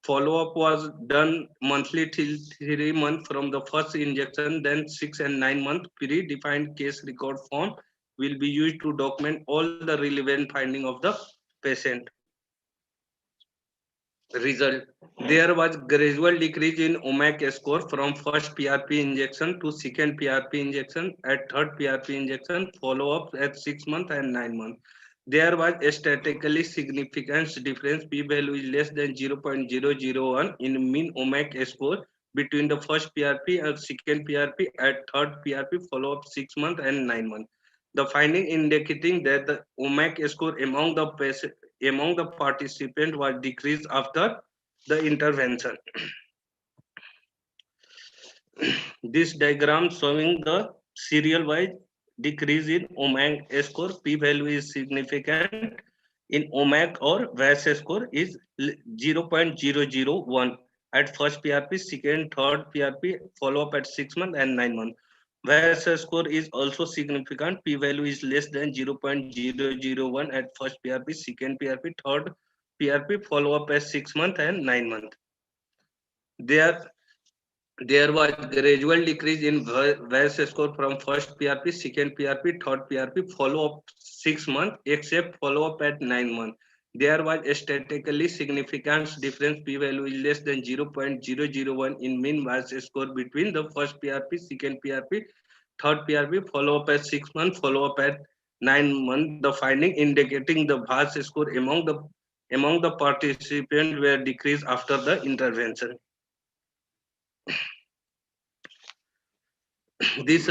Follow-up was done monthly till 3 months from the first injection, then 6 and 9 month predefined case record form will be used to document all the relevant finding of the patient. Result. There was gradual decrease in OMAC score from first PRP injection to second PRP injection at third PRP injection, follow-up at 6 months and 9 months. There was a statistically significant difference, p-value is less than 0.001 in mean OMAC score between the first PRP and second PRP at third PRP, follow-up 6 months and 9 months. The finding indicating that the OMAC score among the participants was decreased after the intervention. This diagram showing the serial-wise decrease in OMAC score, p-value is significant in OMAC or VAS score is 0.001 at first PRP, second, third PRP, follow-up at 6 months and 9 months. VAS score is also significant, p-value is less than 0.001 at first PRP, second PRP, third PRP, follow-up at 6 months and 9 months. There was gradual decrease in VAS score from first PRP, second PRP, third PRP, follow-up 6 months, except follow-up at 9 months. There was a statistically significant difference, p-value is less than 0.001 in mean VAS score between the first PRP, second PRP, third PRP, follow-up at 6 months, follow-up at 9 months. The finding indicating the VAS score among the participants were decreased after the intervention. This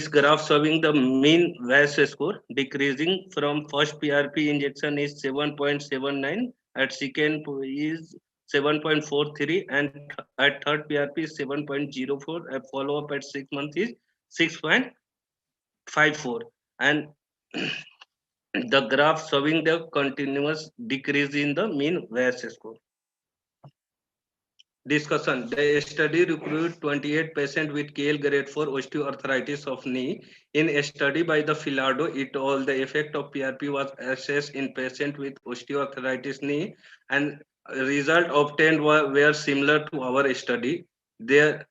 graph showing the mean VAS score decreasing from first PRP injection is 7.79, at second is 7.43, and at third PRP is 7.04. A follow-up at 6 months is 6.54, and the graph showing the continuous decrease in the mean VAS score. Discussion. The study recruited 28 patients with KL grade 4 osteoarthritis of knee. In a study by the Filardo et al., the effect of PRP was assessed in patients with osteoarthritis knee, and results obtained were similar to our study. There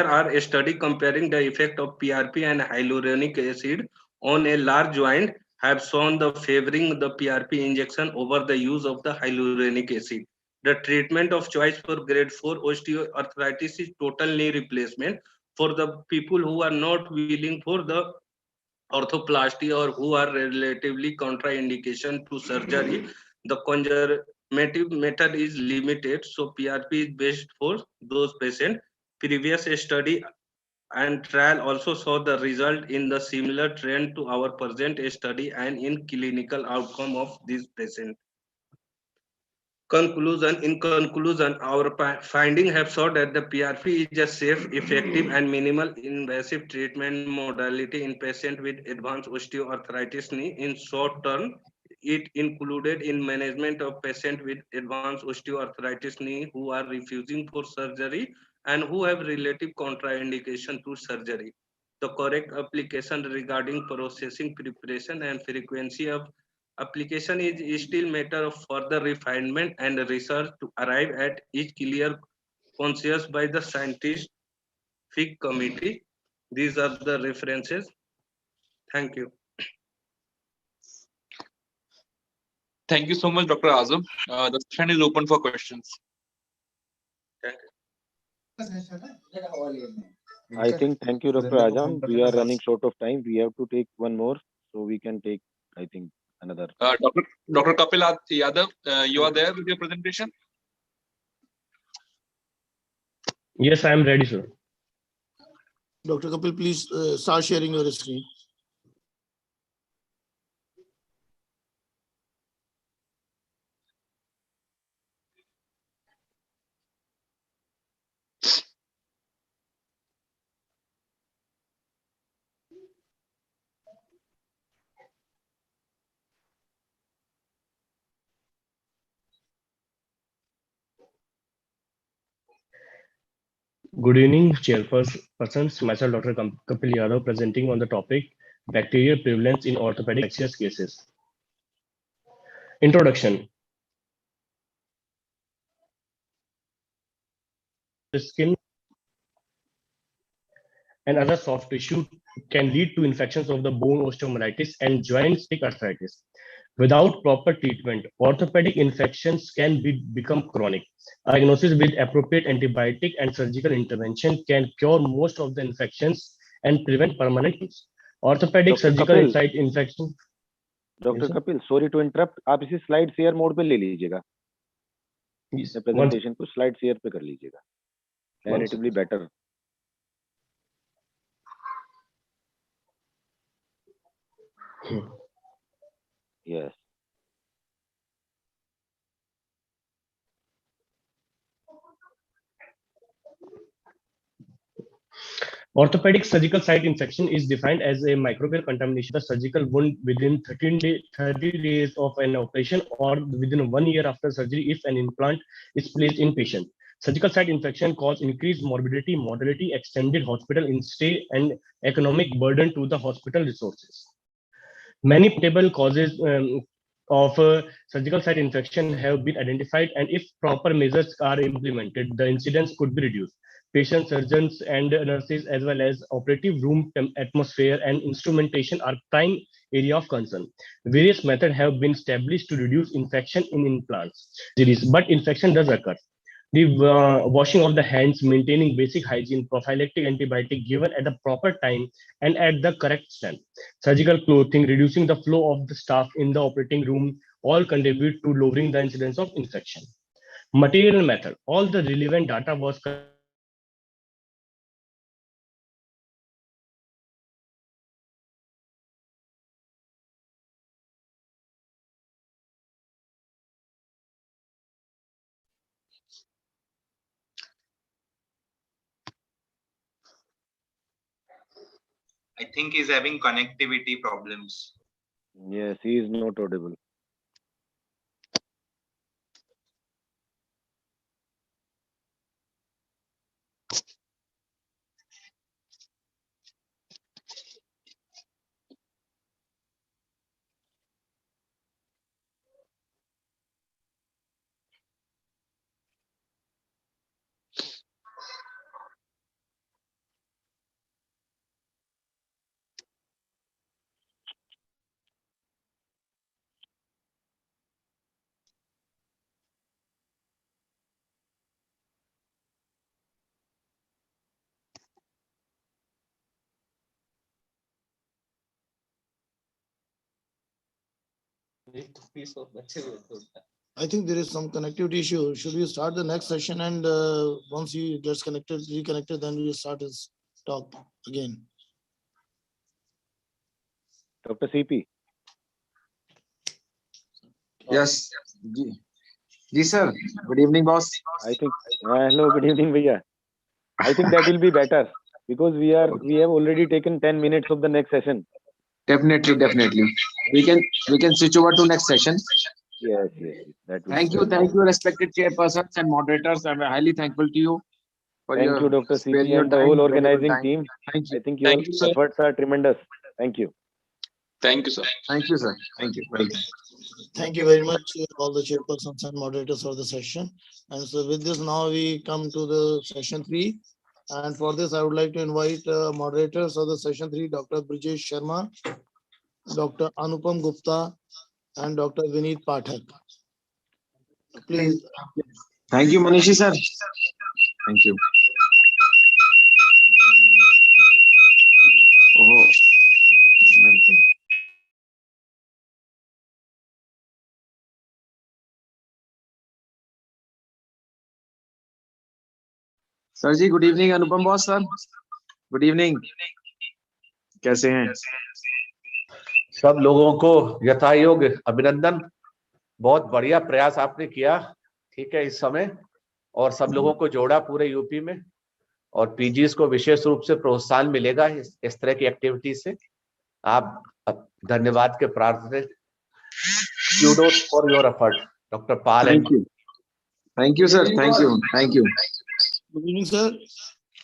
are a study comparing the effect of PRP and hyaluronic acid on a large joint have shown the favoring the PRP injection over the use of the hyaluronic acid. The treatment of choice for grade 4 osteoarthritis is total knee replacement. For the people who are not willing for the arthroplasty or who are relatively contraindication to surgery, the conservative method is limited. So PRP is best for those patients. Previous study and trial also saw the result in the similar trend to our present study and in clinical outcome of these patients. In conclusion, our finding have shown that the PRP is a safe, effective, and minimal invasive treatment modality in patients with advanced osteoarthritis knee. In short term, it included in management of patients with advanced osteoarthritis knee who are refusing for surgery and who have relative contraindication to surgery. The correct application regarding processing, preparation, and frequency of application is still matter of further refinement and research to arrive at each clear conscious by the scientific committee. These are the references. Thank you. Thank you so much, Dr. Azam. The session is open for questions. I think, thank you, Dr. Azam. We are running short of time. We have to take one more, so we can take, I think, another. Dr. Kapil Yadav, you are there with your presentation? Yes, I am ready, sir. Dr. Kapil, please start sharing your screen. Good evening, chairpersons. Myself, Dr. Kapil Yadav, presenting on the topic bacterial prevalence in orthopedic fracture cases. Introduction. The skin and other soft tissue can lead to infections of the bone, osteomyelitis, and joint stick arthritis. Without proper treatment, orthopedic infections can become chronic. Diagnosis with appropriate antibiotic and surgical intervention can cure most of the infections and prevent permanent use. Orthopedic Dr. surgical Kapil. site infection. Doctor Kapil, sorry to interrupt, आप इसे slide share mode पे ले लीजिएगा, presentation को slide share पे कर लीजिएगा, relatively better. Yes. Orthopedic surgical site infection is defined as a microbial contamination of the surgical wound within 30 days of an operation or within 1 year after surgery if an implant is placed in patient. Surgical site infection cause increased morbidity, mortality, extended hospital stay, and economic burden to the hospital resources. Many potential causes of surgical site infection have been identified, and if proper measures are implemented, the incidence could be reduced. Patients, surgeons, and nurses, as well as operative room atmosphere and instrumentation are prime area of concern. Various methods have been established to reduce infection in implants, but infection does occur. The washing of the hands, maintaining basic hygiene, prophylactic antibiotic given at the proper time and at the correct strength, surgical clothing, reducing the flow of the staff in the operating room, all contribute to lowering the incidence of infection. Material method. All the relevant data was I think he's having connectivity problems. Yes, he is not audible. I think there is some connectivity issue. Should we start the next session, and once he gets reconnected, then we start his talk again. Dr. CP. Yes. Ji sir. Good evening, boss. I think hello, good evening, Bhaiya. I think that will be better because we have already taken 10 minutes of the next session. Definitely. We can switch over to next session. Yes. Thank you, respected chairpersons and moderators. I'm highly thankful to you. Thank you, Dr. CP, and the whole organizing team. Thank you. I think your efforts are tremendous. Thank you. Thank you, sir. Thank you, sir. Thank you. Welcome. Thank you very much, all the chairpersons and moderators for the session. And so with this, now we come to the session 3. And for this, I would like to invite moderators of the session 3, Dr. Brijesh Sharma, Dr. Anupam Gupta, and Dr. Vineet Pathak. Please. Thank you, Manishi, sir. Thank you. Oh. Sir ji good evening Anupam boss sir good evening कैसे हैं सब लोगों को यथायोग्य अभिनंदन बहुत बढ़िया प्रयास आपने किया ठीक है इस समय और सब लोगों को जोड़ा पूरे यूपी में और पीजीज को विशेष रूप से प्रोत्साहन मिलेगा इस तरह की एक्टिविटी से आप धन्यवाद के पात्र kudos for your effort Dr. Pal thank you sir thank you Good evening, sir.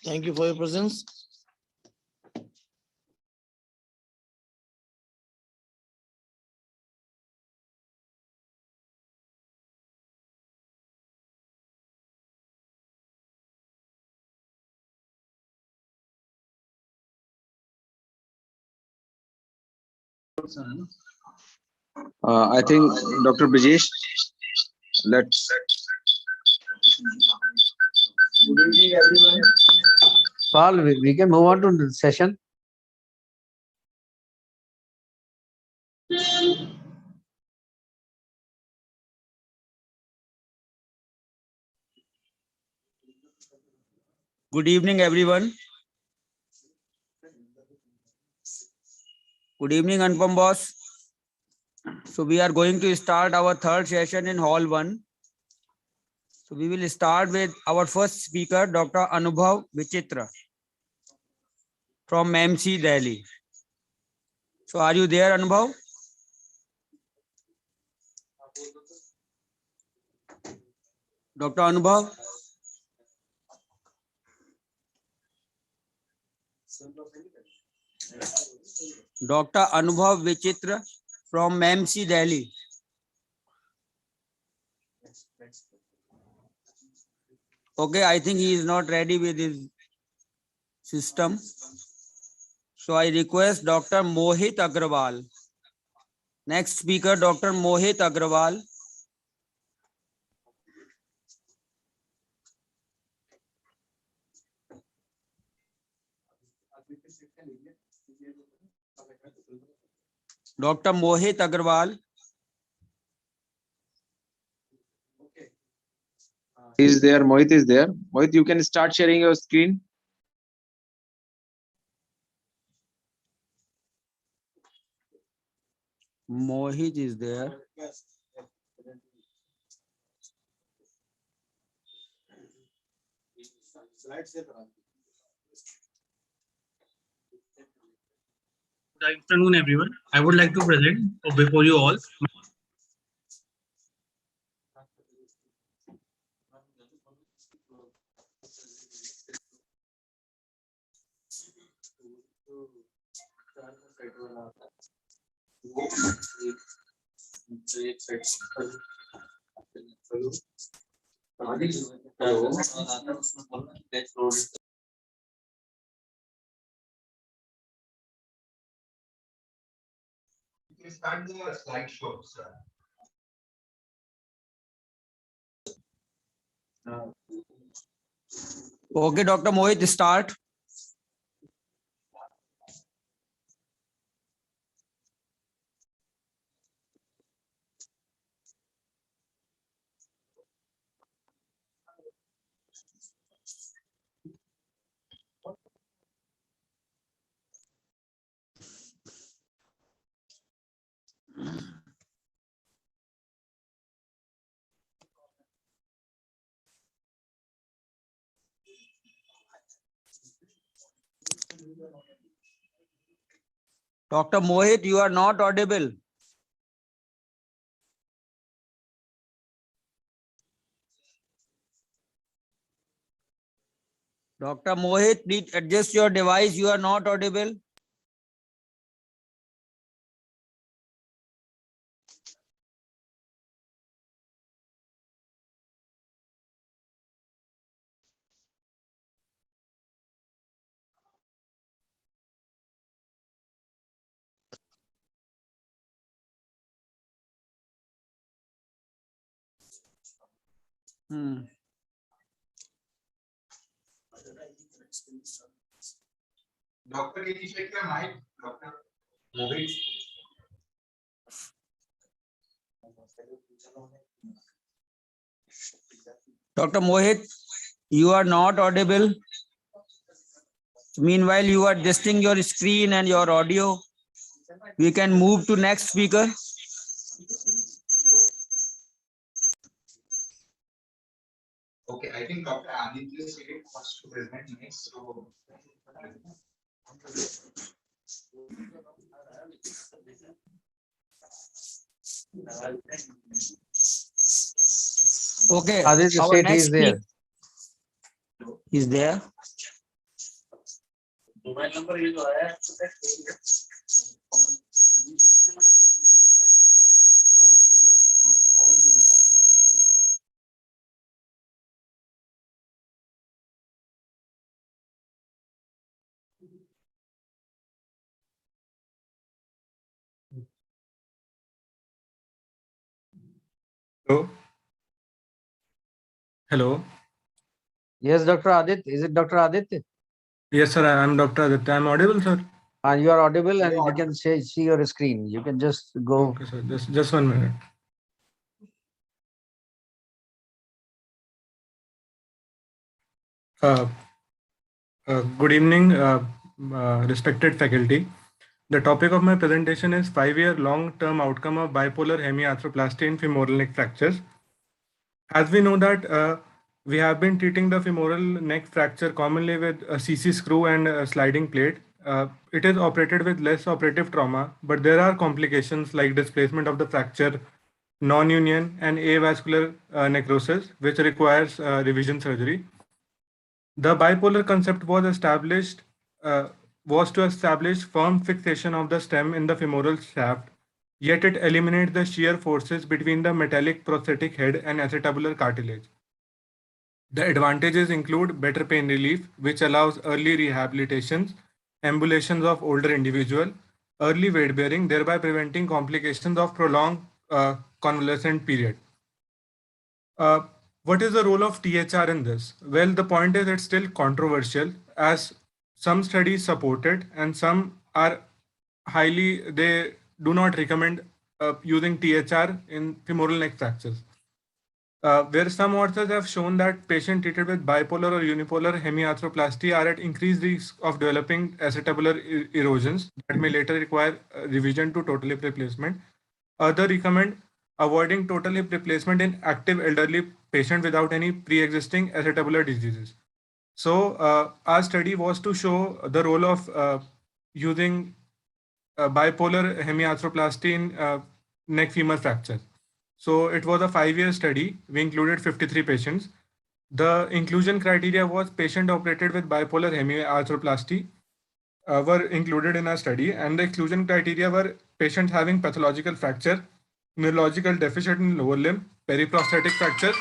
Thank you for your presence. I think Dr. Brijesh, let's. Good evening, everyone. Paul, we can move on to the session. Good evening, everyone. Good evening, Anupam boss. So we are going to start our third session in Hall 1. So we will start with our first speaker, Dr. Anubhav Vichitra from MC Delhi. So are you there, Anubhav? Dr. Anubhav? Dr. Anubhav Vichitra from MC Delhi. Okay, I think he is not ready with his system. So I request Dr. Mohit Agarwal. Next speaker, Dr. Mohit Agarwal. Dr. Mohit Agarwal. Is there? Mohit is there. Mohit, you can start sharing your screen. Mohit is there. Good afternoon, everyone. I would like to present before you all. Start the slideshow, sir. Okay, Dr. Mohit, start. Dr. Mohit, you are not audible. Dr. Mohit, please adjust your device. You are not audible. Doctor, can you check your mic? Doctor Mohit. Dr. Mohit, you are not audible. Meanwhile, you are adjusting your screen and your audio. We can move to next speaker. Okay, I think Dr. Anish wants to present next. So okay, Aditya our said he next is there. is there. Hello. Hello. Yes, Dr. Aditya. Is it Dr. Aditya? Yes, sir. I am Dr. Aditya. I am audible, sir. You are audible and you can see your screen. You can just go. Okay, sir. Just 1 minute. Good evening, respected faculty. The topic of my presentation is 5-year long-term outcome of bipolar hemiarthroplasty in femoral neck fractures. As we know that we have been treating the femoral neck fracture commonly with a CC screw and a sliding plate. It is operated with less operative trauma, but there are complications like displacement of the fracture, non-union and avascular necrosis, which requires revision surgery. The bipolar concept was to establish firm fixation of the stem in the femoral shaft, yet it eliminates the shear forces between the metallic prosthetic head and acetabular cartilage. The advantages include better pain relief, which allows early rehabilitations, ambulations of older individual, early weight bearing, thereby preventing complications of prolonged convalescent period. What is the role of THR in this? Well, the point is it's still controversial as some studies support it and some are they do not recommend using THR in femoral neck fractures. Where some authors have shown that patients treated with bipolar or unipolar hemiarthroplasty are at increased risk of developing acetabular erosions that may later require revision to total hip replacement. Others recommend avoiding total hip replacement in active elderly patients without any pre-existing acetabular diseases. So our study was to show the role of using bipolar hemiarthroplasty in neck femur fracture. So it was a 5-year study. We included 53 patients. The inclusion criteria was patient operated with bipolar hemiarthroplasty were included in our study, and the exclusion criteria were patients having pathological fracture, neurological deficit in lower limb, periprosthetic fracture,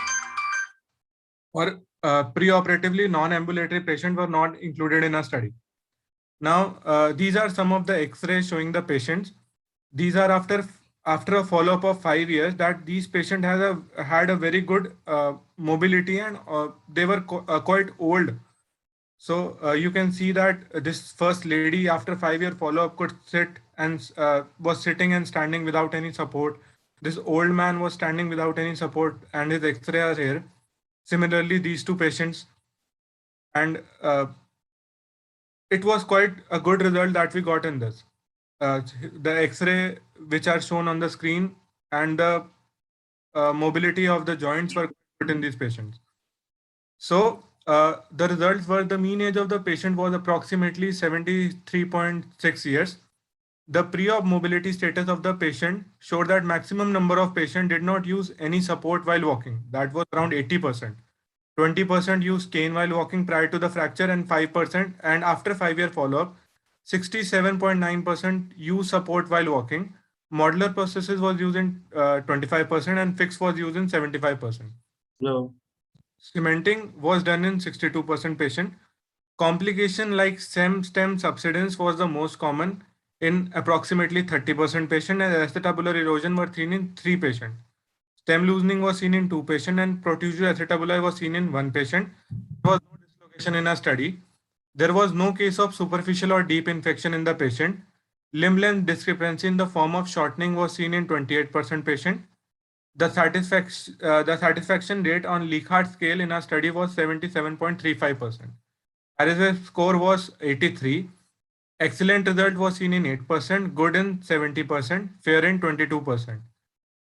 or preoperatively non-ambulatory patients were not included in our study. Now, these are some of the X-rays showing the patients. These are after a follow-up of 5 years that these patients had a very good mobility and they were quite old. So you can see that this first lady after 5-year follow-up could sit and was sitting and standing without any support. This old man was standing without any support and his X-ray are here. Similarly, these two patients, and it was quite a good result that we got in this. The X-ray which are shown on the screen and the mobility of the joints were good in these patients. So the results were the mean age of the patient was approximately 73.6 years. The pre-op mobility status of the patient showed that maximum number of patients did not use any support while walking. That was around 80%. 20% used cane while walking prior to the fracture and 5%, and after 5-year follow-up, 67.9% use support while walking. Modular prosthesis was used in 25% and fixed was used in 75%. No. Cementing was done in 62% patient. Complication like stem subsidence was the most common in approximately 30% patient, and acetabular erosion were seen in 3 patients. Stem loosening was seen in 2 patients and protusio acetabuli was seen in 1 patient. There was no dislocation in a study. There was no case of superficial or deep infection in the patient. Limb length discrepancy in the form of shortening was seen in 28% patient. The satisfaction rate on Likert scale in our study was 77.35%. RSS score was 83. Excellent result was seen in 8%, good in 70%, fair in 22%.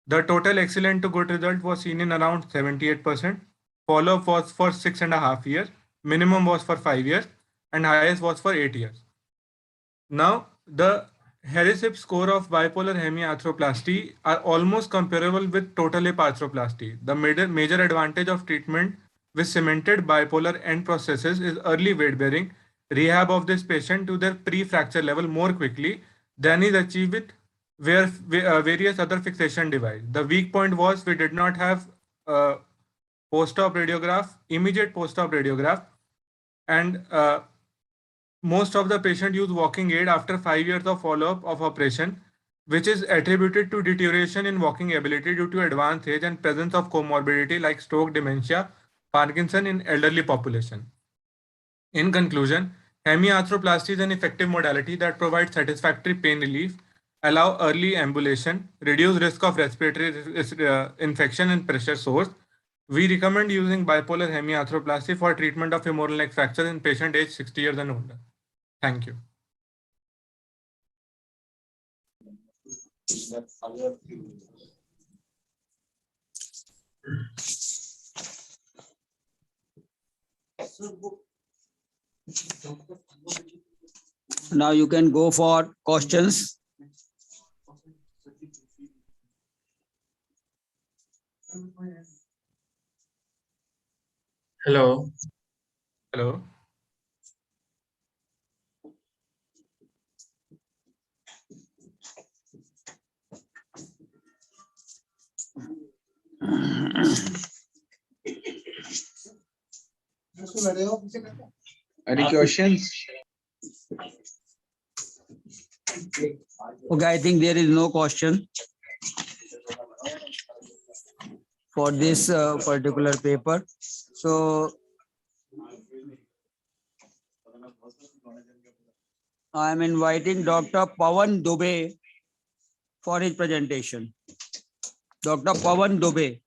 The total excellent to good result was seen in around 78%. Follow-up was for 6.5 years. Minimum was for 5 years and highest was for 8 years. Now, the Harris-Hip score of bipolar hemiarthroplasty are almost comparable with total hip arthroplasty. The major advantage of treatment with cemented bipolar end prosthesis is early weight bearing rehab of this patient to their pre-fracture level more quickly than is achieved with various other fixation devices. The weak point was we did not have post-op radiograph, immediate post-op radiograph, and most of the patient use walking aid after 5 years of follow-up of operation, which is attributed to deterioration in walking ability due to advanced age and presence of comorbidity like stroke, dementia, Parkinson in elderly population. In conclusion, hemiarthroplasty is an effective modality that provides satisfactory pain relief, allow early ambulation, reduce risk of respiratory infection and pressure sores. We recommend using bipolar hemiarthroplasty for treatment of femoral neck fractures in patient age 60 years and older. Thank you. Now you can go for questions. Hello. Hello. Any questions? Okay, I think there is no question for this particular paper. So I am inviting Dr. Pawan Dubey for his presentation. Dr. Pawan Dubey.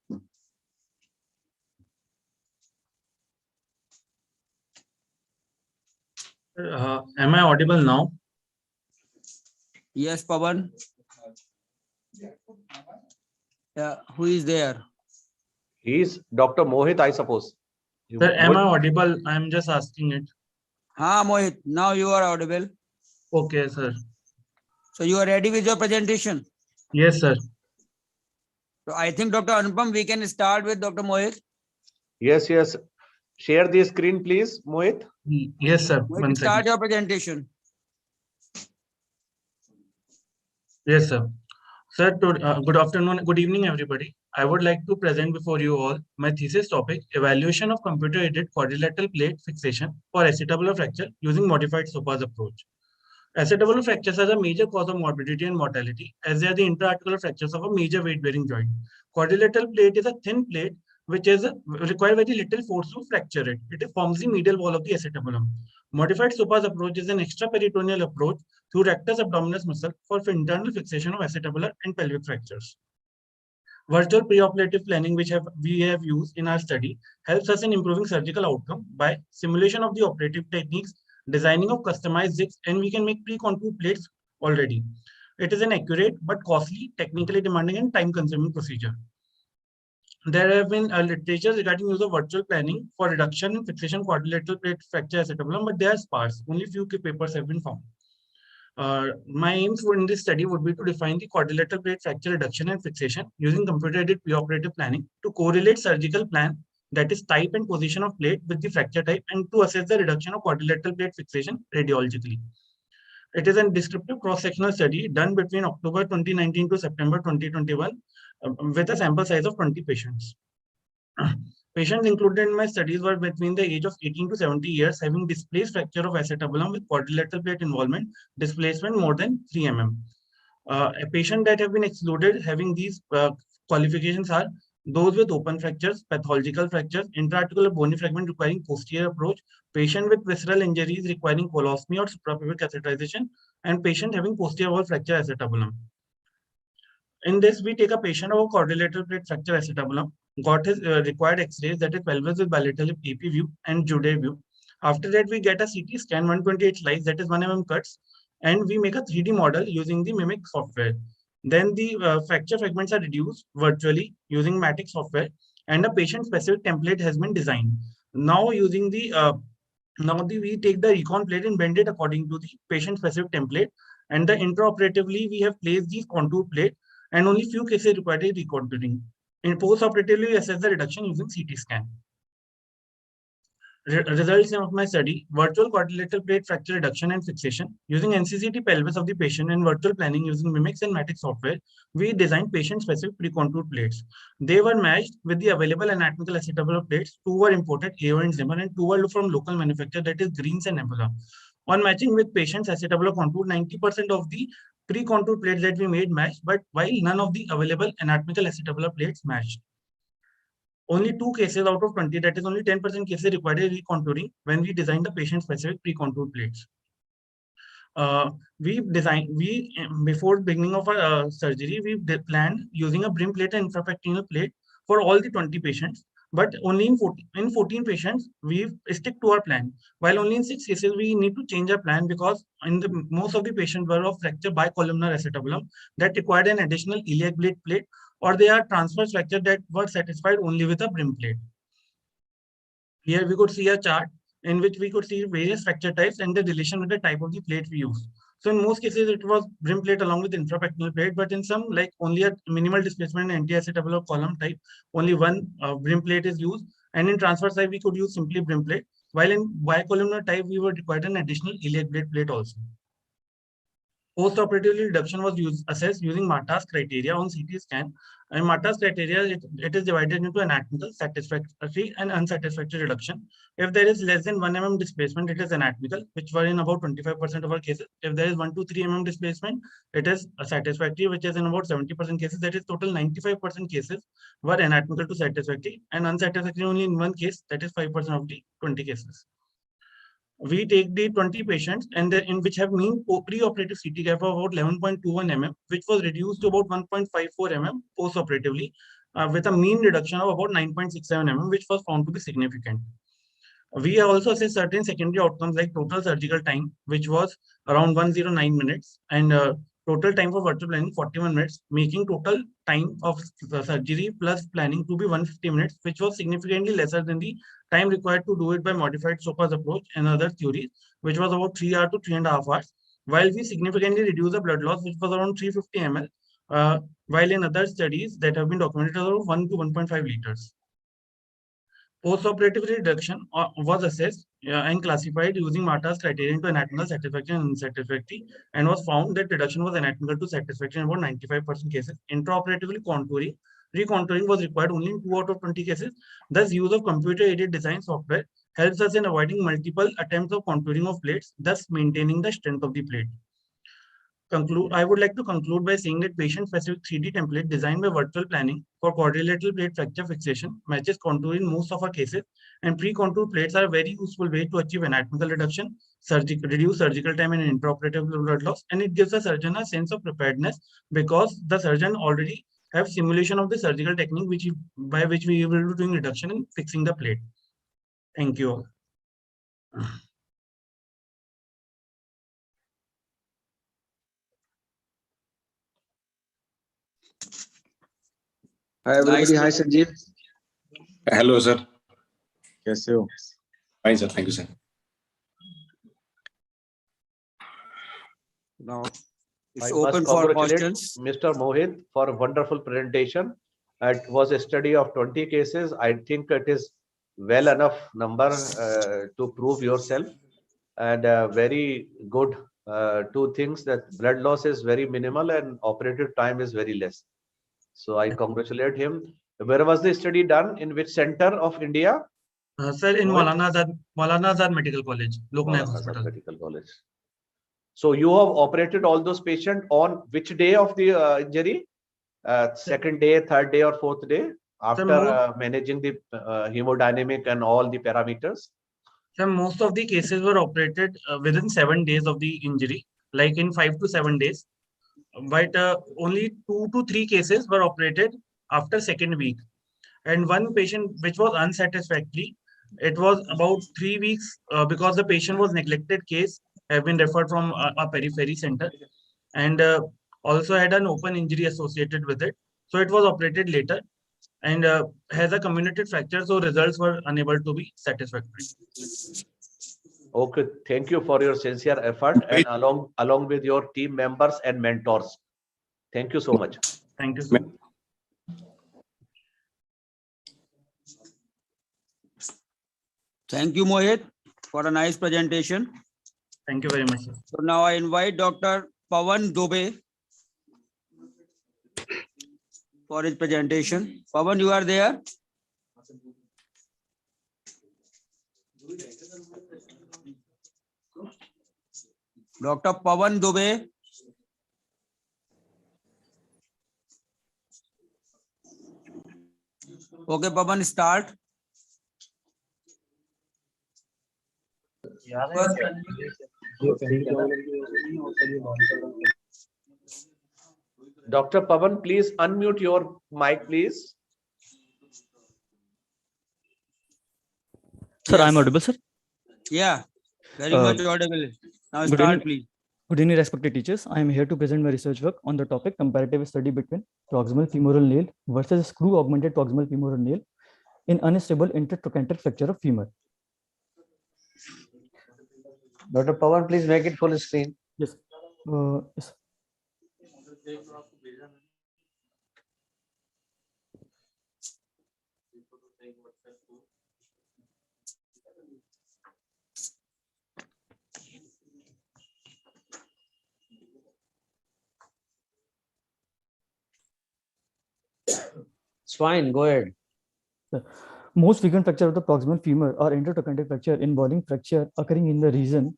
Am I audible now? Yes, Pawan. Yeah, who is there? He is Dr. Mohit, I suppose. Sir, am I audible? I am just asking it. Mohit, now you are audible. Okay, sir. So you are ready with your presentation? Yes, sir. So I think Dr. Anupam, we can start with Dr. Mohit. Yes, yes. Share the screen, please, Mohit. Yes, sir. Mohit, start your presentation. Yes, sir. Sir, good afternoon, good evening, everybody. I would like to present before you all my thesis topic, evaluation of computer-aided quadrilateral plate fixation for acetabular fracture using modified SOPA's approach. Acetabular fractures are a major cause of morbidity and mortality, as they are the intra-articular fractures of a major weight-bearing joint. Quadrilateral plate is a thin plate which is require very little force to fracture it. It forms the medial wall of the acetabulum. Modified SOPA's approach is an extraperitoneal approach through rectus abdominis muscle for internal fixation of acetabular and pelvic fractures. Virtual preoperative planning, which we have used in our study, helps us in improving surgical outcome by simulation of the operative techniques, designing of customized jigs, and we can make pre-contoured plates already. It is an accurate but costly, technically demanding and time-consuming procedure. There have been literature regarding use of virtual planning for reduction in fixation quadrilateral plate fracture acetabulum, but they are sparse. Only few papers have been found. My aims in this study would be to define the quadrilateral plate fracture reduction and fixation using computer-aided preoperative planning to correlate surgical plan, that is type and position of plate, with the fracture type, and to assess the reduction of quadrilateral plate fixation radiologically. It is a descriptive cross-sectional study done between October 2019 to September 2021 with a sample size of 20 patients. Patients included in my studies were between the age of 18 to 70 years, having displaced fracture of acetabulum with quadrilateral plate involvement, displacement more than 3 mm. A patient that have been excluded having these qualifications are those with open fractures, pathological fractures, intra-articular bony fragment requiring posterior approach, patient with visceral injuries requiring colostomy or suprapubic catheterization, and patient having posterior wall fracture acetabulum. In this, we take a patient of quadrilateral plate fracture acetabulum, got his required X-rays, that is pelvis with bilateral AP view and Jude view. After that, we get a CT scan, 128 slices, that is 1 mm cuts, and we make a 3D model using the MIMIC software. Then the fracture fragments are reduced virtually using MATIC software, and a patient-specific template has been designed. Now, using the we take the recon plate and bend it according to the patient-specific template, and the intraoperatively we have placed these contour plate, and only few cases require recontouring. In post-operatively, we assess the reduction using CT scan. Results of my study: virtual quadrilateral plate fracture reduction and fixation using NCCT pelvis of the patient and virtual planning using Mimics and Matic software. We designed patient-specific pre-contoured plates. They were matched with the available anatomical acetabular plates. 2 were imported, AO and Zimmer, and 2 were from local manufacturer, that is Greens and Nebula. On matching with patients' acetabular contour, 90% of the pre-contoured plates that we made matched, but while none of the available anatomical acetabular plates matched. Only 2 cases out of 20, that is only 10% cases, required recontouring when we designed the patient-specific pre-contoured plates. Before beginning of our surgery, we planned using a brim plate and infrapectinal plate for all the 20 patients, but only in 14 patients we stick to our plan. While only in 6 cases we need to change our plan because in the most of the patients were of fracture bicolumnar acetabulum that required an additional iliac blade plate, or they are transverse fracture that were satisfied only with a brim plate. Here we could see a chart in which we could see various fracture types and the relation with the type of the plate we use. So in most cases, it was brim plate along with infrapectinal plate, but in some, like only a minimal displacement anti-acetabular column type, only one brim plate is used. And in transverse type, we could use simply brim plate, while in bicolumnar type, we would require an additional iliac blade plate also. Post-operatively reduction was assessed using Marta's criteria on CT scan. And Marta's criteria, it is divided into anatomical, satisfactory, and unsatisfactory reduction. If there is less than 1 mm displacement, it is anatomical, which were in about 25% of our cases. If there is 1 to 3 mm displacement, it is a satisfactory, which is in about 70% cases. That is total 95% cases were anatomical to satisfactory, and unsatisfactory only in 1 case, that is 5% of the 20 cases. We take the 20 patients and in which have mean pre-operative CT gap of about 11.21 mm, which was reduced to about 1.54 mm post-operatively, with a mean reduction of about 9.67 mm, which was found to be significant. We also assessed certain secondary outcomes like total surgical time, which was around 109 minutes, and total time for virtual planning 41 minutes, making total time of surgery plus planning to be 150 minutes, which was significantly lesser than the time required to do it by modified Soka's approach and other theories, which was about 3 hours to 3.5 hours, while we significantly reduced the blood loss, which was around 350 ml, while in other studies that have been documented around 1 to 1.5 liters. Post-operative reduction was assessed and classified using Marta's criteria into anatomical, satisfactory, and unsatisfactory, and was found that reduction was anatomical to satisfactory in about 95% cases. Intraoperatively recontouring was required only in 2 out of 20 cases. Thus, use of computer-aided design software helps us in avoiding multiple attempts of contouring of plates, thus maintaining the strength of the plate. I would like to conclude by saying that patient-specific 3D template designed by virtual planning for quadrilateral plate fracture fixation matches contour in most of our cases, and pre-contour plates are a very useful way to achieve anatomical reduction, reduce surgical time and intraoperative blood loss, and it gives the surgeon a sense of preparedness because the surgeon already have simulation of the surgical technique by which we will be doing reduction and fixing the plate. Thank you all. Hi everybody. Hi Sanjay. Hello sir. कैसे हो? Fine sir. Thank you sir. Now it's open for questions. Mr. Mohit for a wonderful presentation. It was a study of 20 cases. I think it is well enough number to prove yourself, and very good. 2 things, that blood loss is very minimal and operative time is very less. So I congratulate him. Where was the study done? In which center of India? Sir, in Maulana Azad Medical College, Loknayak Hospital. Medical College. So you have operated all those patients on which day of the injury? 2nd day, 3rd day, or 4th day? After managing the hemodynamic and all the parameters? Sir, most of the cases were operated within 7 days of the injury, like in 5 to 7 days. But only 2 to 3 cases were operated after 2nd week. And 1 patient which was unsatisfactory, it was about 3 weeks because the patient was neglected case, have been referred from a periphery center, and also had an open injury associated with it. So it was operated later and has a comminuted fracture, so results were unable to be satisfactory. Okay, thank you for your sincere effort and along with your team members and mentors. Thank you so much. Thank you, sir. Thank you, Mohit, for a nice presentation. Thank you very much. So now I invite Dr. Pawan Dubey for his presentation. Pawan, you are there? Dr. Pawan Dubey. Okay, Pawan, start. Dr. Pawan, please unmute your mic, please. Sir, I'm audible, sir. Yeah, very much audible. Now Good start, evening, please. good evening, respected teachers. I am here to present my research work on the topic comparative study between proximal femoral nail versus screw augmented proximal femoral nail in unstable intertrochanteric fracture of femur. Dr. Pawan, please make it full screen. Yes. Yes. It's fine. Go ahead. Most frequent fracture of the proximal femur are intertrochanteric fracture involving fracture occurring in the region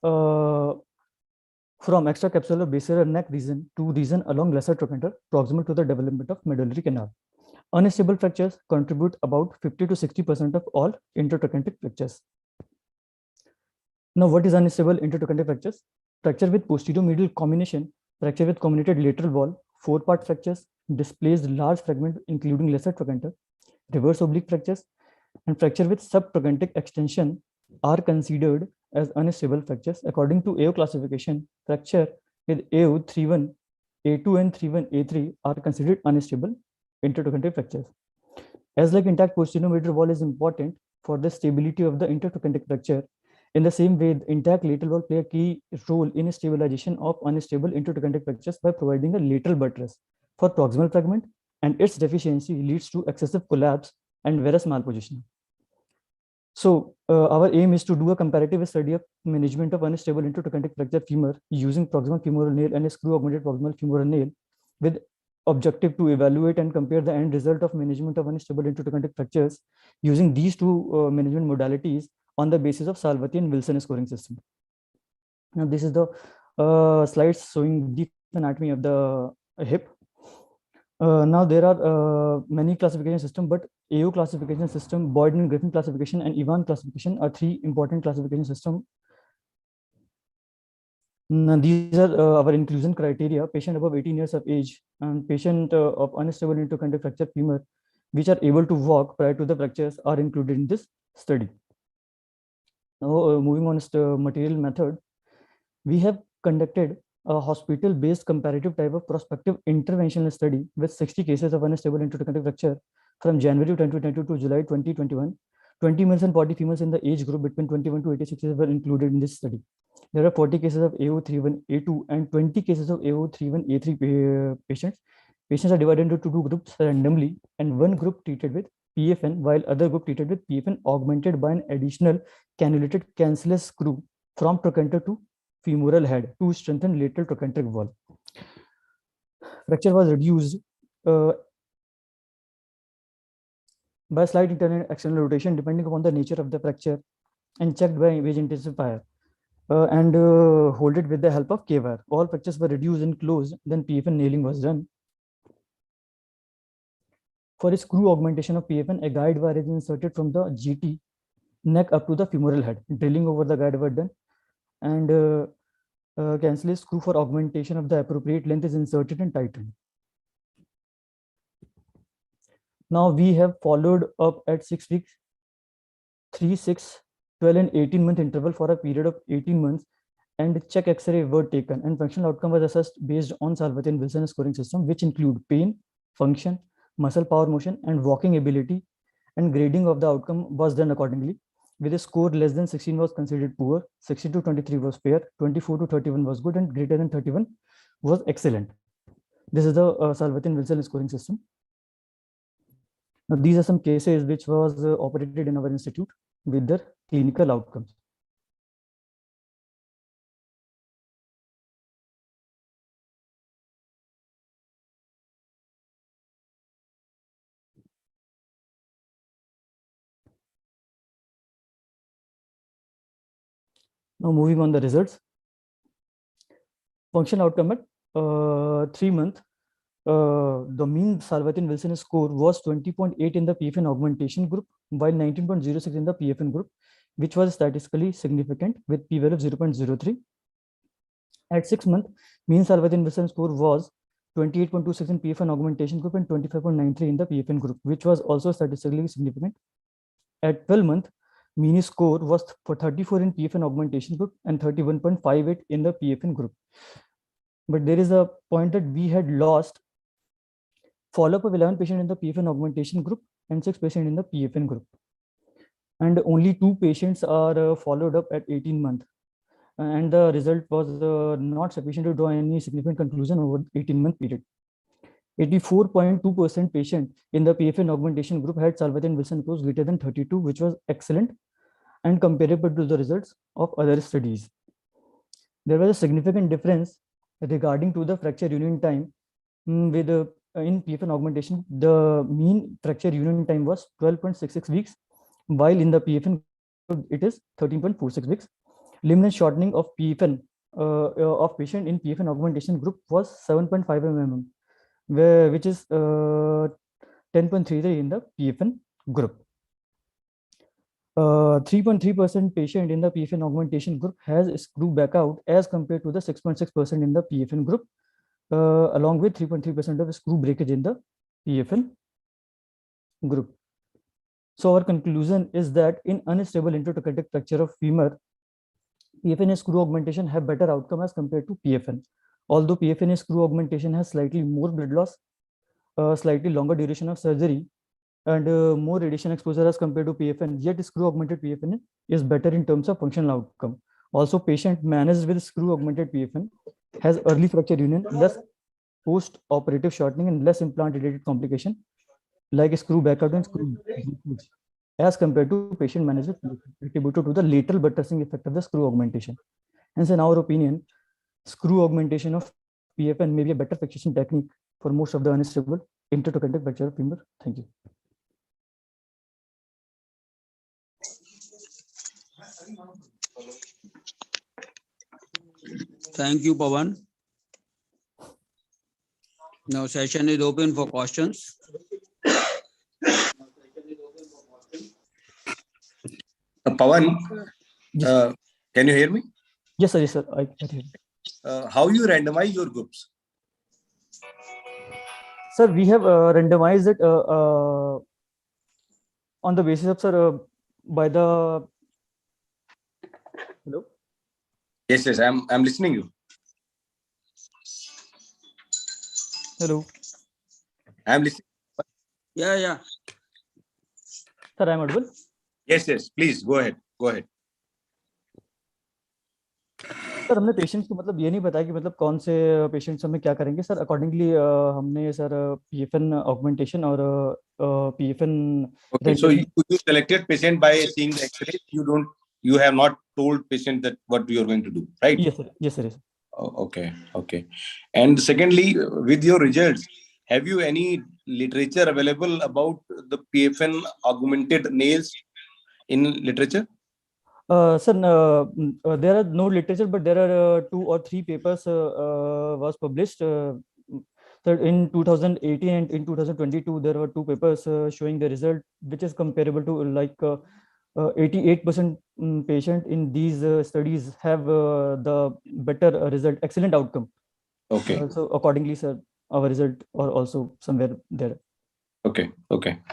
from extracapsular basilar neck region to region along lesser trochanter proximal to the development of medullary canal. Unstable fractures contribute about 50 to 60% of all intertrochanteric fractures. Now, what is unstable intertrochanteric fractures? Fracture with posterior medial combination, fracture with comminuted lateral wall, four-part fractures, displaced large fragment including lesser trochanter, reverse oblique fractures, and fracture with subtrochanteric extension are considered as unstable fractures. According to AO classification, fracture with AO 31, A2 and 31, A3 are considered unstable intertrochanteric fractures. As like intact posterior medial wall is important for the stability of the intertrochanteric fracture, in the same way, the intact lateral wall play a key role in stabilization of unstable intertrochanteric fractures by providing a lateral buttress for proximal fragment, and its deficiency leads to excessive collapse and varus malpositioning. So our aim is to do a comparative study of management of unstable intertrochanteric fracture femur using proximal femoral nail and a screw augmented proximal femoral nail with objective to evaluate and compare the end result of management of unstable intertrochanteric fractures using these two management modalities on the basis of Salvati and Wilson scoring system. Now this is the slides showing deep anatomy of the hip. Now there are many classification systems, but AO classification system, Boyden and Griffin classification, and Ivan classification are three important classification systems. Now, these are our inclusion criteria: patient above 18 years of age and patient of unstable intertrochanteric fracture femur, which are able to walk prior to the fractures, are included in this study. Now, moving on to material method, we have conducted a hospital-based comparative type of prospective interventional study with 60 cases of unstable intertrochanteric fracture from January 2022 to July 2021. 20 males and 40 females in the age group between 21 to 86 years were included in this study. There are 40 cases of AO31A2 and 20 cases of AO31A3 patients. Patients are divided into two groups randomly, and one group treated with PFN, while other group treated with PFN augmented by an additional cannulated cancellous screw from trochanter to femoral head to strengthen lateral trochanteric wall. Fracture was reduced by slight internal and external rotation depending upon the nature of the fracture and checked by wage intensifier and hold it with the help of K-wire. All fractures were reduced and closed, then PFN nailing was done. For a screw augmentation of PFN, a guide wire is inserted from the GT neck up to the femoral head. Drilling over the guide wire done, and cancellous screw for augmentation of the appropriate length is inserted and tightened. Now we have followed up at 6 weeks, 3, 6, 12 and 18-month interval for a period of 18 months, and check X-ray were taken, and functional outcome was assessed based on Salvati and Wilson scoring system, which include pain, function, muscle power motion, and walking ability, and grading of the outcome was done accordingly. With a score less than 16 was considered poor, 16 to 23 was fair, 24 to 31 was good, and greater than 31 was excellent. This is the Salvati and Wilson scoring system. Now, these are some cases which was operated in our institute with their clinical outcomes. Now moving on the results. Function outcome at 3 months. The mean Sarvatin-Wilson score was 20.8 in the PFN augmentation group, while 19.06 in the PFN group, which was statistically significant with p-value of 0.03. At 6 months, mean Sarvatin-Wilson score was 28.26 in PFN augmentation group and 25.93 in the PFN group, which was also statistically significant. At 12 months, mean score was for 34 in PFN augmentation group and 31.58 in the PFN group. But there is a point that we had lost follow-up of 11 patients in the PFN augmentation group and 6 patients in the PFN group. And only 2 patients are followed up at 18 months. And the result was not sufficient to draw any significant conclusion over 18-month period. 84.2% patient in the PFN augmentation group had Sarvatin-Wilson scores greater than 32, which was excellent and comparable to the results of other studies. There was a significant difference regarding to the fracture union time with in PFN augmentation. The mean fracture union time was 12.66 weeks, while in the PFN it is 13.46 weeks. Limb length shortening of PFN of patient in PFN augmentation group was 7.5 mm, which is 10.33 in the PFN group. 3.3% patient in the PFN augmentation group has screw back out as compared to the 6.6% in the PFN group, along with 3.3% of screw breakage in the PFN group. So our conclusion is that in unstable intertrochanteric fracture of femur, PFN screw augmentation have better outcome as compared to PFN. Although PFN screw augmentation has slightly more blood loss, slightly longer duration of surgery, and more radiation exposure as compared to PFN, yet screw augmented PFN is better in terms of functional outcome. Also, patient managed with screw augmented PFN has early fracture union, less post-operative shortening, and less implant-related complication like screw backout and screw breakage, as compared to patient managed with PFN, attributed to the lateral buttressing effect of the screw augmentation. Hence, in our opinion, screw augmentation of PFN may be a better fixation technique for most of the unstable intertrochanteric fracture of femur. Thank you. Thank you, Pawan. Now session is open for questions. Pawan, can you hear me? Yes, sir. Yes, sir. I can hear you. How you randomize your groups? Sir, we have randomized it on the basis of, sir, by the... Hello? Yes, yes, I'm listening you. Hello. I'm listening. Yeah. Sir, I'm audible? Yes, yes, please go ahead. Go ahead. Sir हमने patients को मतलब ये नहीं बताया कि मतलब कौन से पेशेंट्स हमें क्या करेंगे सर. अकॉर्डिंगली हमने सर PFN augmentation और PFN. Okay, so you selected patient by seeing the X-ray. You have not told patient that what you are going to do, right? Yes, sir. Yes, sir. Yes, sir. Oh, okay. And secondly, with your results, have you any literature available about the PFN augmented nails in literature? Sir, there are no literature, but there are 2 or 3 papers was published. In 2018 and in 2022, there were 2 papers showing the result, which is comparable to like 88% patient in these studies have the better result, excellent outcome. Okay. So accordingly, sir, our result are also somewhere there. Okay.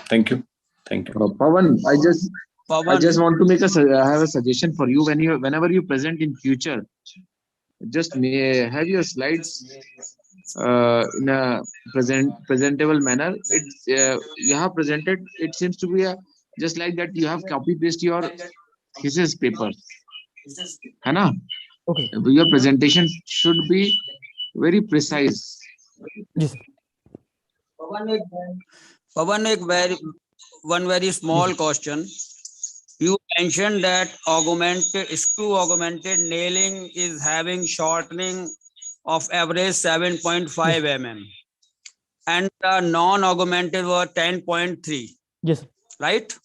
Thank you. Pawan, I just want to make I have a suggestion for you. Whenever you present in future, just have your slides in a presentable manner. It's you have presented. It seems to be just like that. You have copy paste your thesis paper, है ना? Okay. Your presentation should be very precise. Yes. Pawan, एक one very small question. You mentioned that screw augmented nailing is having shortening of average 7.5 mm, and the non-augmented were 10.3. Yes. Right?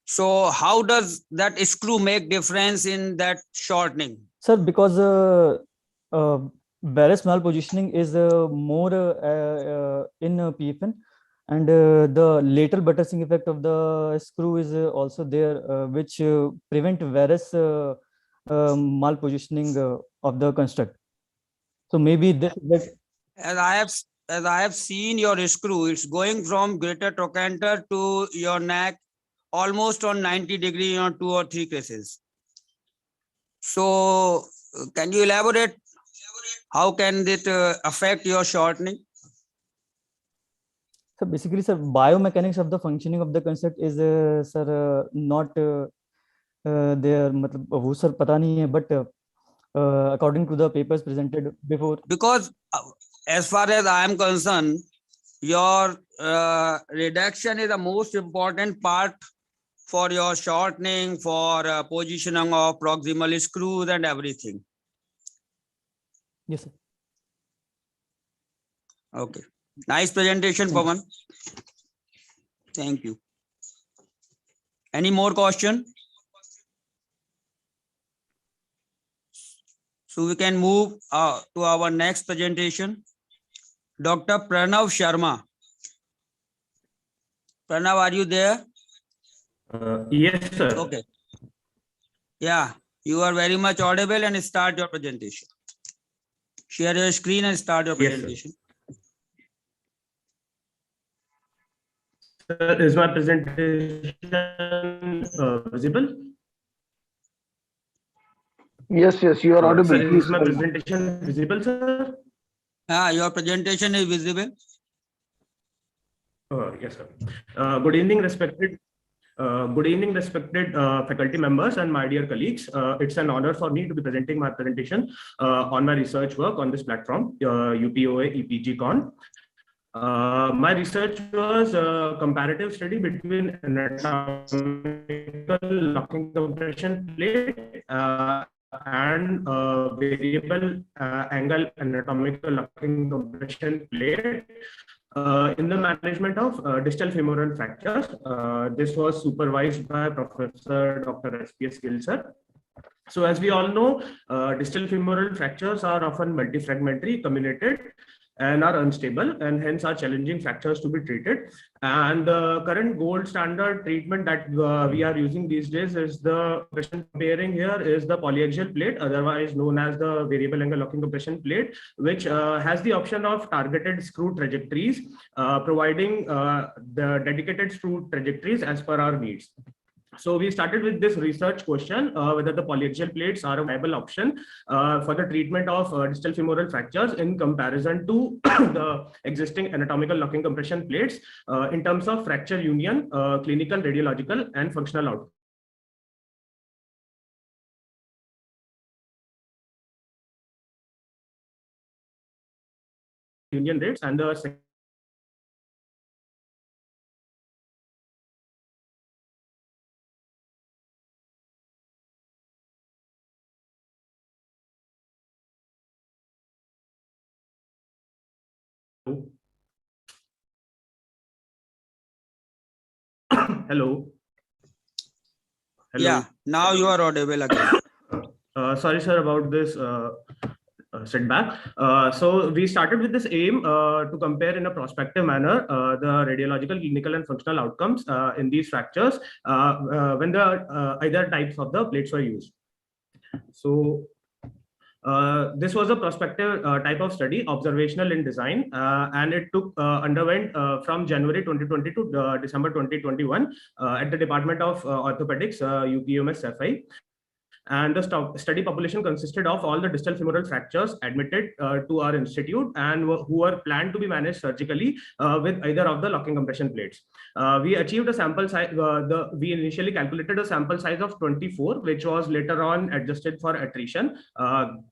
So how does that screw make difference in that shortening? Sir, because varus malpositioning is more in PFN, and the lateral buttressing effect of the screw is also there, which prevent varus malpositioning of the construct. So maybe this. As I have seen your screw, it's going from greater trochanter to your neck almost on 90 degree on 2 or 3 cases. So can you elaborate how can it affect your shortening? So basically, sir, biomechanics of the functioning of the construct is sir not there. मतलब वो sir पता नहीं है, but according to the papers presented before. Because as far as I am concerned, your reduction is the most important part for your shortening, for positioning of proximal screws and everything. Yes, sir. Okay. Nice presentation, Pawan. Thank you. Any more question? So we can move to our next presentation. Dr. Pranav Sharma. Pranav, are you there? Yes, sir. Okay. Yeah, you are very much audible, and start your presentation. Share your screen and start your presentation. Sir, is my presentation visible? Yes, you are audible. Sir, is my presentation visible, sir? Your presentation is visible. Yes, sir. Good evening, respected faculty members and my dear colleagues. It's an honor for me to be presenting my presentation on my research work on this platform, UPOA E-PGCON. My research was a comparative study between anatomical locking compression plate and variable angle anatomical locking compression plate in the management of distal femoral fractures. This was supervised by Professor Dr. S.P.S. Gill, sir. So as we all know, distal femoral fractures are often multifragmentary, comminuted, and are unstable, and hence are challenging fractures to be treated. And the current gold standard treatment that we are using these days is the compression bearing here is the polyaxial plate, otherwise known as the variable angle locking compression plate, which has the option of targeted screw trajectories, providing the dedicated screw trajectories as per our needs. So we started with this research question, whether the polyaxial plates are a viable option for the treatment of distal femoral fractures in comparison to the existing anatomical locking compression plates in terms of fracture union, clinical, radiological, and functional outcomes. Union rates and the Hello. Yeah, now you are audible again. Sorry, sir, about this setback. So we started with this aim to compare in a prospective manner the radiological, clinical, and functional outcomes in these fractures when the either types of the plates were used. So this was a prospective type of study, observational in design, and it underwent from January 2020 to December 2021 at the Department of Orthopaedics, UPMS FI. And the study population consisted of all the distal femoral fractures admitted to our institute and who were planned to be managed surgically with either of the locking compression plates. We achieved a sample size, we initially calculated a sample size of 24, which was later on adjusted for attrition,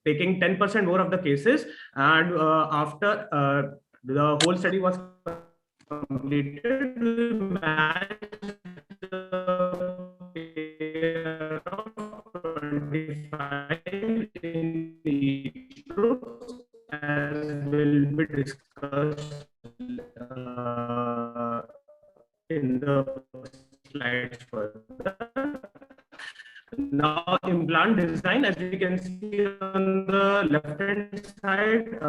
taking 10% more of the cases. And after the whole study was completed, we matched the pair of 25 in each group, as will be discussed in the slides further. Now, implant design, as we can see on the left-hand side,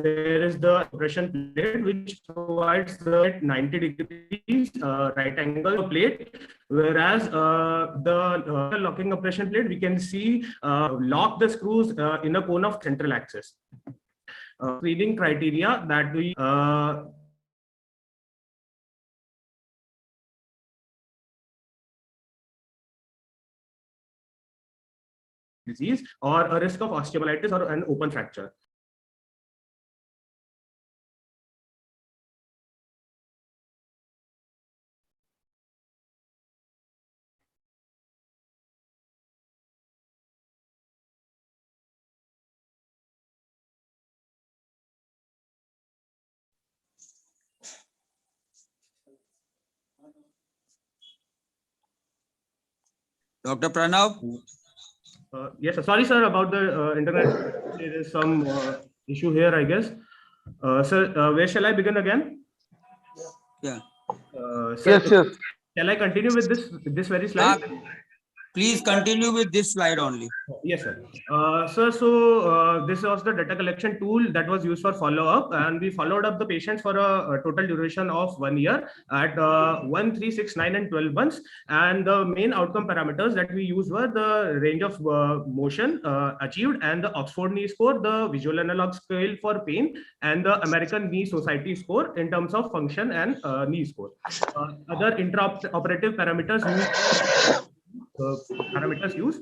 there is the impression plate, which provides the 90 degrees right angle plate, whereas the locking impression plate, we can see lock the screws in a cone of central axis. Screening criteria that we disease or a risk of osteomyelitis or an open fracture. Dr. Pranav? Yes, sir. Sorry, sir, about the internet. There is some issue here, I guess. Sir, where shall I begin again? Yeah. Sir, yes. Shall I continue with this very slide? Please continue with this slide only. Yes, sir. Sir, so this was the data collection tool that was used for follow-up, and we followed up the patients for a total duration of 1 year at 1, 3, 6, 9, and 12 months. And the main outcome parameters that we used were the range of motion achieved, and the Oxford knee score, the visual analog scale for pain, and the American Knee Society score in terms of function and knee score. Other intraoperative parameters used.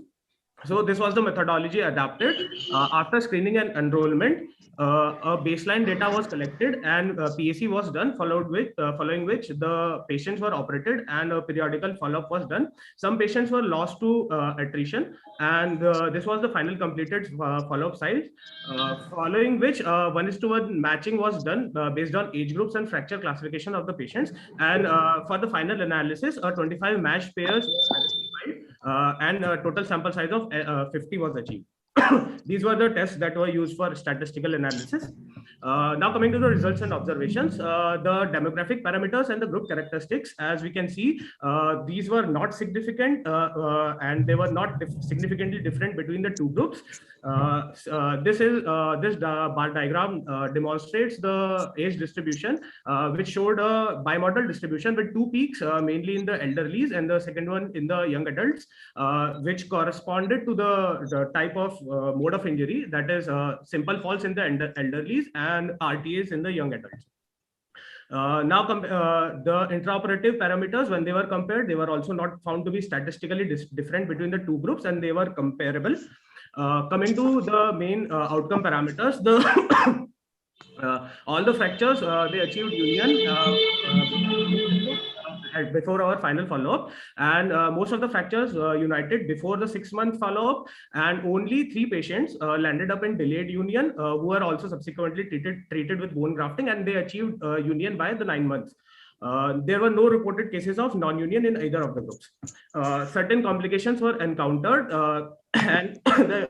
So this was the methodology adapted. After screening and enrollment, a baseline data was collected and PAC was done, following which the patients were operated and a periodical follow-up was done. Some patients were lost to attrition, and this was the final completed follow-up size. Following which 1:1 matching was done based on age groups and fracture classification of the patients. And for the final analysis, 25 matched pairs and a total sample size of 50 was achieved. These were the tests that were used for statistical analysis. Now coming to the results and observations, the demographic parameters and the group characteristics, as we can see, these were not significant and they were not significantly different between the two groups. This bar diagram demonstrates the age distribution, which showed a bimodal distribution with two peaks, mainly in the elderlies and the second one in the young adults, which corresponded to the type of mode of injury, that is simple falls in the elderlies and RTAs in the young adults. Now, the intraoperative parameters, when they were compared, they were also not found to be statistically different between the two groups, and they were comparable. Coming to the main outcome parameters, all the fractures, they achieved union before our final follow-up, and most of the fractures united before the 6-month follow-up, and only 3 patients landed up in delayed union, who were also subsequently treated with bone grafting, and they achieved union by the 9 months. There were no reported cases of non-union in either of the groups. Certain complications were encountered, and the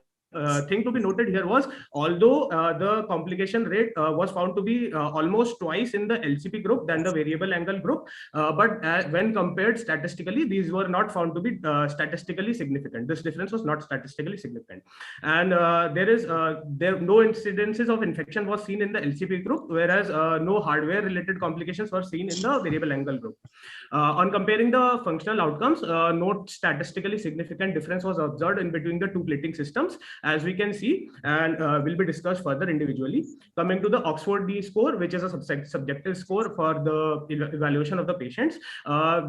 thing to be noted here was, although the complication rate was found to be almost twice in the LCP group than the variable angle group, but when compared statistically, these were not found to be statistically significant. This difference was not statistically significant, and no incidences of infection was seen in the LCP group, whereas no hardware-related complications were seen in the variable angle group. On comparing the functional outcomes, no statistically significant difference was observed in between the two plating systems, as we can see, and will be discussed further individually. Coming to the Oxford D score, which is a subjective score for the evaluation of the patients,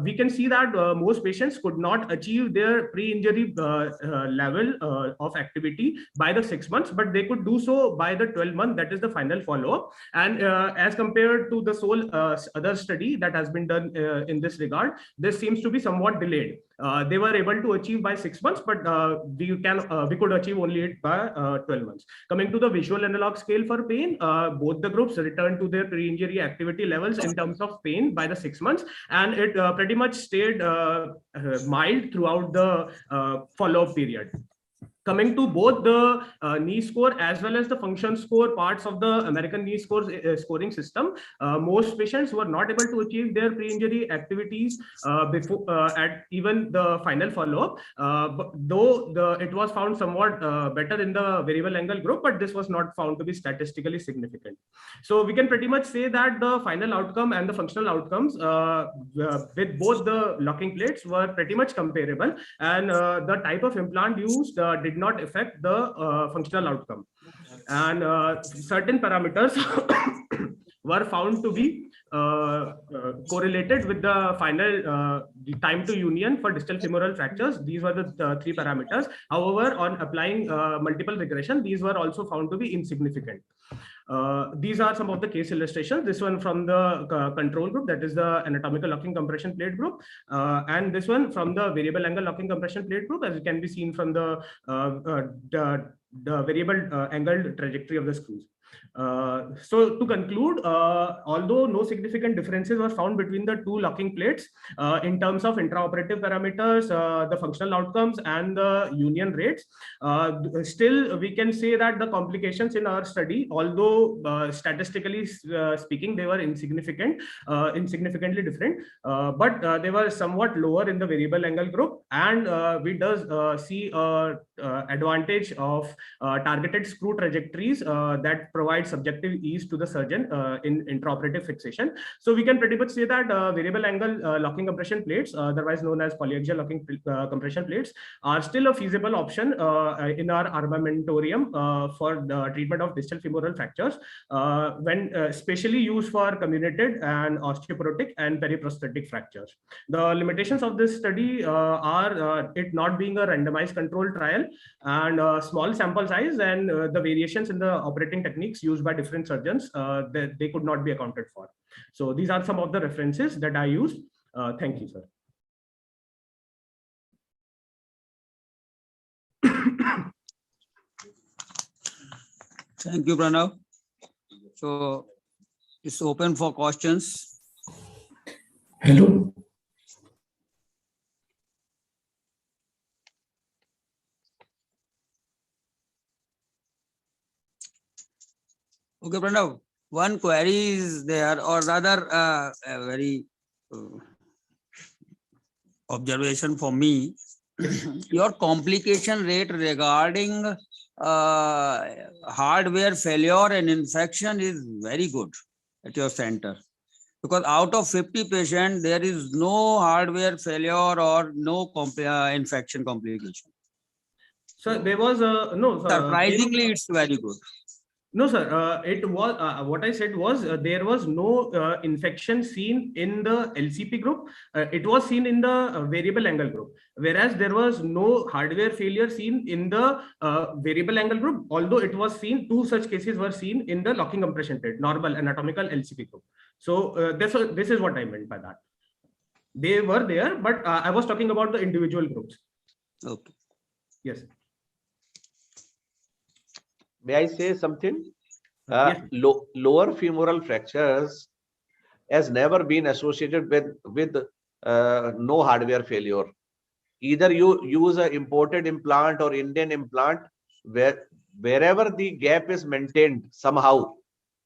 we can see that most patients could not achieve their pre-injury level of activity by the 6 months, but they could do so by the 12 month, that is the final follow-up. And as compared to the sole other study that has been done in this regard, this seems to be somewhat delayed. They were able to achieve by 6 months, but we could achieve only it by 12 months. Coming to the visual analog scale for pain, both the groups returned to their pre-injury activity levels in terms of pain by the 6 months, and it pretty much stayed mild throughout the follow-up period. Coming to both the knee score as well as the function score parts of the American knee scoring system, most patients were not able to achieve their pre-injury activities before at even the final follow-up. Though it was found somewhat better in the variable angle group, but this was not found to be statistically significant. So we can pretty much say that the final outcome and the functional outcomes with both the locking plates were pretty much comparable, and the type of implant used did not affect the functional outcome, and certain parameters were found to be correlated with the final time to union for distal femoral fractures. These were the 3 parameters. However, on applying multiple regression, these were also found to be insignificant. These are some of the case illustrations. This one from the control group, that is the anatomical locking compression plate group, and this one from the variable angle locking compression plate group, as it can be seen from the variable angled trajectory of the screws. So to conclude, although no significant differences were found between the 2 locking plates in terms of intraoperative parameters, the functional outcomes, and the union rates, still we can say that the complications in our study, although statistically speaking they were insignificantly different, but they were somewhat lower in the variable angle group, and we does see advantage of targeted screw trajectories that provide subjective ease to the surgeon in intraoperative fixation. So we can pretty much say that variable angle locking compression plates, otherwise known as polyaxial locking compression plates, are still a feasible option in our armamentarium for the treatment of distal femoral fractures, when especially used for comminuted and osteoporotic and periprosthetic fractures. The limitations of this study are it not being a randomized controlled trial, and small sample size, and the variations in the operating techniques used by different surgeons, they could not be accounted for. So these are some of the references that I used. Thank you, sir. Thank you, Pranav. So it's open for questions. Hello. Okay, Pranav, one query is there, or rather a very observation for me. Your complication rate regarding hardware failure and infection is very good at your center, because out of 50 patients, there is no hardware failure or no infection complication. So there was no. Surprisingly, it's very good. No, sir. It was what I said was there was no infection seen in the LCP group. It was seen in the variable angle group, whereas there was no hardware failure seen in the variable angle group. Although it was seen, 2 such cases were seen in the locking compression plate, normal anatomical LCP group. So this is what I meant by that. They were there, but I was talking about the individual groups. Okay. Yes. May I say something? Yes. Lower femoral fractures has never been associated with no hardware failure. Either you use an imported implant or Indian implant, wherever the gap is maintained somehow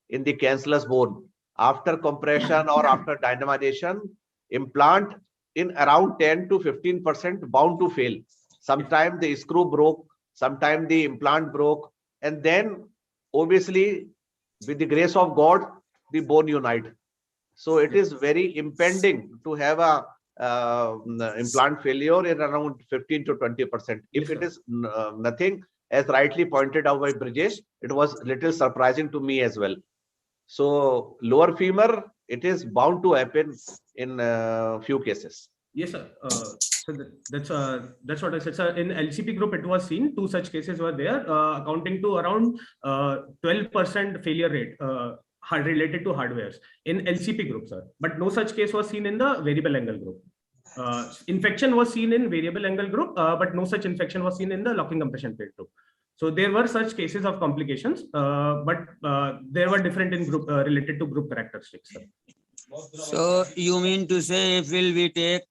in the cancellous bone after compression or after dynamization, implant in around 10 to 15% bound to fail. Sometimes the screw broke, sometimes the implant broke, and then obviously with the grace of God, the bone unite. So it is very impending to have a implant failure in around 15 to 20%. If it is nothing, as rightly pointed out by Brijesh, it was little surprising to me as well. So lower femur, it is bound to happen in few cases. Yes, sir. So that's what I said, sir. In LCP group, it was seen 2 such cases were there, accounting to around 12% failure rate related to hardwares in LCP group, sir. But no such case was seen in the variable angle group. Infection was seen in variable angle group, but no such infection was seen in the locking compression plate group. So there were such cases of complications, but they were different in group related to group characteristics. So you mean to say if we take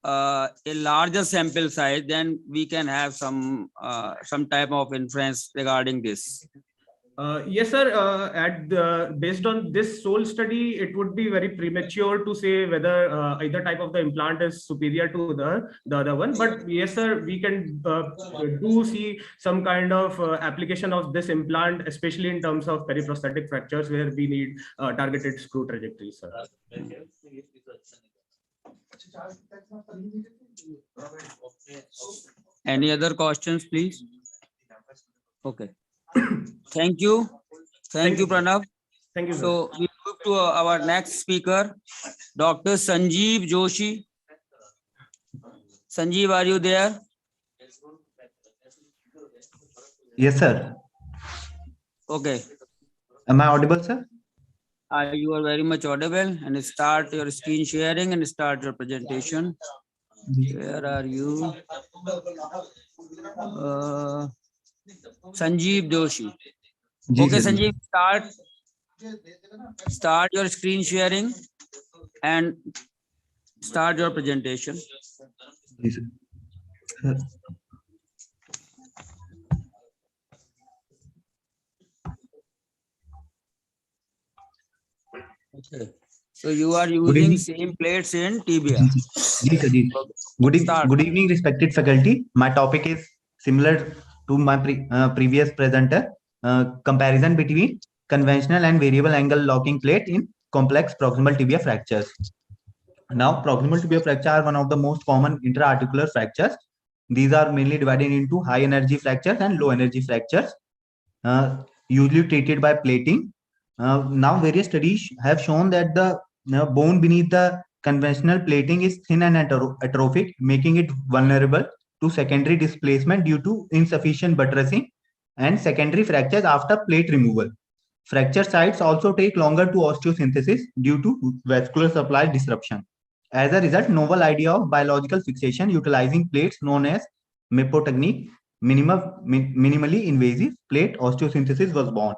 a larger sample size, then we can have some type of inference regarding this? Yes, sir. Based on this sole study, it would be very premature to say whether either type of the implant is superior to the other one. But yes, sir, we can do see some kind of application of this implant, especially in terms of periprosthetic fractures where we need targeted screw trajectories, sir. Any other questions, please? Okay. Thank you. Thank you, Pranav. Thank you. So we move to our next speaker, Dr. Sanjeev Joshi. Sanjeev, are you there? Yes, sir. Okay. Am I audible, sir? You are very much audible, and start your screen sharing and start your presentation. Where are you? Sanjeev Joshi. Okay, Sanjeev, start your screen sharing and start your presentation. Yes, sir. Okay. So you are using same plates in tibia. Good evening, respected faculty. My topic is similar to my previous presenter. Comparison between conventional and variable angle locking plate in complex proximal tibia fractures. Now, proximal tibia fracture are one of the most common intra-articular fractures. These are mainly divided into high energy fractures and low energy fractures, usually treated by plating. Now, various studies have shown that the bone beneath the conventional plating is thin and atrophic, making it vulnerable to secondary displacement due to insufficient buttressing and secondary fractures after plate removal. Fracture sites also take longer to osteosynthesis due to vascular supply disruption. As a result, novel idea of biological fixation utilizing plates known as MEPO technique, minimally invasive plate osteosynthesis, was born.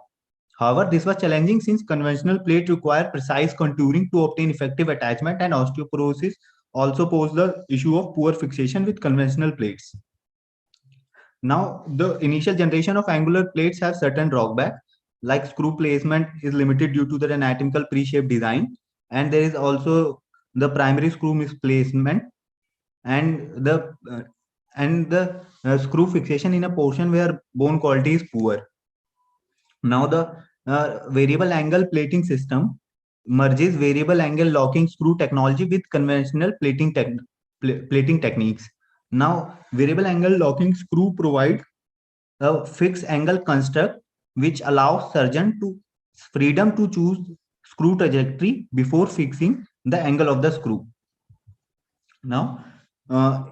However, this was challenging since conventional plates require precise contouring to obtain effective attachment, and osteoporosis also posed the issue of poor fixation with conventional plates. Now, the initial generation of angular plates have certain drawbacks, like screw placement is limited due to the anatomical pre-shaped design, and there is also the primary screw misplacement and the screw fixation in a portion where bone quality is poor. Now, the variable angle plating system merges variable angle locking screw technology with conventional plating techniques. Now, variable angle locking screw provide a fixed angle construct which allows surgeon to freedom to choose screw trajectory before fixing the angle of the screw. Now, our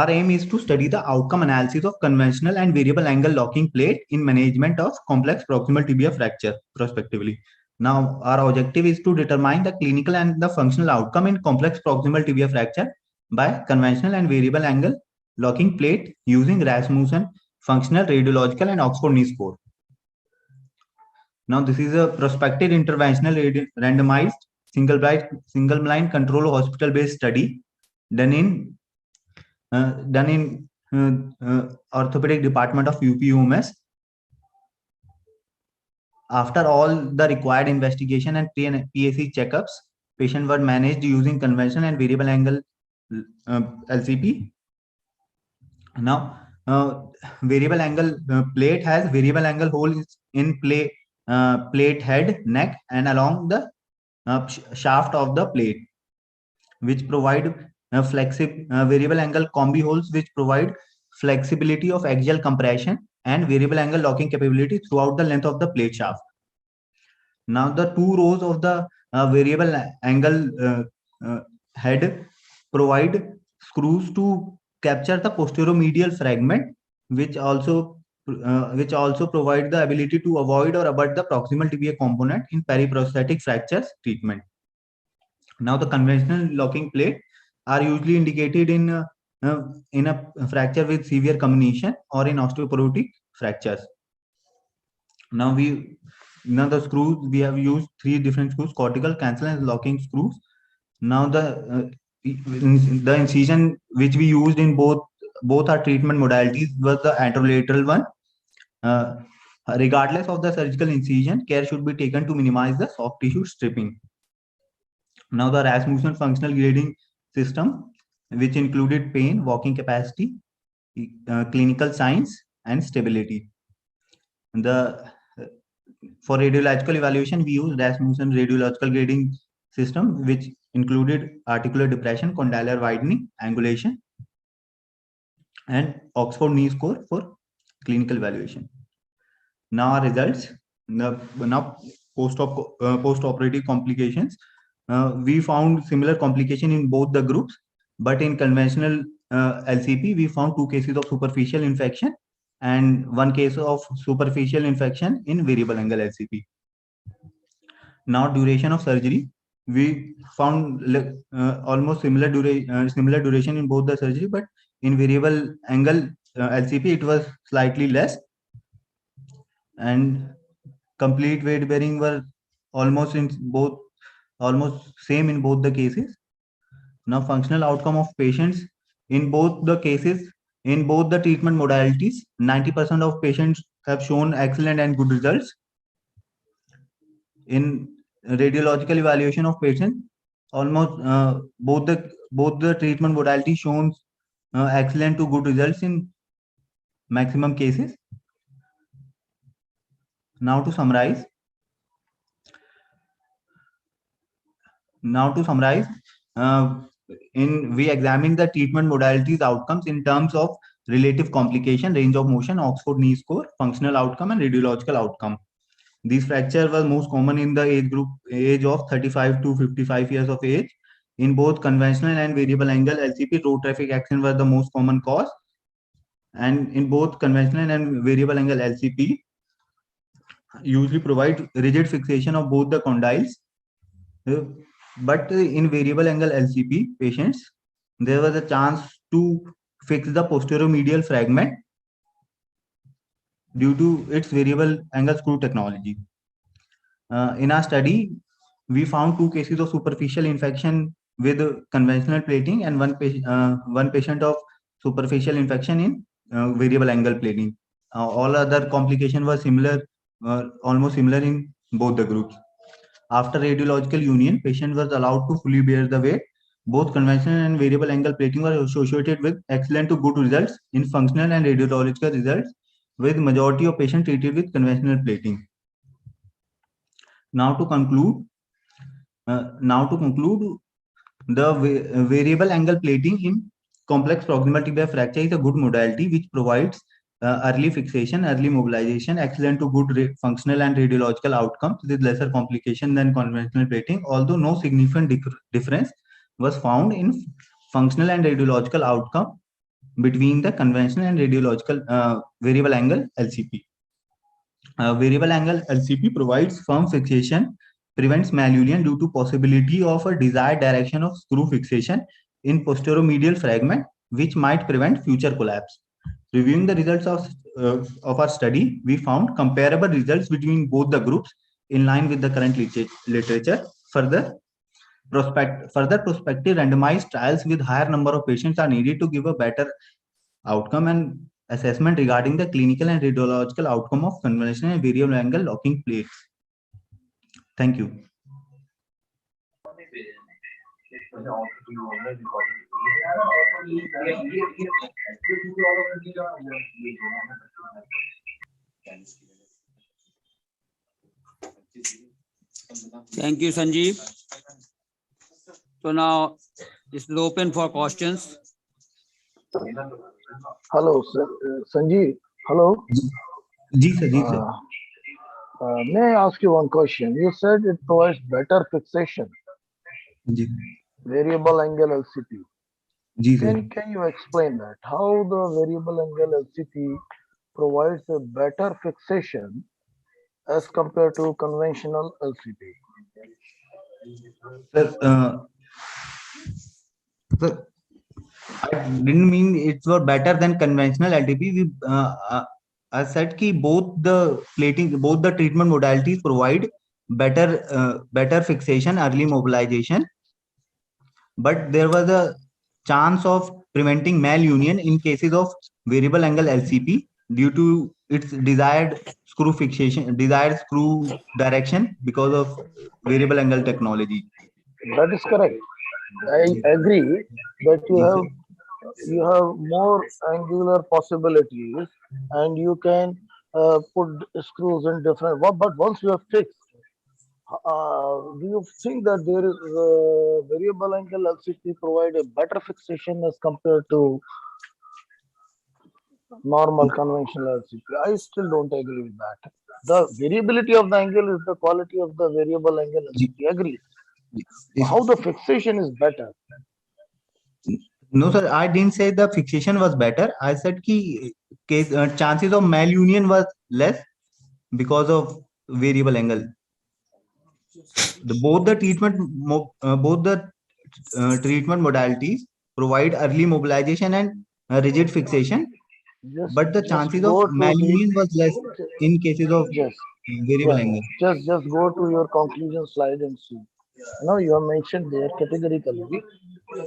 aim is to study the outcome analysis of conventional and variable angle locking plate in management of complex proximal tibia fracture prospectively. Now, our objective is to determine the clinical and the functional outcome in complex proximal tibia fracture by conventional and variable angle locking plate using Rasmussen functional, radiological, and Oxford knee score. Now, this is a prospective interventional randomized single-blind control hospital-based study done in orthopedic department of UPOMS. After all the required investigation and PAC checkups, patients were managed using conventional and variable angle LCP. Now, variable angle plate has variable angle holes in plate head, neck, and along the shaft of the plate, which provide variable angle combi holes, which provide flexibility of axial compression and variable angle locking capability throughout the length of the plate shaft. Now, the two rows of the variable angle head provide screws to capture the posteromedial fragment, which also provide the ability to avoid or abut the proximal tibia component in periprosthetic fractures treatment. Now, the conventional locking plate are usually indicated in a fracture with severe comminution or in osteoporotic fractures. Now the screws, we have used 3 different screws: cortical, cancel, and locking screws. Now the incision which we used in both our treatment modalities was the anterolateral one. Regardless of the surgical incision, care should be taken to minimize the soft tissue stripping. Now the Rasmussen functional grading system, which included pain, walking capacity, clinical signs, and stability. For radiological evaluation, we used Rasmussen radiological grading system, which included articular depression, condylar widening, angulation, and Oxford knee score for clinical evaluation. Now our results. Now post-operative complications. We found similar complication in both the groups, but in conventional LCP, we found 2 cases of superficial infection and 1 case of superficial infection in variable angle LCP. Now, duration of surgery, we found almost similar duration in both the surgery, but in variable angle LCP, it was slightly less, and complete weight bearing were almost same in both the cases. Now, functional outcome of patients in both the cases, in both the treatment modalities, 90% of patients have shown excellent and good results. In radiological evaluation of patients, almost both the treatment modalities shown excellent to good results in maximum cases. Now to summarize, we examined the treatment modalities outcomes in terms of relative complication, range of motion, Oxford knee score, functional outcome, and radiological outcome. These fractures were most common in the age of 35 to 55 years of age. In both conventional and variable angle LCP, road traffic accident were the most common cause. And in both conventional and variable angle LCP, usually provide rigid fixation of both the condyles. But in variable angle LCP patients, there was a chance to fix the posteromedial fragment due to its variable angle screw technology. In our study, we found 2 cases of superficial infection with conventional plating and one patient of superficial infection in variable angle plating. All other complications were similar, almost similar in both the groups. After radiological union, patient was allowed to fully bear the weight. Both conventional and variable angle plating were associated with excellent to good results in functional and radiological results, with majority of patients treated with conventional plating. Now to conclude, the variable angle plating in complex proximal tibial fracture is a good modality which provides early fixation, early mobilization, excellent to good functional and radiological outcomes with lesser complication than conventional plating, although no significant difference was found in functional and radiological outcome between the conventional and radiological variable angle LCP. Variable angle LCP provides firm fixation, prevents malunion due to possibility of a desired direction of screw fixation in posteromedial fragment, which might prevent future collapse. Reviewing the results of our study, we found comparable results between both the groups in line with the current literature. Further prospective randomized trials with higher number of patients are needed to give a better outcome and assessment regarding the clinical and radiological outcome of conventional and variable angle locking plates. Thank you. Thank you, Sanjeev. So now this is open for questions. Hello, sir. Sanjeev. Hello. Ji, sir. May I ask you one question? You said it provides better fixation. Ji. Variable angle LCP. Ji, sir. Can you explain that? How the variable angle LCP provides a better fixation as compared to conventional LCP? Sir, I didn't mean it was better than conventional LTP. I said कि both the treatment modalities provide better fixation, early mobilization, but there was a chance of preventing malunion in cases of variable angle LCP due to its desired screw direction because of variable angle technology. That is correct. I agree that you have more angular possibilities and you can put screws in different. But once you have fixed, do you think that there is variable angle LCP provide a better fixation as compared to normal conventional LCP? I still don't agree with that. The variability of the angle is the quality of the variable angle LCP. Agree. How the fixation is better? No, sir, I didn't say the fixation was better. I said कि chances of malunion was less because of variable angle. Both the treatment modalities provide early mobilization and rigid fixation, but the chances of malunion was less in cases of variable angle. Just go to your conclusion slide and see. Now you have mentioned there categorically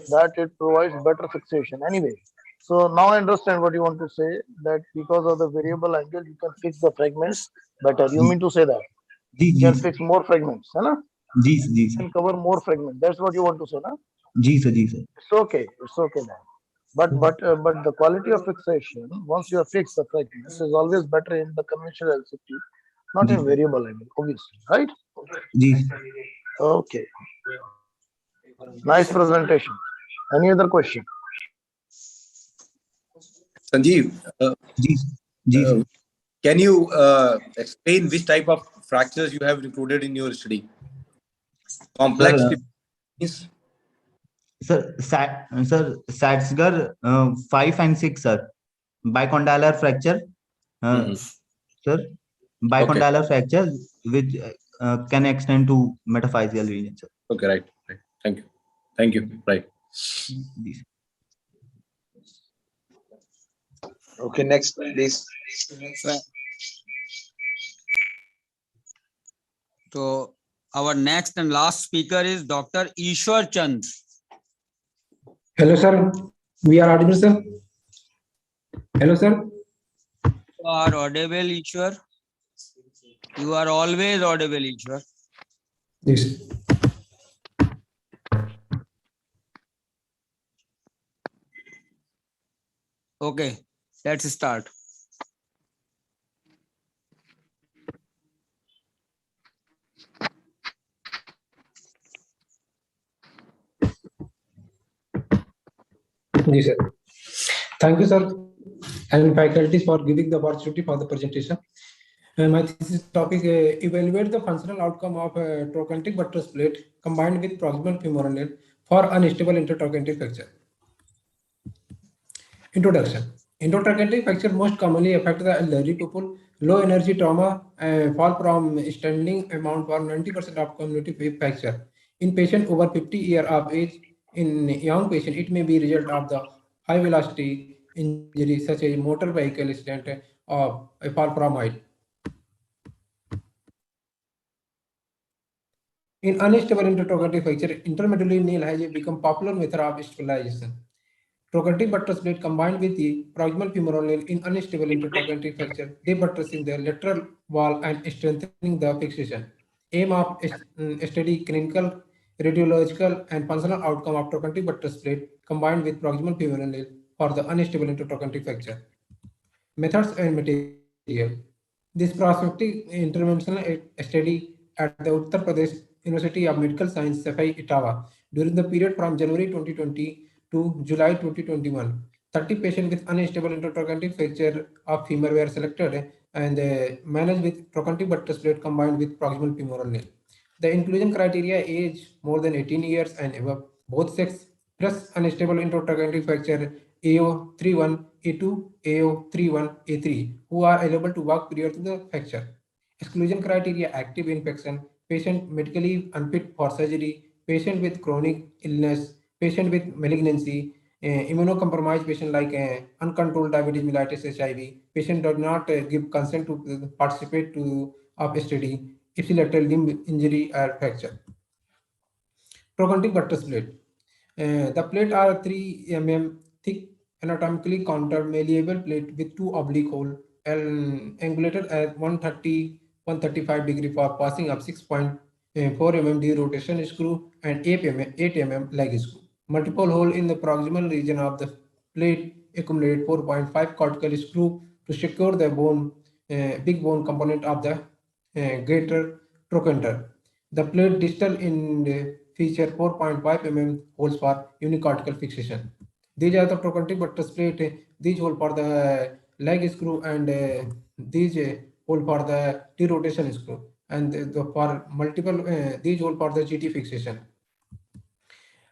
that it provides better fixation. Anyway, so now I understand what you want to say, that because of the variable angle you can fix the fragments better. You mean to say that you can fix more fragments, है ना? You can cover more fragments. That's what you want to say, na? Sir. It's okay then. But the quality of fixation, once you have fixed the fragments, is always better in the conventional LCP, not in variable angle, obviously, right? Okay. Nice presentation. Any other question? Sanjeev, can you explain which type of fractures you have included in your study? Complex. Sir, Satsgar 5 and 6, sir. Bicondylar fracture, sir. Bicondylar fracture which can extend to metaphyseal region, sir. Okay, right. Thank you. Right. Okay, next, please. So our next and last speaker is Dr. Ishwar Chand. Hello, sir. We are audible, sir. Hello, sir. You are audible, Ishwar. You are always audible, Ishwar. Yes. Okay, let's start. Yes, sir. Thank you, sir, and faculties for giving the opportunity for the presentation. My thesis topic, evaluate the functional outcome of trochanteric buttress plate combined with proximal femoral nail for unstable intertrochanteric fracture. Introduction. Intertrochanteric fracture most commonly affect the elderly people. Low energy trauma fall from standing amount for 90% of community fracture. In patient over 50 years of age, in young patient, it may be result of the high velocity injury such as motor vehicle accident or a fall from height. In unstable intertrochanteric fracture, intermedullary nail has become popular method of stabilization. Trochanteric buttress plate combined with the proximal femoral nail in unstable intertrochanteric fracture, they buttressing the lateral wall and strengthening the fixation. Aim of study clinical, radiological, and functional outcome of trochanteric buttress plate combined with proximal femoral nail for the unstable intertrochanteric fracture. Methods and material. This prospective interventional study at the Uttar Pradesh University of Medical Science, Safai, Etawah, during the period from January 2020 to July 2021. 30 patients with unstable intertrochanteric fracture of femur were selected and managed with trochanteric buttress plate combined with proximal femoral nail. The inclusion criteria age more than 18 years and above, both sex, plus unstable intertrochanteric fracture AO31, A2, AO31, A3, who are able to walk prior to the fracture. Exclusion criteria active infection, patient medically unfit for surgery, patient with chronic illness, patient with malignancy, immunocompromised patient like uncontrolled diabetes mellitus HIV, patient does not give consent to participate to of study, ipsilateral limb injury or fracture. Trochanteric buttress plate. The plate are 3 mm thick, anatomically contoured, malleable plate with 2 oblique holes and angulated at 135 degree for passing of 6.4 mm derotation screw and 8 mm leg screw. Multiple hole in the proximal region of the plate accumulate 4.5 cortical screw to secure the bone, big bone component of the greater trochanter. The plate distal in feature 4.5 mm holes for unicortical fixation. These are the trochanteric buttress plate. These hole for the leg screw and these hole for the derotation screw, and for multiple these hole for the GT fixation.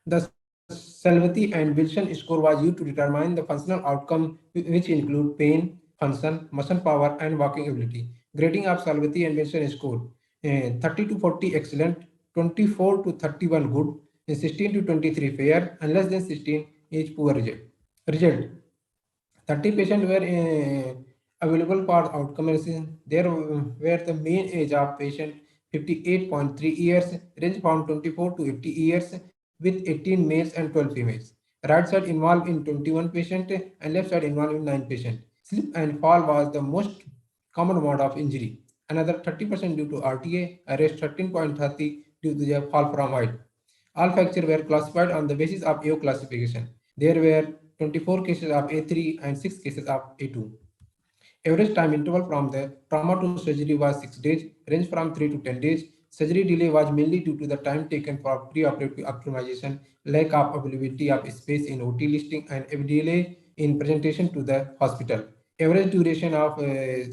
The Salvati and Wilson score was used to determine the functional outcome, which include pain, function, muscle power, and walking ability. Grading of Salvati and Wilson score: 30 to 40 excellent, 24 to 31 good, 16 to 23 fair, and less than 16 is poor result. 30 patients were available for outcome analysis. There were the mean age of patient 58.3 years, range from 24 to 80 years, with 18 males and 12 females. Right side involved in 21 patients and left side involved in 9 patients. Slip and fall was the most common mode of injury. Another 30% due to RTA, rest 13.30 due to the fall from height. All fractures were classified on the basis of AO classification. There were 24 cases of A3 and 6 cases of A2. Average time interval from the trauma to surgery was 6 days, range from 3 to 10 days. Surgery delay was mainly due to the time taken for pre-operative optimization, lack of availability of space in OT listing, and a delay in presentation to the hospital. Average duration of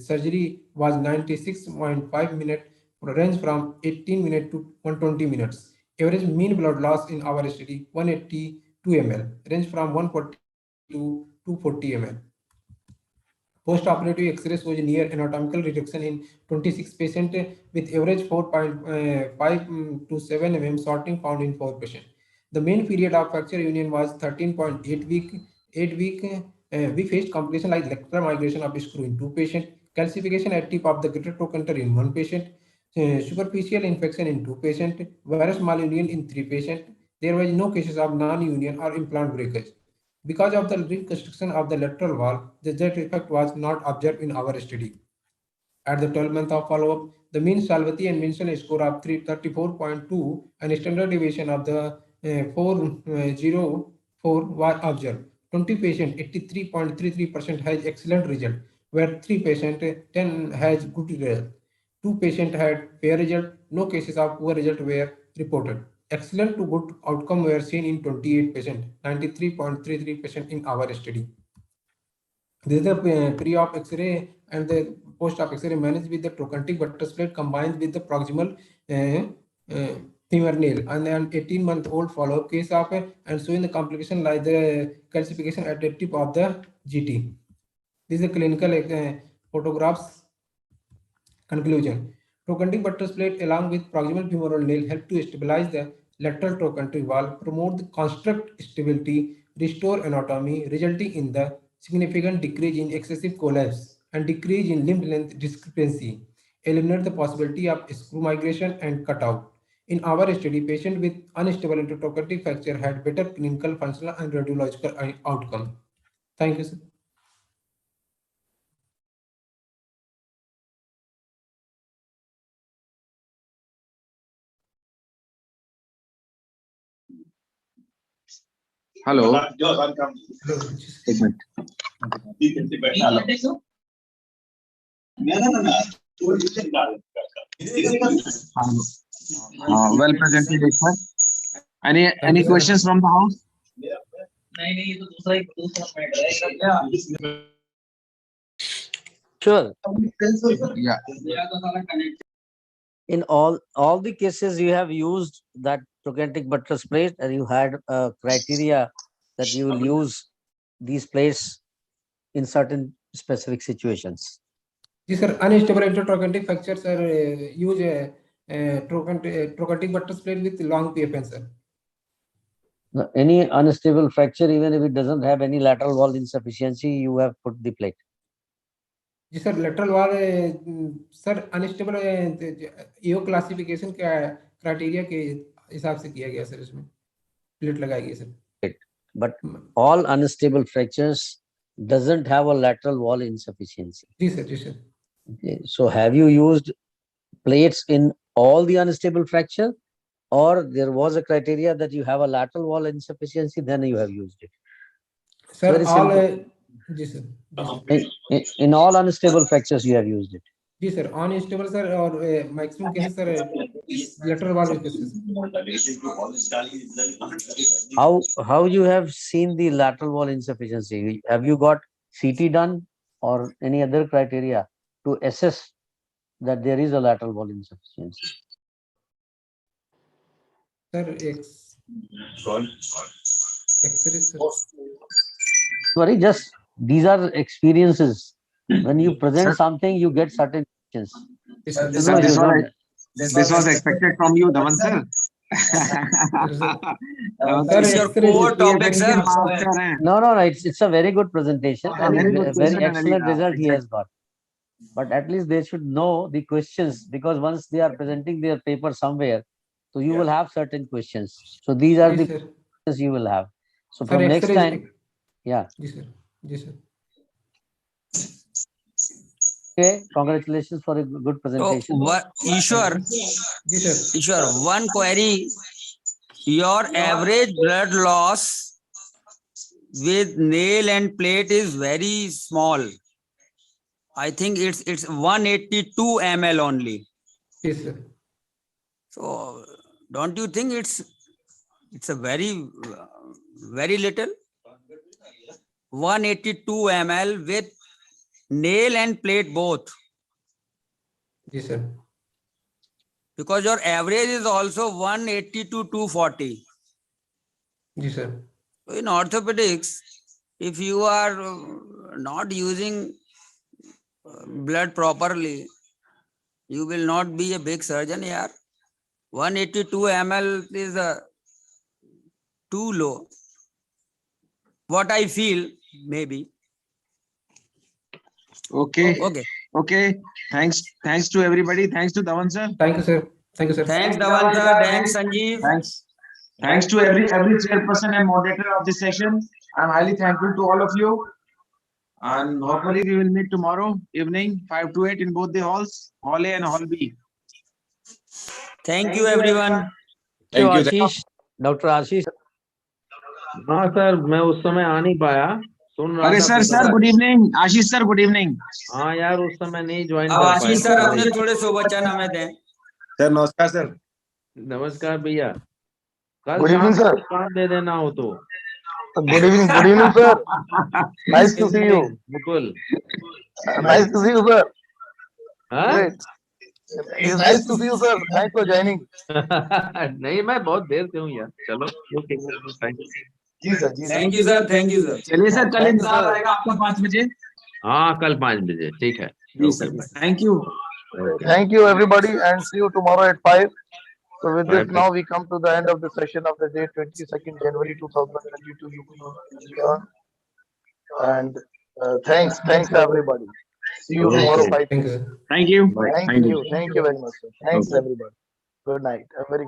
surgery was 96.5 minutes, range from 18 minutes to 120 minutes. Average mean blood loss in our study 182 ml, range from 140 to 240 ml. Post-operative X-ray shows near anatomical reduction in 26 patients with average 4.5 to 7 mm sorting found in 4 patients. The main period of fracture union was 13.8 week. 8 week, we faced complication like lateral migration of screw in 2 patients, calcification at tip of the greater trochanter in 1 patient, superficial infection in 2 patients, virus malunion in 3 patients. There was no cases of non-union or implant breakage. Because of the reconstruction of the lateral wall, the jet effect was not observed in our study. At the 12-month of follow-up, the mean Salvati and Wilson score of 34.2 and standard deviation of the 404 was observed. 20 patients, 83.33% has excellent result, where 3 patients, 10 has good result. 2 patients had fair result. No cases of poor result were reported. Excellent to good outcome were seen in 28 patients, 93.33% in our study. This is the pre-op X-ray and the post-op X-ray managed with the trochanteric buttress plate combined with the proximal femur nail, and an 18-month-old follow-up case of and showing the complication like the calcification at the tip of the GT. This is the clinical photographs. Conclusion. Trochanteric buttress plate along with proximal femoral nail help to stabilize the lateral trochanteric wall, promote the construct stability, restore anatomy, resulting in the significant decrease in excessive collapse and decrease in limb length discrepancy, eliminate the possibility of screw migration and cutout. In our study, patients with unstable intertrochanteric fracture had better clinical, functional, and radiological outcome. Thank you, sir. Hello. Well presented, sir. Any questions from the house? Sure. Yeah. In all the cases, you have used that trochanteric buttress plate, and you had a criteria that you will use these plates in certain specific situations. These are unstable intertrochanteric fractures are used trochanteric buttress plate with long PFN, sir. Any unstable fracture, even if it doesn't have any lateral wall insufficiency, you have put the plate. जी sir lateral wall sir unstable EO classification का criteria के हिसाब से किया गया sir इसमें plate लगाई गई sir But all unstable fractures doesn't have a lateral wall insufficiency. जी सर जी sir. Okay. So have you used plates in all the unstable fracture, or there was a criteria that you have a lateral wall insufficiency, then you have used it? Sir, Very all simple. जी sir. In all unstable fractures you have used it. जी sir unstable sir और maximum cases sir lateral wall cases. How you have seen the lateral wall insufficiency? Have you got CT done or any other criteria to assess that there is a lateral wall insufficiency? Sir, Sorry, just these are experiences. When you present something, you get certain questions. Sir, this was expected from you, Dhawan sir. No, it's a very good presentation and very excellent result he has got. But at least they should know the questions, because once they are presenting their paper somewhere, so you will have certain questions. So these are the questions you will have. So from next time, yeah. Yes, sir. Okay, congratulations for a good presentation. Ishwar, one query. Your average blood loss with nail and plate is very small. I think it's 182 ml only. Yes, sir. So don't you think it's a very little? 182 ml with nail and plate both. Yes, sir. Because your average is also 180 to 240. Yes, sir. In orthopedics, if you are not using blood properly, you will not be a big surgeon here. 182 ml is too low. What I feel, maybe. Okay. Thanks to everybody. Thanks to Dhawan sir. Thank you, sir. Thank you, sir. Thanks, Dhawan sir. Thanks, Sanjeev. Thanks to every chairperson and moderator of this session. I'm highly thankful to all of you. And hopefully we will meet tomorrow evening, 5 to 8 in both the halls, Hall A and Hall B. Thank you, everyone. Thank you, Ashish. Dr. Ashish. हाँ sir मैं उस समय आ नहीं पाया सुन रहा था sir good evening आशीष sir good evening हाँ यार उस समय नहीं ज्वाइन कर पाया आशीष सर अपने थोड़े शुभवचन हमें दें सर नमस्कार सर नमस्कार भैया कल गुड इवनिंग सर काम दे देना हो तो good evening sir nice to see you बिल्कुल nice to see you sir हाँ It's nice to see you, sir. Thanks for joining. नहीं मैं बहुत देर से हूँ यार चलो जी सर थैंक यू सर चलिए सर कल इंतजार रहेगा आपका 5 बजे हाँ कल 5 बजे ठीक है Thank you everybody and see you tomorrow at 5. So with this now we come to the end of the session of the day 22nd January 2022 and thanks everybody. See you tomorrow 5. Thank you Thank you very much, sir. Thanks everybody. Good night. A very good